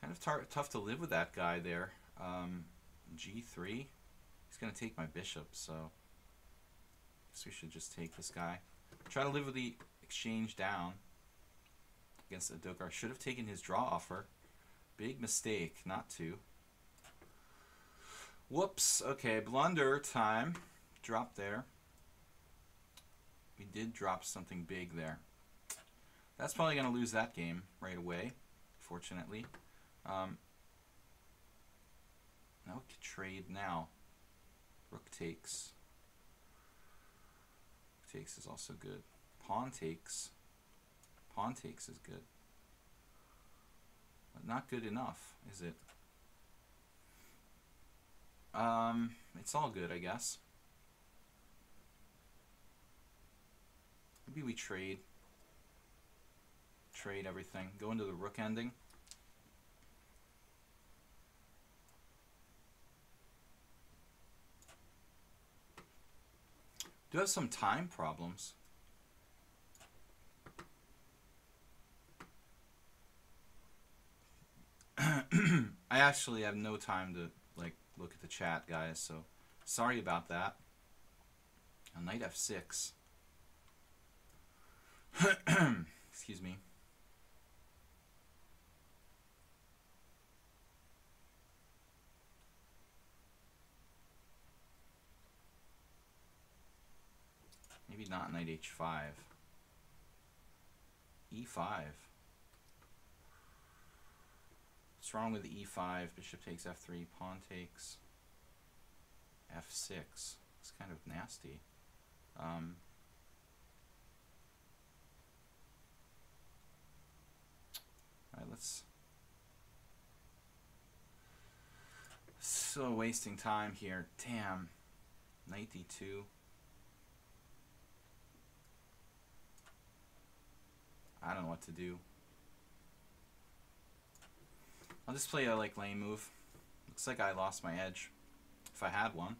Kind of tough to live with that guy there. G3. He's going to take my bishop, so I guess we should just take this guy. Try to live with the exchange down against Adokar. Should have taken his draw offer. Big mistake not to. Whoops. Okay, blunder time. Drop there. We did drop something big there. That's probably going to lose that game right away, fortunately. Now we could trade now. Rook takes. Rook takes is also good. Pawn takes. Pawn takes is good. But not good enough, is it? It's all good, I guess. Maybe we trade everything. Go into the rook ending. Do have some time problems. I actually have no time to look at the chat, guys, so sorry about that. A knight f6. Excuse me. Maybe not knight h5. e5. What's wrong with e5? Bishop takes f3, pawn takes f6. It's kind of nasty. Alright, let's... So wasting time here. Damn. Knight d2. I don't know what to do. I'll just play a lane move. Looks like I lost my edge, if I had one.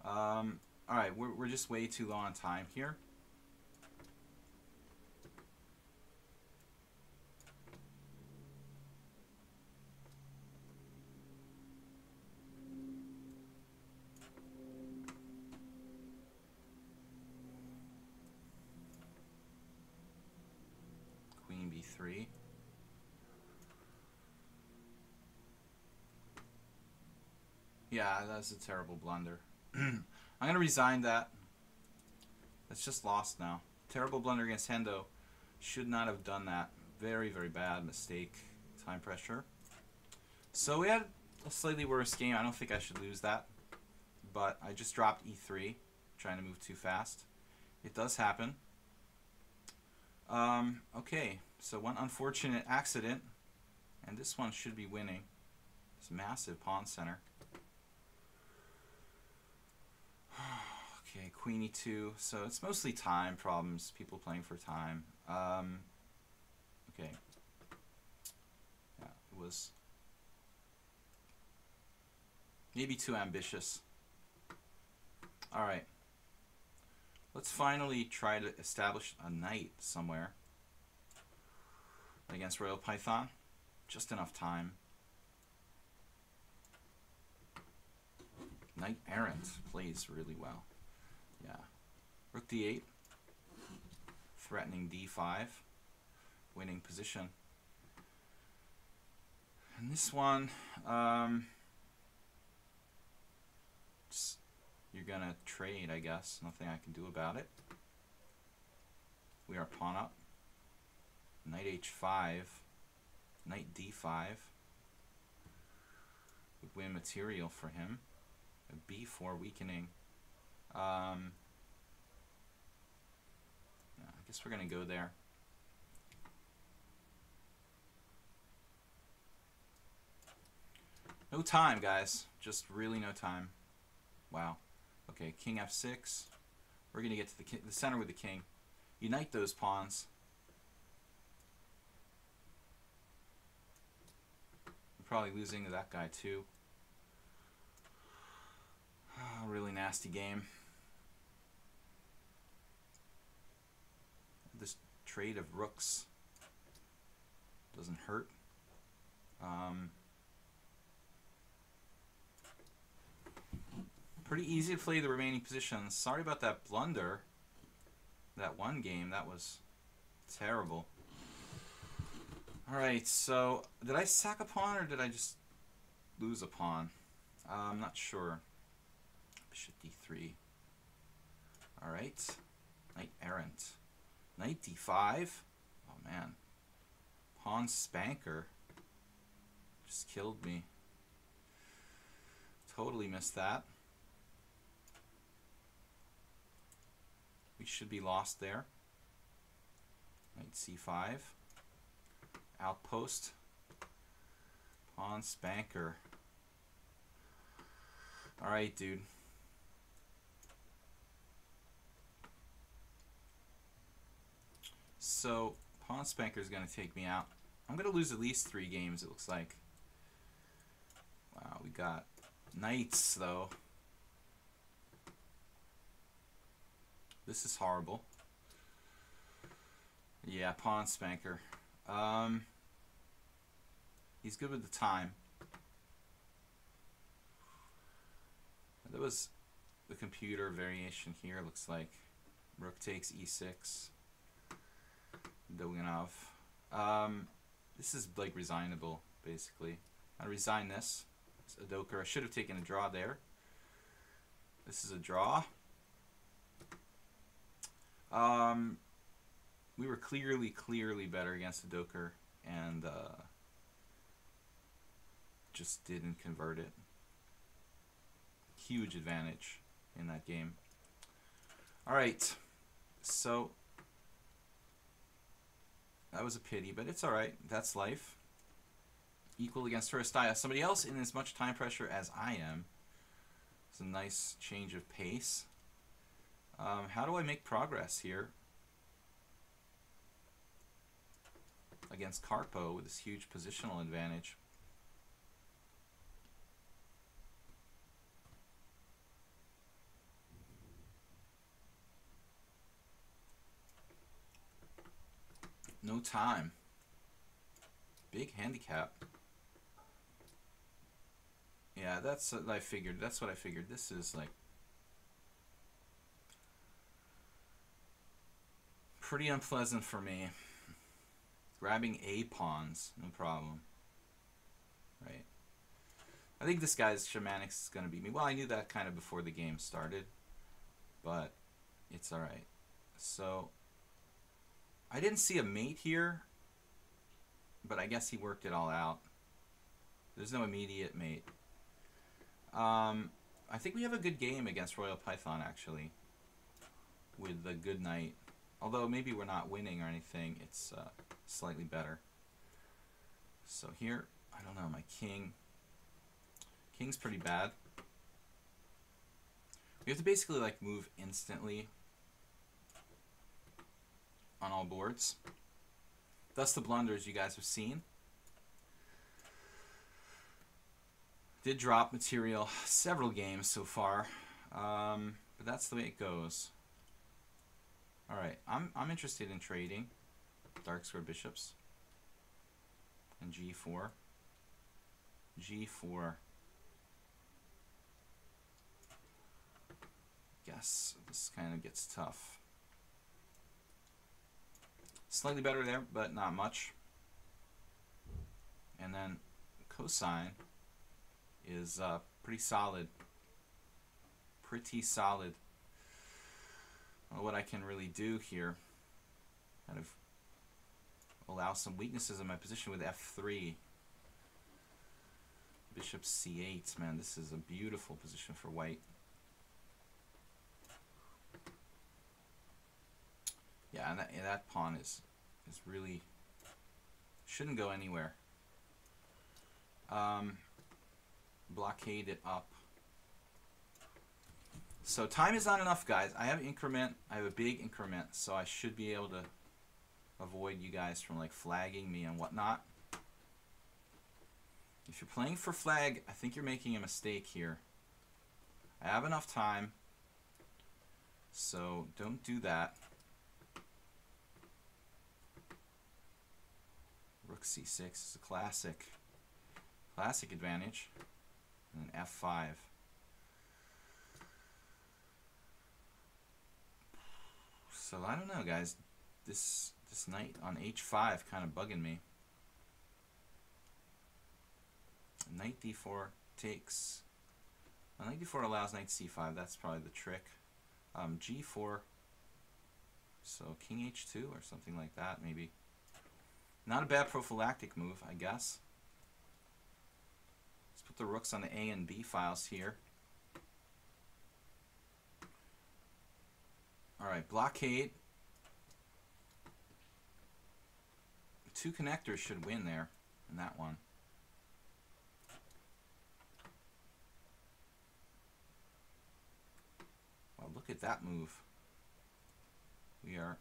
Alright, we're just way too low on time here. Queen b3. Yeah, that's a terrible blunder. I'm going to resign that. That's just lost now. Terrible blunder against Hendo. Should not have done that. Very, very bad mistake. Time pressure. So we had a slightly worse game. I don't think I should lose that. But I just dropped e3. Trying to move too fast. It does happen. Okay. So one unfortunate accident. And this one should be winning. It's massive pawn center. Okay, queen e2. So it's mostly time problems. People playing for time. Okay. Yeah, it was maybe too ambitious. Alright. Let's finally try to establish a knight somewhere against Royal Python. Just enough time. Knight errant plays really well. Yeah. Rook d8. Threatening d5. Winning position. And this one, you're gonna trade, I guess. Nothing I can do about it. We are pawn up. Knight h5. Knight d5. Would win material for him. A b4 weakening. Yeah, I guess we're gonna go there. No time, guys. Just really no time. Wow. Okay, king f6. We're going to get to the center with the king. Unite those pawns. I'm probably losing to that guy too. Oh, really nasty game. This trade of rooks doesn't hurt. Pretty easy to play the remaining positions. Sorry about that blunder. That one game, that was terrible. Alright, so did I sack a pawn or did I just lose a pawn? I'm not sure. Bishop d3. Alright. Knight errant. Knight d5. Oh man. Pawn spanker. Just killed me. Totally missed that. We should be lost there. Knight c5. Outpost. Pawn spanker. Alright, dude. So, pawn spanker is going to take me out. I'm going to lose at least 3 games, it looks like. Wow, we got knights, though. This is horrible. Yeah, pawn spanker. He's good with the time. That was the computer variation here, looks like. Rook takes e6. Doganov. This is like resignable, basically. I resign this. It's a Doker. I should have taken a draw there. This is a draw. We were clearly better against the Doker and just didn't convert it. Huge advantage in that game. Alright, so that was a pity, but it's alright. That's life. Equal against Turistaya. Somebody else in as much time pressure as I am. It's a nice change of pace. How do I make progress here against Karpo with this huge positional advantage? No time. Big handicap. Yeah, that's what I figured. That's what I figured. This is like pretty unpleasant for me. Grabbing A pawns, no problem. Right. I think this guy's Shamanics is going to beat me. Well, I knew that kind of before the game started, but it's alright. So, I didn't see a mate here, but I guess he worked it all out. There's no immediate mate. I think we have a good game against Royal Python, actually, with the good knight. Although maybe we're not winning or anything, it's slightly better. So here, I don't know, my king. King's pretty bad. We have to basically like move instantly on all boards. Thus the blunders you guys have seen. Did drop material several games so far, but that's the way it goes. All right, I'm interested in trading dark square bishops and g4, g4. Guess this kind of gets tough. Slightly better there, but not much. And then cosine is pretty solid. Pretty solid. Well, what I can really do here, kind of allow some weaknesses in my position with f3. Bishop c8. Man, this is a beautiful position for white. Yeah, and that pawn is really shouldn't go anywhere. Blockade it up. So time is not enough, guys. I have increment. I have a big increment, so I should be able to avoid you guys from like flagging me and whatnot. If you're playing for flag, I think you're making a mistake here. I have enough time, so don't do that. Rook c6 is a classic advantage. And then f5. So I don't know, guys. This knight on h5 kind of bugging me. Knight d4 takes. Well, knight d4 allows knight c5. That's probably the trick. G4. So king h2 or something like that, maybe. Not a bad prophylactic move, I guess. Let's put the rooks on the A and B files here. Alright, blockade. Two connectors should win there in that one. Well, look at that move. We're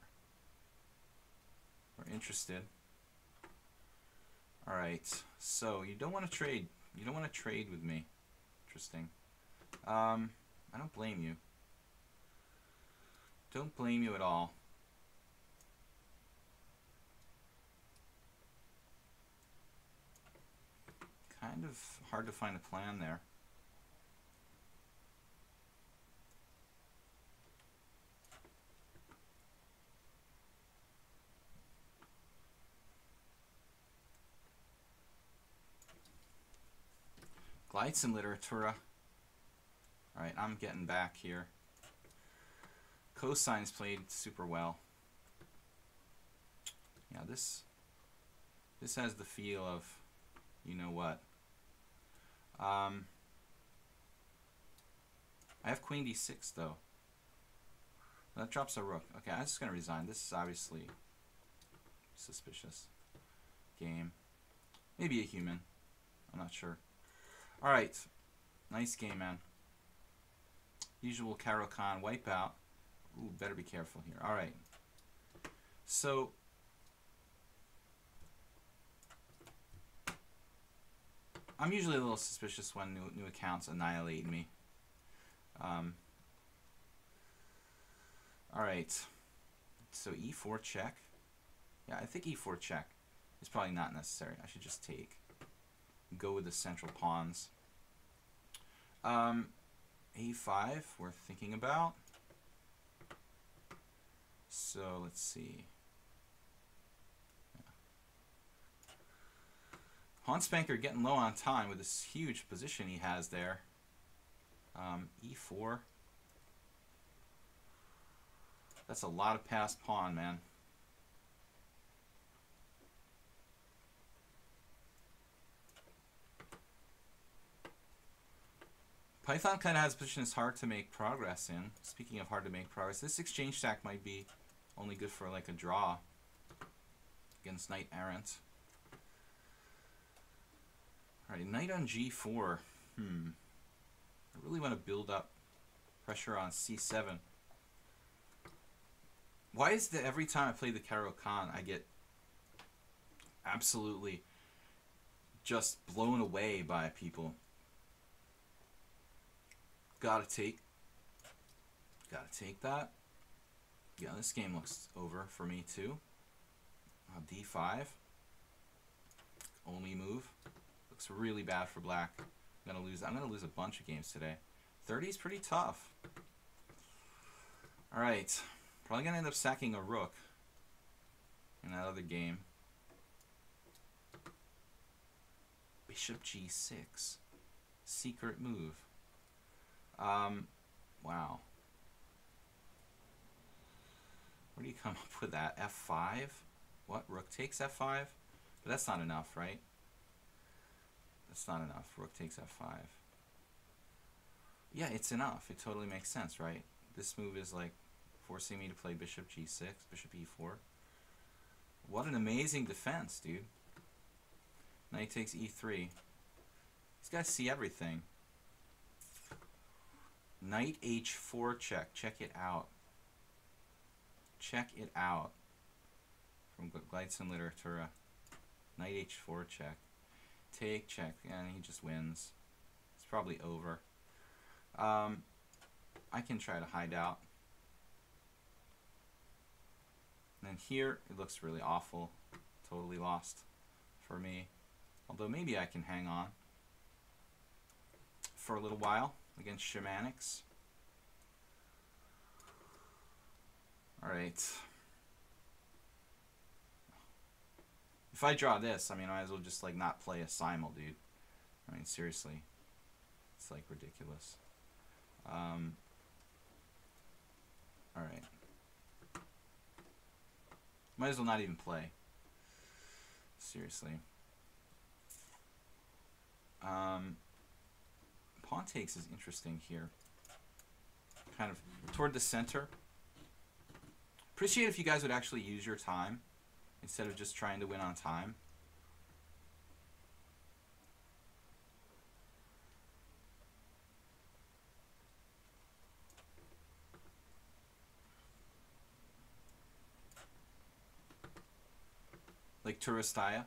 interested. Alright, so you don't want to trade. You don't want to trade with me. Interesting. I don't blame you. Don't blame you at all. Kind of hard to find a plan there. Glides in literatura. Alright, I'm getting back here. Cosine's played super well. Yeah, this has the feel of you know what. I have queen d6 though. That drops a rook. Okay, I'm just gonna resign. This is obviously suspicious game. Maybe a human. I'm not sure. Alright. Nice game, man. Usual Karo Khan wipeout. Ooh, better be careful here. Alright. So I'm usually a little suspicious when new accounts annihilate me. Alright. So e4 check. Yeah, I think e4 check is probably not necessary. I should just take. Go with the central pawns. A5 worth thinking about. So let's see. Hans Spanker getting low on time with this huge position he has there. E4. That's a lot of passed pawn, man. Python kind of has a position that's hard to make progress in. Speaking of hard to make progress, this exchange stack might be only good for like a draw against knight errant. Alright, knight on g4. I really want to build up pressure on c7. Why is it every time I play the Caro-Kann, I get absolutely just blown away by people? Gotta take that. Yeah, this game looks over for me too. D5. Only move. Looks really bad for black. I'm gonna lose a bunch of games today. 30 is pretty tough. Alright. Probably gonna end up sacking a rook in that other game. Bishop g6. Secret move. Wow. Where do you come up with that? F5? What? Rook takes F5? But that's not enough, right? That's not enough. Rook takes F5. Yeah, it's enough. It totally makes sense, right? This move is like forcing me to play bishop g6, bishop e4. What an amazing defense, dude. Knight takes e3. These guys see everything. Knight h4 check. Check it out. Check it out. From Gleitson Literatura. Knight h4 check. Take, check, and he just wins. It's probably over. I can try to hide out. And then here, it looks really awful. Totally lost for me. Although maybe I can hang on for a little while against Shamanics. Alright. If I draw this, I mean, I might as well just like not play a simul, dude. I mean, seriously. It's like ridiculous. Alright. Might as well not even play. Seriously. Pawn takes is interesting here. Kind of toward the center. Appreciate if you guys would actually use your time instead of just trying to win on time. Like Turistaya,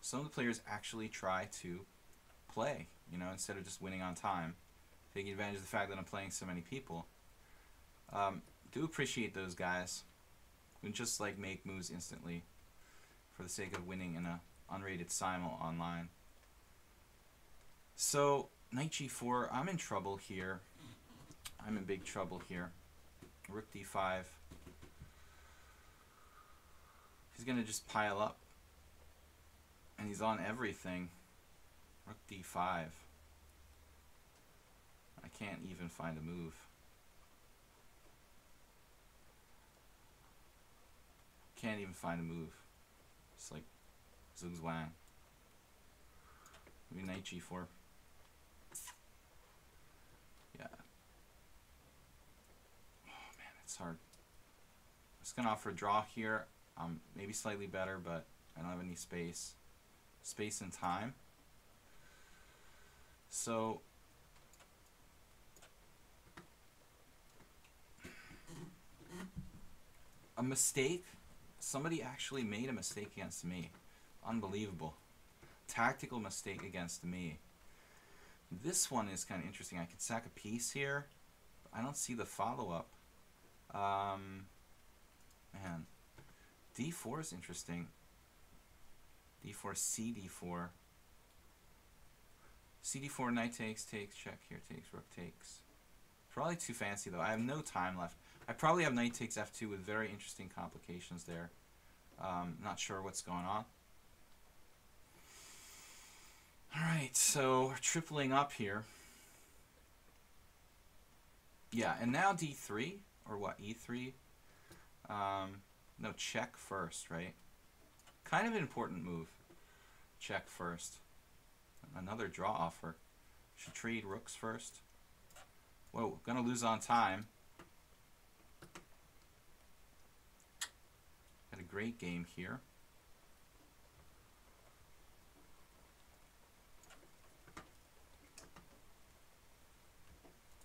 some of the players actually try to play, you know, instead of just winning on time, taking advantage of the fact that I'm playing so many people. Do appreciate those guys who just like make moves instantly for the sake of winning in a unrated simul online. So knight g4, I'm in trouble here. I'm in big trouble here. Rook d5. He's gonna just pile up, and he's on everything. Rook d5. I can't even find a move. Can't even find a move. It's like zugzwang. Maybe knight g4. Yeah. Oh man, it's hard. I'm just gonna offer a draw here. Maybe slightly better, but I don't have any space. Space and time. So a mistake. Somebody actually made a mistake against me. Unbelievable. Tactical mistake against me. This one is kind of interesting. I could sack a piece here, but I don't see the follow-up. Man. D4 is interesting. D4, CD4. CD4, knight takes, check, here takes, rook takes. Probably too fancy though. I have no time left. I probably have knight takes f2 with very interesting complications there. Not sure what's going on. Alright, so we're tripling up here. Yeah, and now d3, or what, e3? No, check first, right? Kind of an important move. Check first. Another draw offer. Should trade rooks first. Whoa, gonna lose on time. Had a great game here.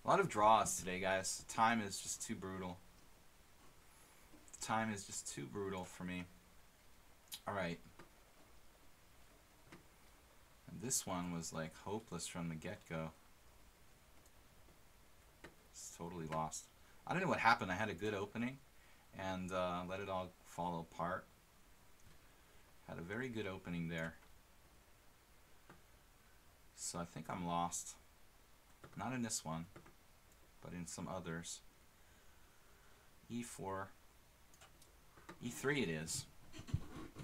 A lot of draws today, guys. Time is just too brutal. Time is just too brutal for me. Alright. And this one was like hopeless from the get-go. It's totally lost. I don't know what happened. I had a good opening and let it all fall apart. Had a very good opening there. So I think I'm lost. Not in this one, but in some others. e4. e3 it is.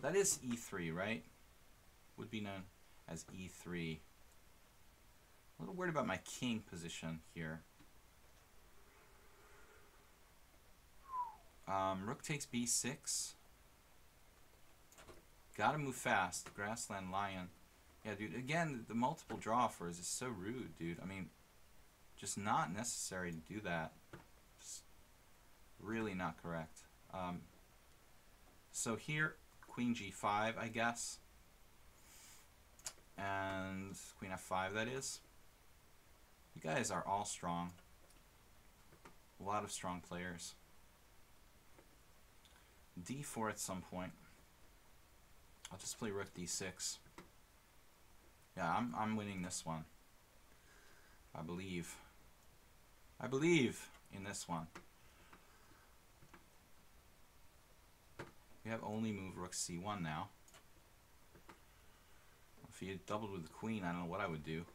That is e3, right? Would be known as e3. A little worried about my king position here. Rook takes b6. Gotta move fast. Grassland lion. Yeah, dude, again, the multiple draw offers is so rude, dude. I mean, just not necessary to do that. Just really not correct. So here, queen g5, I guess. And queen f5, that is. You guys are all strong. A lot of strong players. d4 at some point. I'll just play rook d6. Yeah, I'm winning this one. I believe. I believe in this one. We have only moved rook c1 now. If he had doubled with the queen, I don't know what I would do.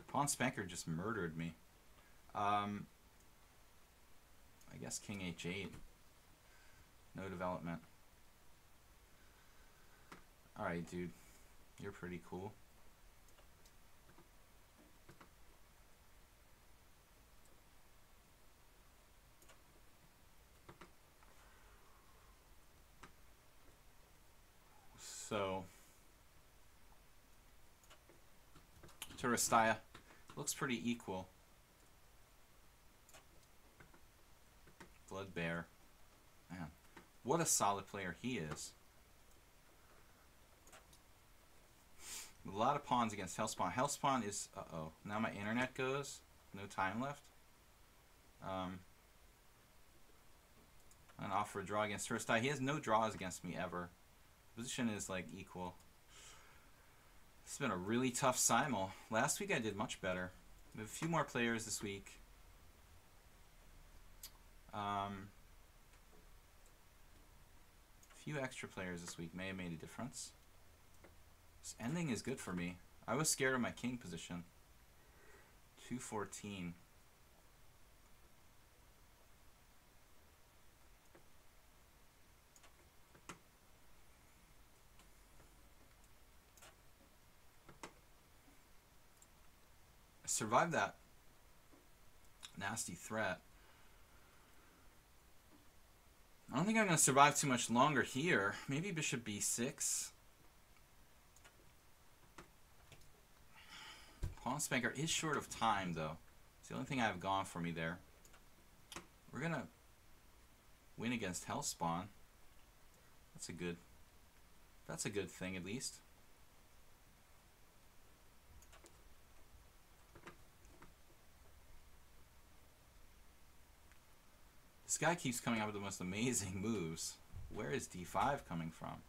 Pawn Spanker just murdered me. I guess king h8. No development. Alright, dude. You're pretty cool. So, Turistaya looks pretty equal. Blood Bear. Man, what a solid player he is. A lot of pawns against Hellspawn. Hellspawn is... Uh-oh. Now my internet goes. No time left. An offer a draw against Turistaya. He has no draws against me ever. Position is like equal. It's been a really tough simul. Last week I did much better. We have a few more players this week. A few extra players this week may have made a difference. This ending is good for me. I was scared of my king position. 214. I survived that nasty threat. I don't think I'm going to survive too much longer here. Maybe bishop b6. Pawn Spanker is short of time, though. It's the only thing I have gone for me there. We're going to win against Hellspawn. That's a good thing, at least. This guy keeps coming up with the most amazing moves. Where is d5 coming from?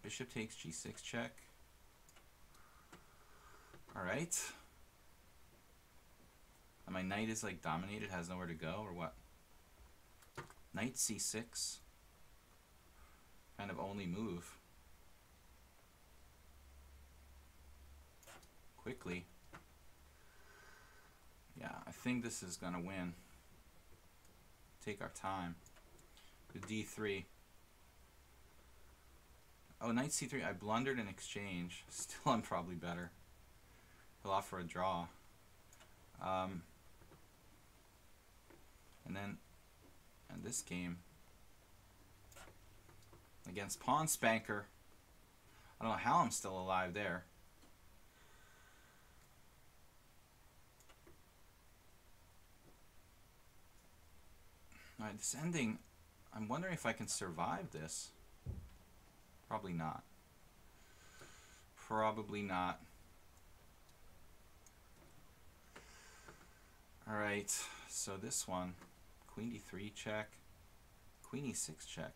Bishop takes g6 check. Alright. And my knight is like dominated, has nowhere to go, or what? Knight c6. Kind of only move. Quickly. Yeah, I think this is gonna win. Take our time. With d3. Oh, knight c3. I blundered in exchange. Still, I'm probably better. He'll offer a draw. And then, in this game, against Pawn Spanker, I don't know how I'm still alive there. Alright, this ending, I'm wondering if I can survive this. Probably not. Probably not. Alright, so this one, Queen d3 check, Queen e6 check.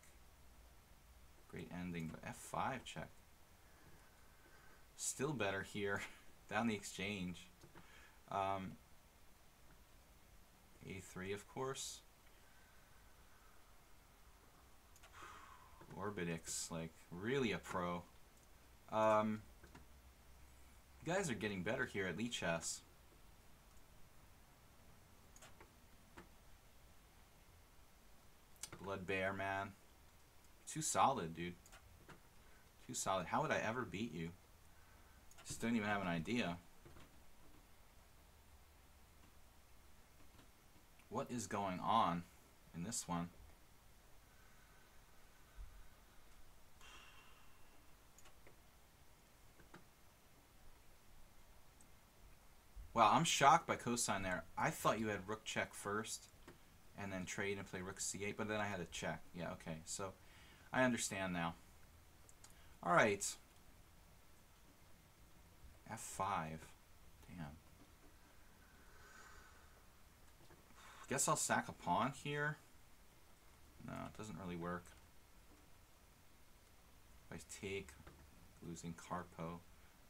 Great ending, but f5 check. Still better here, down the exchange. a3, of course. Orbitix, like, really a pro. You guys are getting better here at lichess. Blood Bear, man. Too solid, dude. Too solid. How would I ever beat you? Just don't even have an idea. What is going on in this one? Wow, I'm shocked by cosine there. I thought you had rook check first and then trade and play rook c8, but then I had a check. Yeah, okay. So I understand now. All right. f5. Damn. Guess I'll sack a pawn here. No, it doesn't really work. If I take, losing Carpo.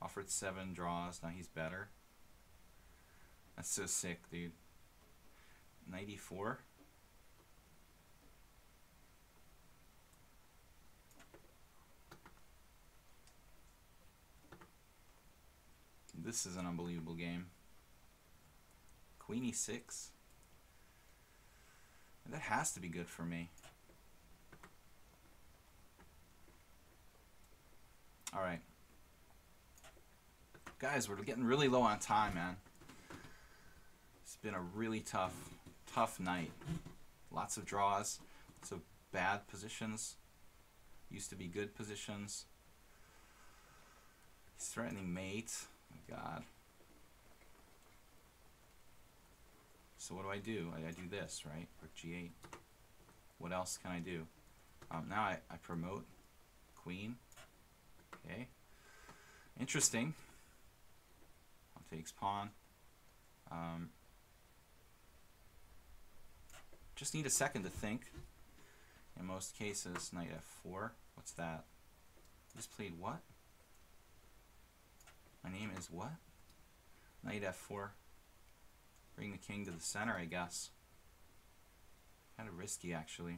Offered 7 draws. Now he's better. That's so sick, dude. Knight e4. This is an unbelievable game. Queen e6. That has to be good for me. Alright. Guys, we're getting really low on time, man. It's been a really tough night. Lots of draws, lots of bad positions. Used to be good positions. He's threatening mate. Oh my God. So what do? I do this, right? Rook g8. What else can I do? Now I promote queen. Okay. Interesting. Pawn takes pawn. Just need a second to think. In most cases, knight f4. What's that? Just played what? My name is what? Knight f4. Bring the king to the center, I guess. Kind of risky, actually.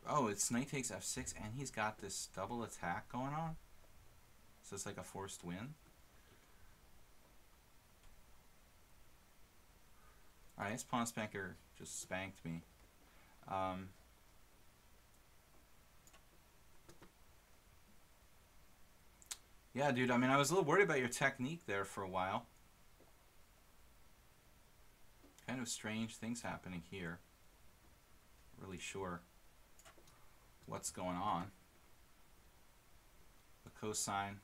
Oh, it's knight takes f6, and he's got this double attack going on. So it's like a forced win. Alright, this pawn spanker just spanked me. Yeah, dude, I mean, I was a little worried about your technique there for a while. Kind of strange things happening here. Not really sure what's going on. The cosine.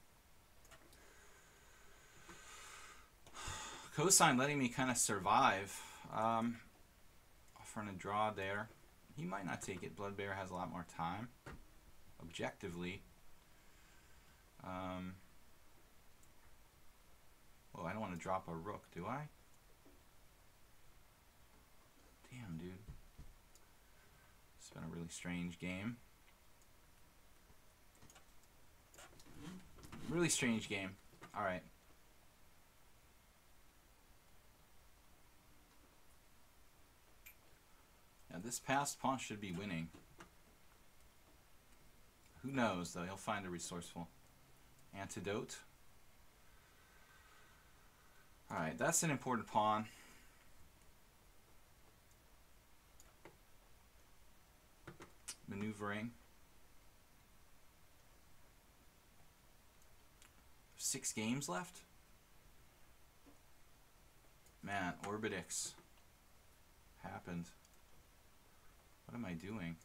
Cosine letting me kind of survive. Offering a draw there. He might not take it. Blood Bear has a lot more time. Objectively. Oh, I don't want to drop a rook, do I? Damn, dude. It's been a really strange game. Really strange game. Alright. Now this passed pawn should be winning. Who knows, though? He'll find a resourceful antidote. Alright, that's an important pawn. maneuvering. 6 games left? Man, Orbitix happened. What am I doing?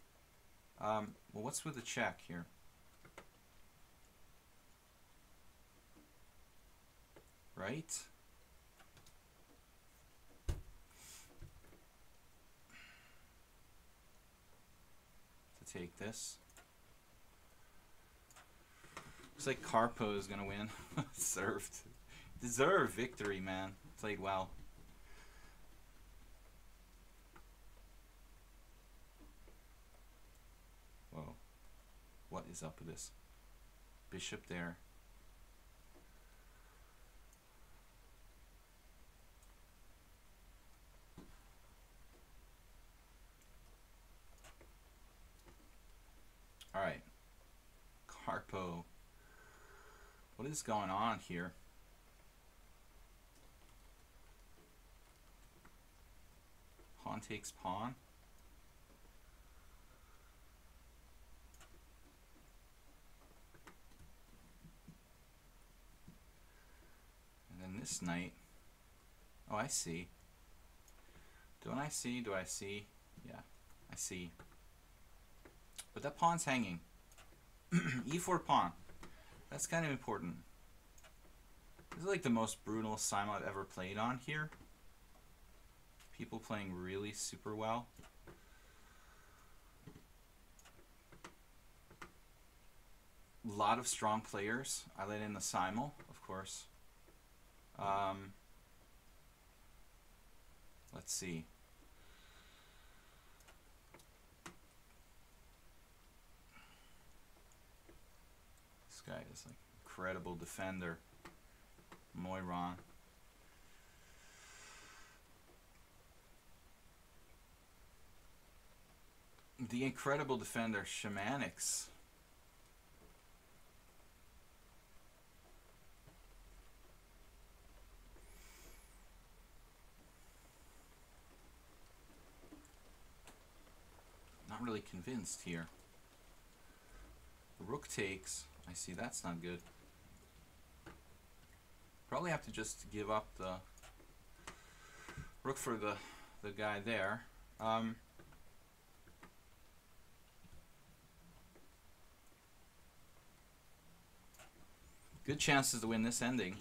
Well, what's with the check here? Right? To take this. Looks like Carpo is gonna win. Deserved victory, man. Played well. Whoa. What is up with this? Bishop there. Alright. Carpo. What is going on here? Pawn takes pawn. And then this knight. Oh, I see. Don't I see? Do I see? Yeah, I see. But that pawn's hanging. E4 pawn. That's kind of important. This is like the most brutal Simul I've ever played on here. People playing really super well. A lot of strong players. I let in the Simul, of course. Let's see. This guy is like incredible defender. Moiron. The incredible defender, Shamanics. Not really convinced here. The rook takes. I see that's not good. Probably have to just give up the rook for the guy there. Good chances to win this ending.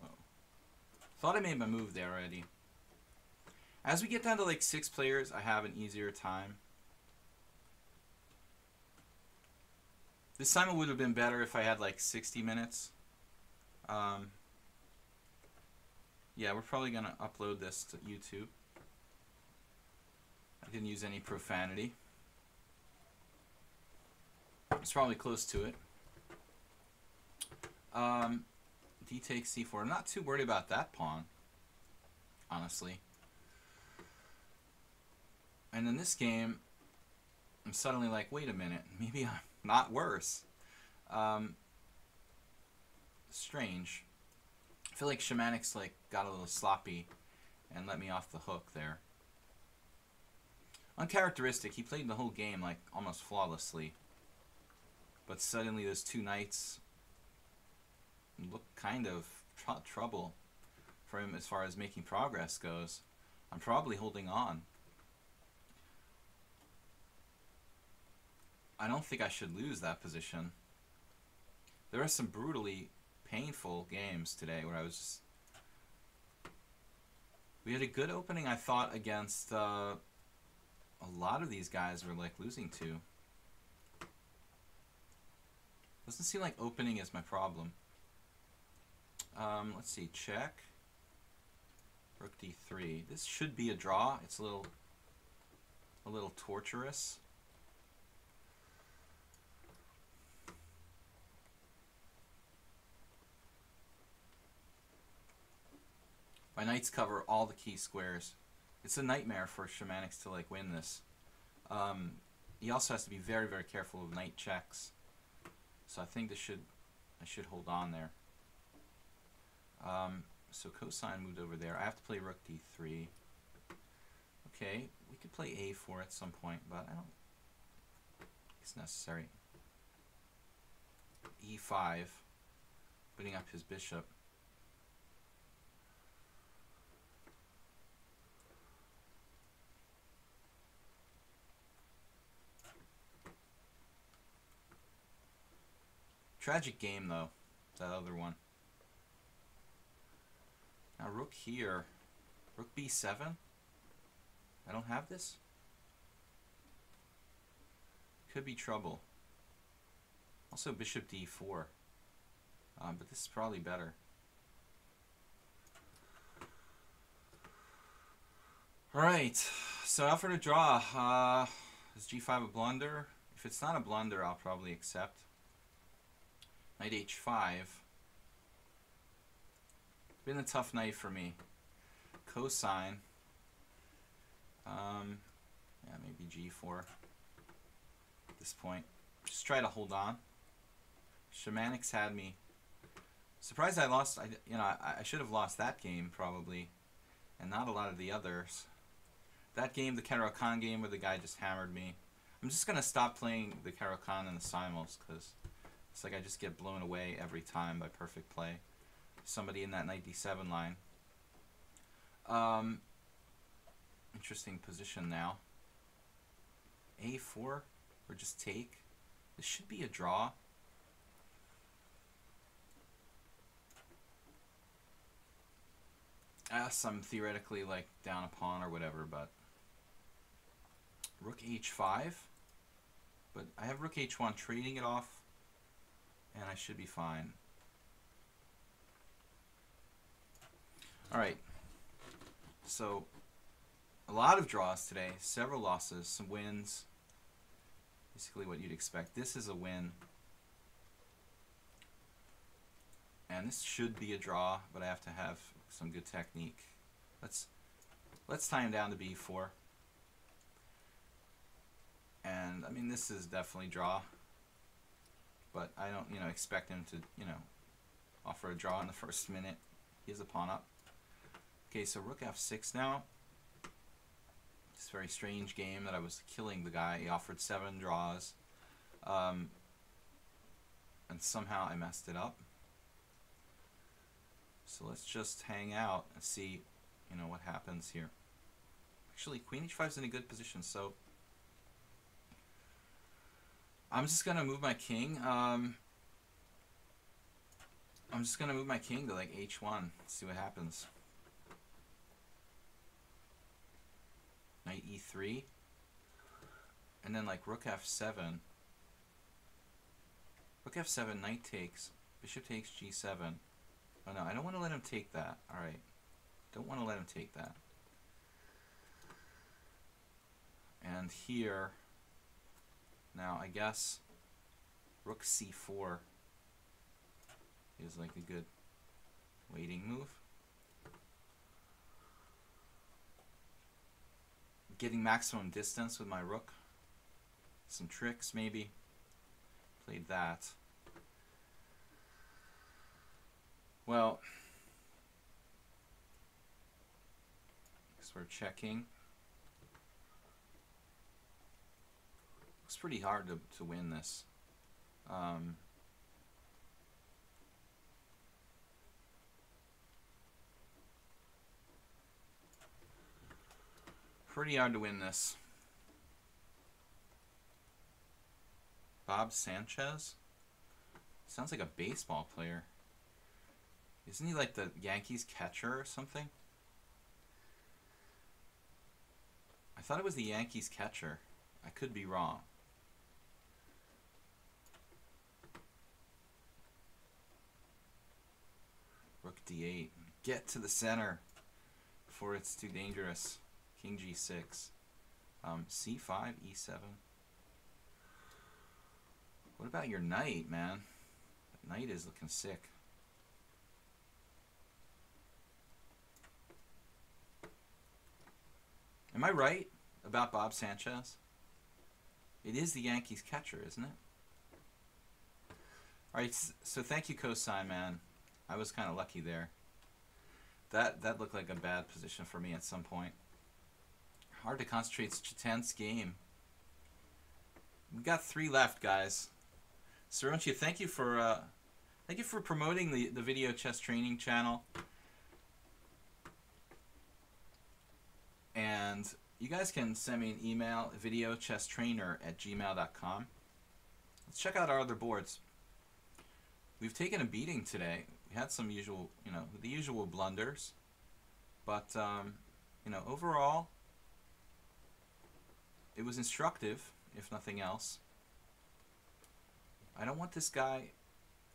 Oh. Thought I made my move there already. As we get down to like 6 players, I have an easier time. This time it would have been better if I had like 60 minutes. Yeah, we're probably going to upload this to YouTube. I didn't use any profanity. It's probably close to it. D takes C4. I'm not too worried about that pawn, honestly. And in this game, I'm suddenly like, wait a minute, maybe I'm not worse. Strange. I feel like Shamanics like got a little sloppy and let me off the hook there. Uncharacteristic, he played the whole game like almost flawlessly. But suddenly those 2 knights look kind of trouble for him as far as making progress goes. I'm probably holding on. I don't think I should lose that position. There are some brutally painful games today where I was just... We had a good opening, I thought, against a lot of these guys we're like losing to. Doesn't seem like opening is my problem. Let's see, check. Rook d3. This should be a draw. It's a little torturous. My knights cover all the key squares. It's a nightmare for Shamanics to like win this. He also has to be very, very careful of knight checks. So I think I should hold on there. So cosine moved over there. I have to play rook d3. Okay, we could play a4 at some point, but I don't think it's necessary. e5, putting up his bishop. Tragic game, though, that other one. Now rook here. Rook b7? I don't have this? Could be trouble. Also bishop d4. But this is probably better. Alright, so out for the draw. Is g5 a blunder? If it's not a blunder, I'll probably accept. Knight h5. Been a tough night for me. Cosine. Yeah, maybe g4 at this point. Just try to hold on. Shamanics had me. Surprised I lost. I should have lost that game probably, and not a lot of the others. That game, the Caro-Kann game, where the guy just hammered me. I'm just gonna stop playing the Caro-Kann and the Simuls because it's like I just get blown away every time by perfect play. Somebody in that knight d7 line. Interesting position now. a4 or just take. This should be a draw. I'm theoretically like down a pawn or whatever, but rook h5. But I have rook h1 trading it off, and I should be fine. Alright, so a lot of draws today, several losses, some wins, basically what you'd expect. This is a win, and this should be a draw, but I have to have some good technique. Let's tie him down to b4, and I mean this is definitely draw, but I don't expect him to offer a draw in the first minute. He has a pawn up. Okay, so rook f6 now. This very strange game that I was killing the guy. He offered 7 draws. And somehow I messed it up. So let's just hang out and see, what happens here. Actually, queen h5 is in a good position, so I'm just gonna move my king. I'm just gonna move my king to like h1. See what happens. Knight e3, and then like rook f7. Rook f7, knight takes, bishop takes g7. Oh no, I don't want to let him take that. Alright, don't want to let him take that. And here, now I guess rook c4 is like a good waiting move. Getting maximum distance with my rook. Some tricks maybe. Played that. Well, guess we're checking. Looks pretty hard to win this. Pretty hard to win this. Bob Sanchez? Sounds like a baseball player. Isn't he like the Yankees catcher or something? I thought it was the Yankees catcher. I could be wrong. Rook d8. Get to the center before it's too dangerous. King g6. c5, e7. What about your knight, man? That knight is looking sick. Am I right about Bob Sanchez? It is the Yankees catcher, isn't it? Alright, so thank you, Cosine, man. I was kind of lucky there. That looked like a bad position for me at some point. Hard to concentrate, such a tense game. We got 3 left, guys. Saronchi, thank you for promoting the video chess training channel. And you guys can send me an email, videochesstrainer@gmail.com. Let's check out our other boards. We've taken a beating today. We had some usual, the usual blunders. But, overall, it was instructive, if nothing else. I don't want this guy,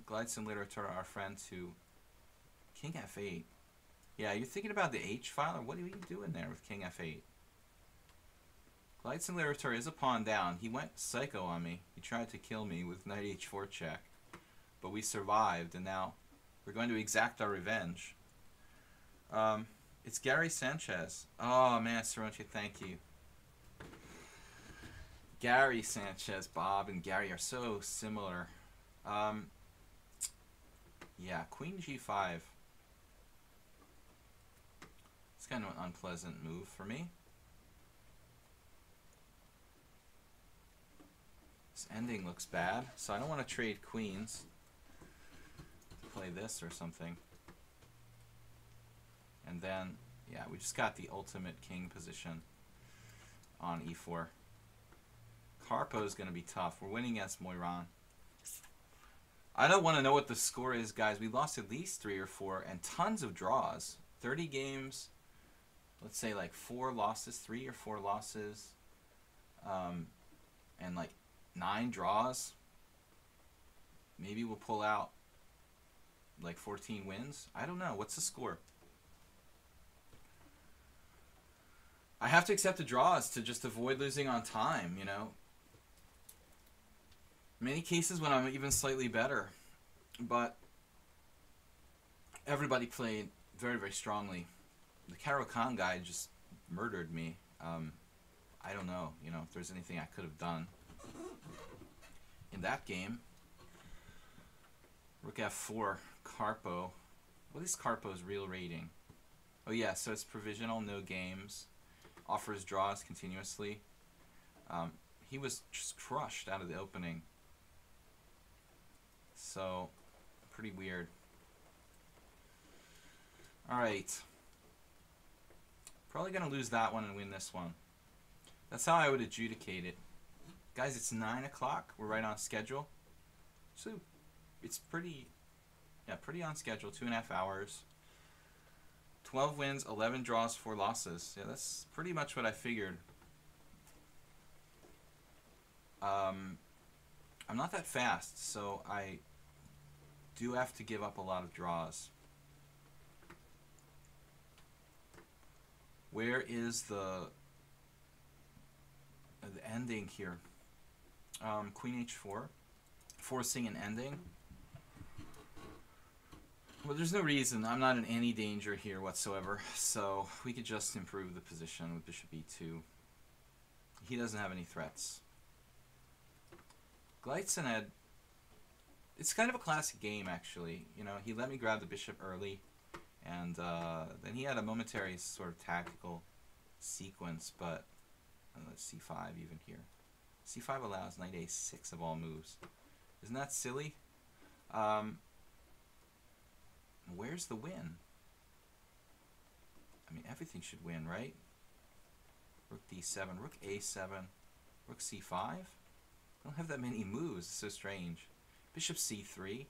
Glide Simulator, our friend, to King F8. Yeah, you're thinking about the H file, or what are you doing there with King F8? Glide Simulator is a pawn down. He went psycho on me. He tried to kill me with Knight H4 check. But we survived, and now we're going to exact our revenge. It's Gary Sanchez. Oh, man, Saronchi, thank you. Gary Sanchez, Bob, and Gary are so similar. Yeah, Queen G5. It's kind of an unpleasant move for me. This ending looks bad, so I don't want to trade queens. Play this or something. And then, yeah, we just got the ultimate king position on E4. Carpo is going to be tough. We're winning against Moiran. I don't want to know what the score is, guys. We lost at least 3 or 4 and tons of draws. 30 games, let's say like 4 losses, 3 or 4 losses, and like 9 draws. Maybe we'll pull out like 14 wins. I don't know. What's the score? I have to accept the draws to just avoid losing on time, Many cases when I'm even slightly better. But everybody played very, very strongly. The Karo Khan guy just murdered me. I don't know, if there's anything I could have done in that game. Rook F4, Carpo. What is Carpo's real rating? Oh yeah, so it's provisional, no games. Offers draws continuously. He was just crushed out of the opening. So, pretty weird. Alright. Probably going to lose that one and win this one. That's how I would adjudicate it. Guys, it's 9 o'clock. We're right on schedule. So, it's pretty on schedule. 2.5 hours. 12 wins, 11 draws, 4 losses. Yeah, that's pretty much what I figured. I'm not that fast, so I do have to give up a lot of draws. Where is the ending here? Queen H4, forcing an ending. Well, there's no reason. I'm not in any danger here whatsoever, so we could just improve the position with Bishop E2. He doesn't have any threats. Gleitzen, it's kind of a classic game, actually. He let me grab the bishop early, and then he had a momentary sort of tactical sequence, but let's C5 even here. C5 allows knight A6 of all moves. Isn't that silly? Where's the win? I mean, everything should win, right? Rook D7, Rook A7, Rook C5. I don't have that many moves. It's so strange. Bishop C3.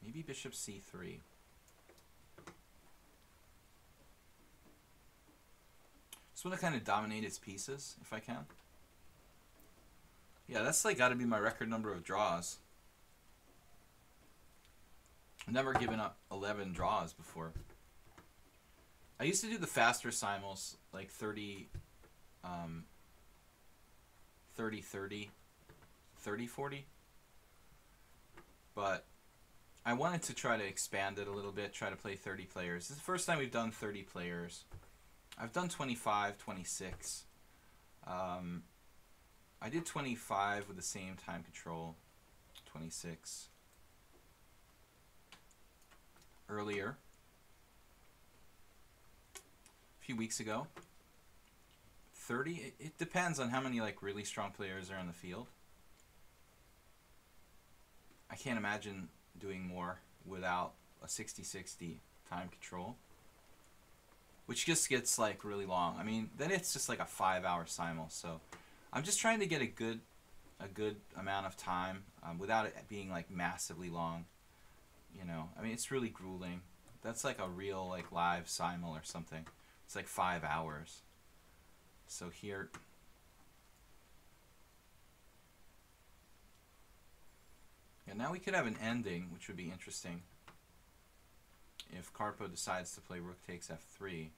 Maybe Bishop C3. Just want to kind of dominate its pieces, if I can. Yeah, that's like got to be my record number of draws. I've never given up 11 draws before. I used to do the faster simuls, like 30, 30-30, 30-40. But I wanted to try to expand it a little bit, try to play 30 players. This is the first time we've done 30 players. I've done 25, 26. I did 25 with the same time control, 26. earlier, a few weeks ago. 30. It depends on how many like really strong players are in the field. I can't imagine doing more without a 60-60 time control, which just gets like really long. I mean, then it's just like a 5-hour simul. So I'm just trying to get a good amount of time without it being like massively long. You know, I mean, it's really grueling. That's like a real like live simul or something. It's like 5 hours. So here, yeah, now we could have an ending, which would be interesting. If Karpo decides to play rook takes f3.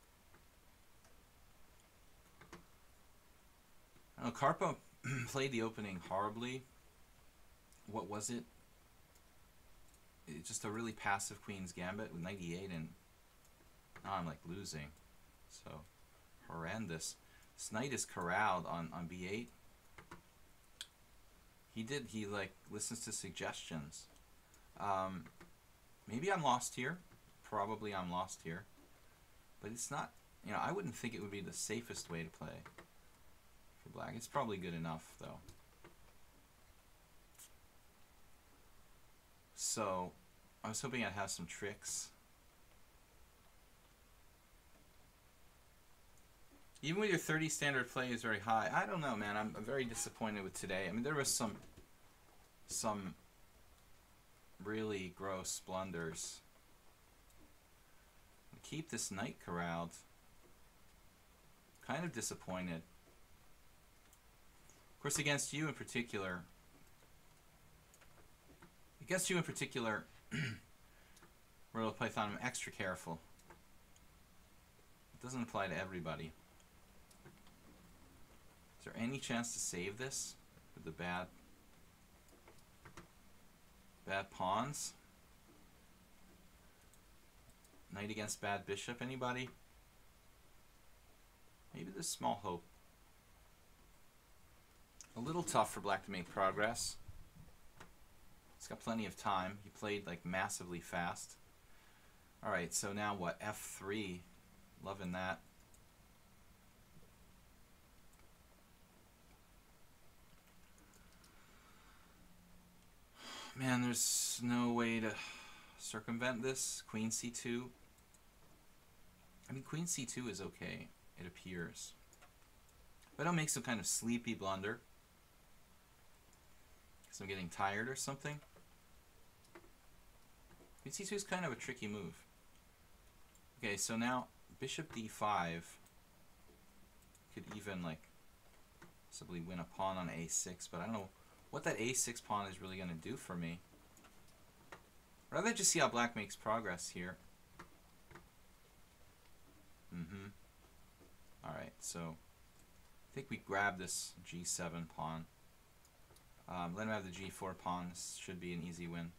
I don't know, Karpo played the opening horribly. What was it? It's just a really passive Queen's Gambit with 98, and now I'm like losing. So horrendous. This knight is corralled on b8. He like listens to suggestions. Maybe I'm lost here. Probably I'm lost here. But it's not, you know, I wouldn't think it would be the safest way to play for black. It's probably good enough though. So I was hoping I'd have some tricks. Even with your 30 standard play is very high. I don't know, man. I'm very disappointed with today. I mean, there was some really gross blunders. Keep this knight corralled. Kind of disappointed. Of course, against you in particular. Royal Python, I'm extra careful. It doesn't apply to everybody. Is there any chance to save this with the bad pawns? Knight against bad bishop, anybody? Maybe there's small hope. A little tough for black to make progress. He's got plenty of time. He played like massively fast. Alright, so now what? f3. Loving that. Man, there's no way to circumvent this. Queen c2. I mean, Queen c2 is okay, it appears. If I don't make some kind of sleepy blunder, because I'm getting tired or something. Queen c2 is kind of a tricky move. Okay, so now bishop d5 could even like possibly win a pawn on a6, but I don't know what that a6 pawn is really going to do for me. I'd rather just see how black makes progress here. Alright, so I think we grab this g7 pawn. Let him have the g4 pawn. This should be an easy win.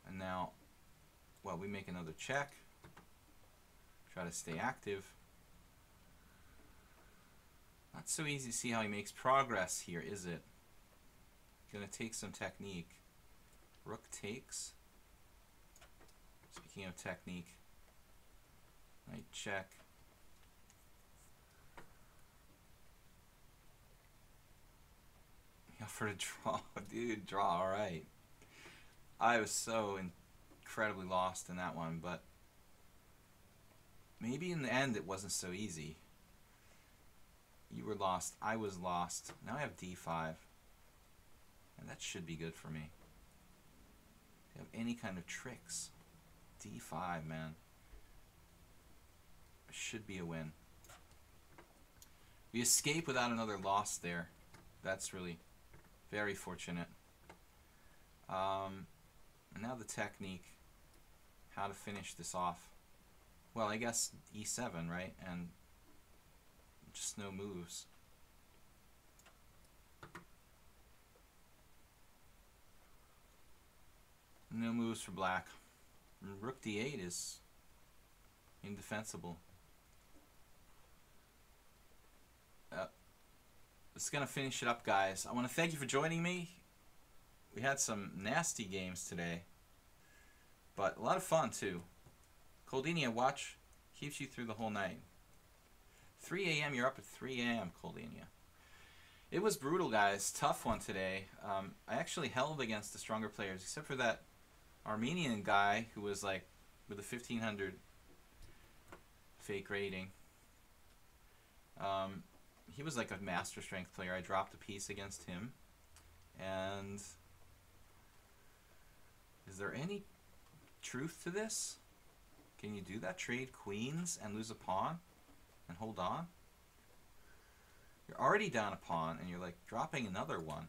And now, well, we make another check. Try to stay active. Not so easy to see how he makes progress here, is it? Gonna take some technique. Rook takes. Speaking of technique, knight check. Yeah, for a draw, dude, draw. All right. I was so incredibly lost in that one, but maybe in the end it wasn't so easy. You were lost. I was lost. Now I have d5. And that should be good for me. If you have any kind of tricks. d5, man. It should be a win. We escape without another loss there. That's really very fortunate. And now the technique. How to finish this off. Well, I guess e7, right? And just no moves. No moves for black. Rook d8 is indefensible. This is going to finish it up, guys. I want to thank you for joining me. We had some nasty games today, but a lot of fun, too. Coldinia, watch. Keeps you through the whole night. 3 a.m., you're up at 3 a.m., Coldinia. It was brutal, guys. Tough one today. I actually held against the stronger players, except for that Armenian guy who was like with a 1500 fake rating. He was like a master strength player. I dropped a piece against him. And is there any truth to this? Can you do that? Trade queens and lose a pawn and hold on? You're already down a pawn and you're like dropping another one.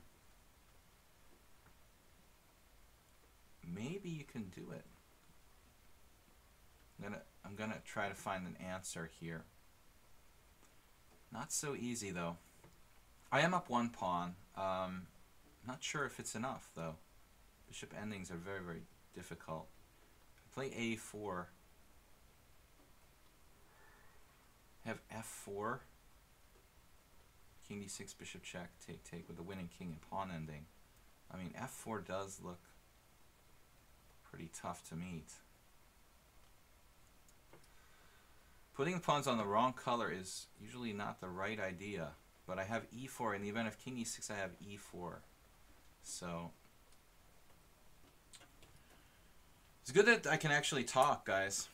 Maybe you can do it. I'm gonna try to find an answer here. Not so easy though. I am up one pawn. Not sure if it's enough though. Bishop endings are very, very difficult. I play a4. Have f4. King d6, bishop check, take, take with the winning king and pawn ending. I mean, f4 does look pretty tough to meet. Putting the pawns on the wrong color is usually not the right idea, but I have e4. In the event of king e6, I have e4. So it's good that I can actually talk, guys.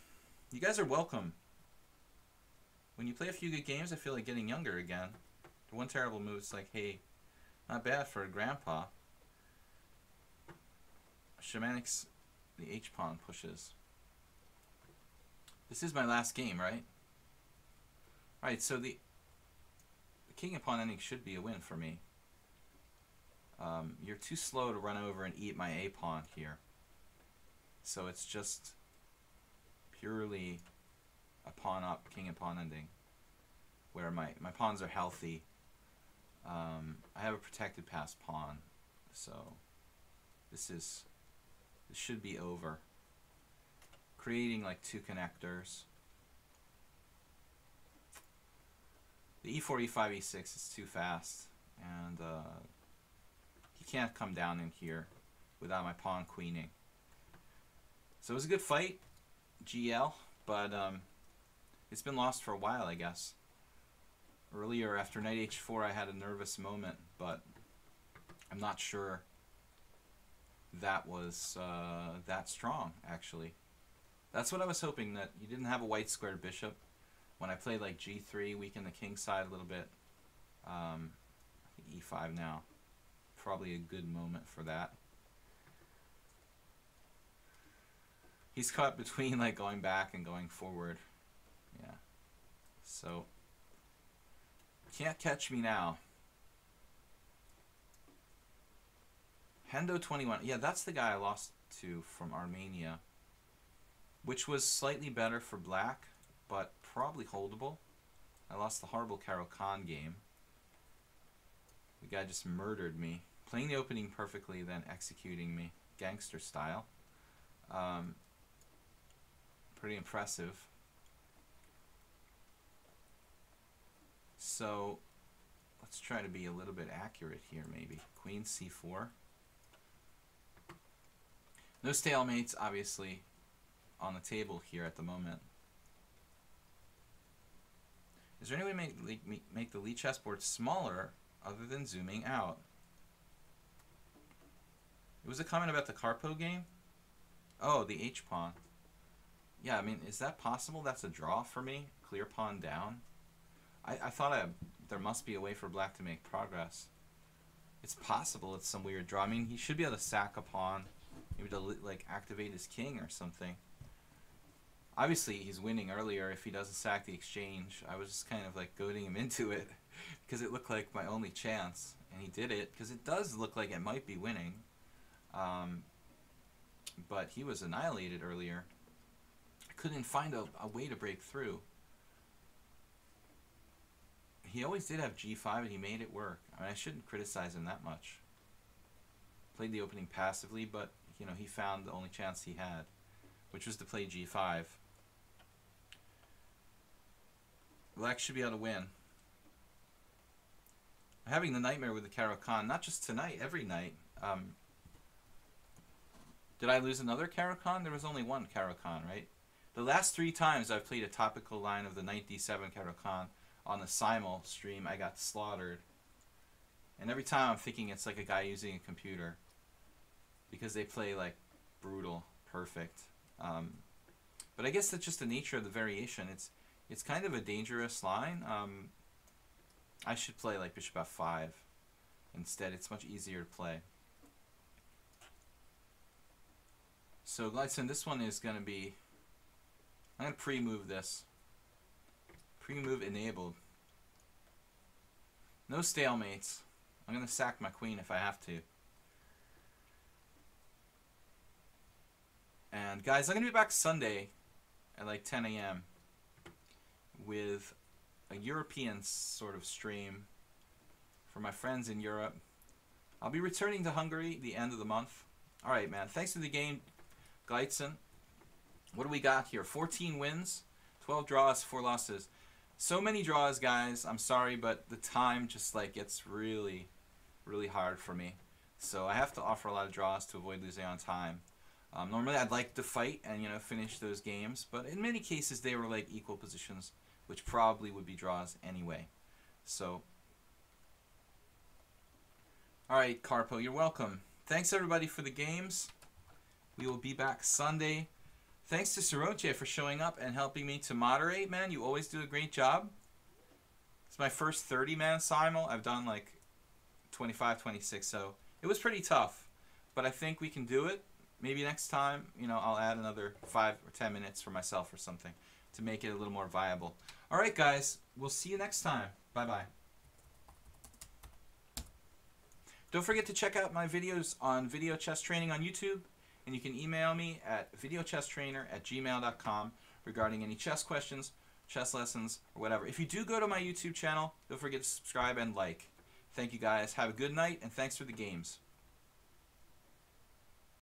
You guys are welcome. When you play a few good games, I feel like getting younger again. The one terrible move is like, hey, not bad for a grandpa. Shamanics, the h-pawn pushes. This is my last game, right? Alright, so the king and pawn ending should be a win for me. You're too slow to run over and eat my a-pawn here. So it's just purely a pawn up, king and pawn ending, where my pawns are healthy. I have a protected passed pawn, so this should be over. Creating like two connectors. The e4, e5, e6 is too fast, and he can't come down in here without my pawn queening. So it was a good fight, GL, but it's been lost for a while, I guess. Earlier, after knight h4, I had a nervous moment, but I'm not sure that was that strong, actually. That's what I was hoping, that you didn't have a white squared bishop. When I played like g3, weaken the king side a little bit. I think e5 now. Probably a good moment for that. He's caught between like going back and going forward. Yeah. So can't catch me now. Hendo 21. Yeah, that's the guy I lost to from Armenia, which was slightly better for black, but probably holdable. I lost the horrible Caro-Kann game. The guy just murdered me. Playing the opening perfectly, then executing me. Gangster style. Pretty impressive. So let's try to be a little bit accurate here, maybe. Queen c4. No stalemates, obviously, on the table here at the moment. Is there any way to make the lead chessboard smaller other than zooming out? It was a comment about the Carpo game. Oh, the h-pawn. Yeah, I mean, is that possible? That's a draw for me. Clear pawn down. I thought there must be a way for black to make progress. It's possible it's some weird draw. I mean, he should be able to sack a pawn, maybe to like activate his king or something. Obviously, he's winning earlier if he doesn't sack the exchange. I was just kind of like goading him into it because it looked like my only chance, and he did it because it does look like it might be winning. But he was annihilated earlier. I couldn't find a way to break through. He always did have g5 and he made it work. I mean, I shouldn't criticize him that much. Played the opening passively, but you know, he found the only chance he had, which was to play g5. Black should be able to win. I having the nightmare with the Caro-Kann, not just tonight, every night. Did I lose another Caro-Kann? There was only one Caro-Kann, right? The last 3 times I've played a topical line of the Knight D7 Caro-Kann on the Simul stream, I got slaughtered. And every time I'm thinking it's like a guy using a computer, because they play like brutal, perfect. But I guess that's just the nature of the variation. It's kind of a dangerous line. I should play like bishop f5 instead. It's much easier to play. So Glycin, this one is going to be, I'm going to pre-move this. Pre-move enabled. No stalemates. I'm going to sack my queen if I have to. And guys, I'm going to be back Sunday at like 10 a.m. with a European sort of stream for my friends in Europe. I'll be returning to Hungary the end of the month. Alright, man. Thanks for the game, Gleitzen. What do we got here? 14 wins, 12 draws, 4 losses. So many draws, guys. I'm sorry, but the time just like gets really, really hard for me. So I have to offer a lot of draws to avoid losing on time. Normally I'd like to fight and, you know, finish those games, but in many cases they were like equal positions, which probably would be draws anyway. So, alright, Carpo, you're welcome. Thanks everybody for the games. We will be back Sunday. Thanks to Siroche for showing up and helping me to moderate, man. You always do a great job. It's my first 30-man simul. I've done like 25, 26, so it was pretty tough. But I think we can do it. Maybe next time, you know, I'll add another 5 or 10 minutes for myself or something to make it a little more viable. All right, guys. We'll see you next time. Bye-bye. Don't forget to check out my videos on video chess training on YouTube. And you can email me at videochesstrainer@gmail.com regarding any chess questions, chess lessons, or whatever. If you do go to my YouTube channel, don't forget to subscribe and like. Thank you, guys. Have a good night, and thanks for the games.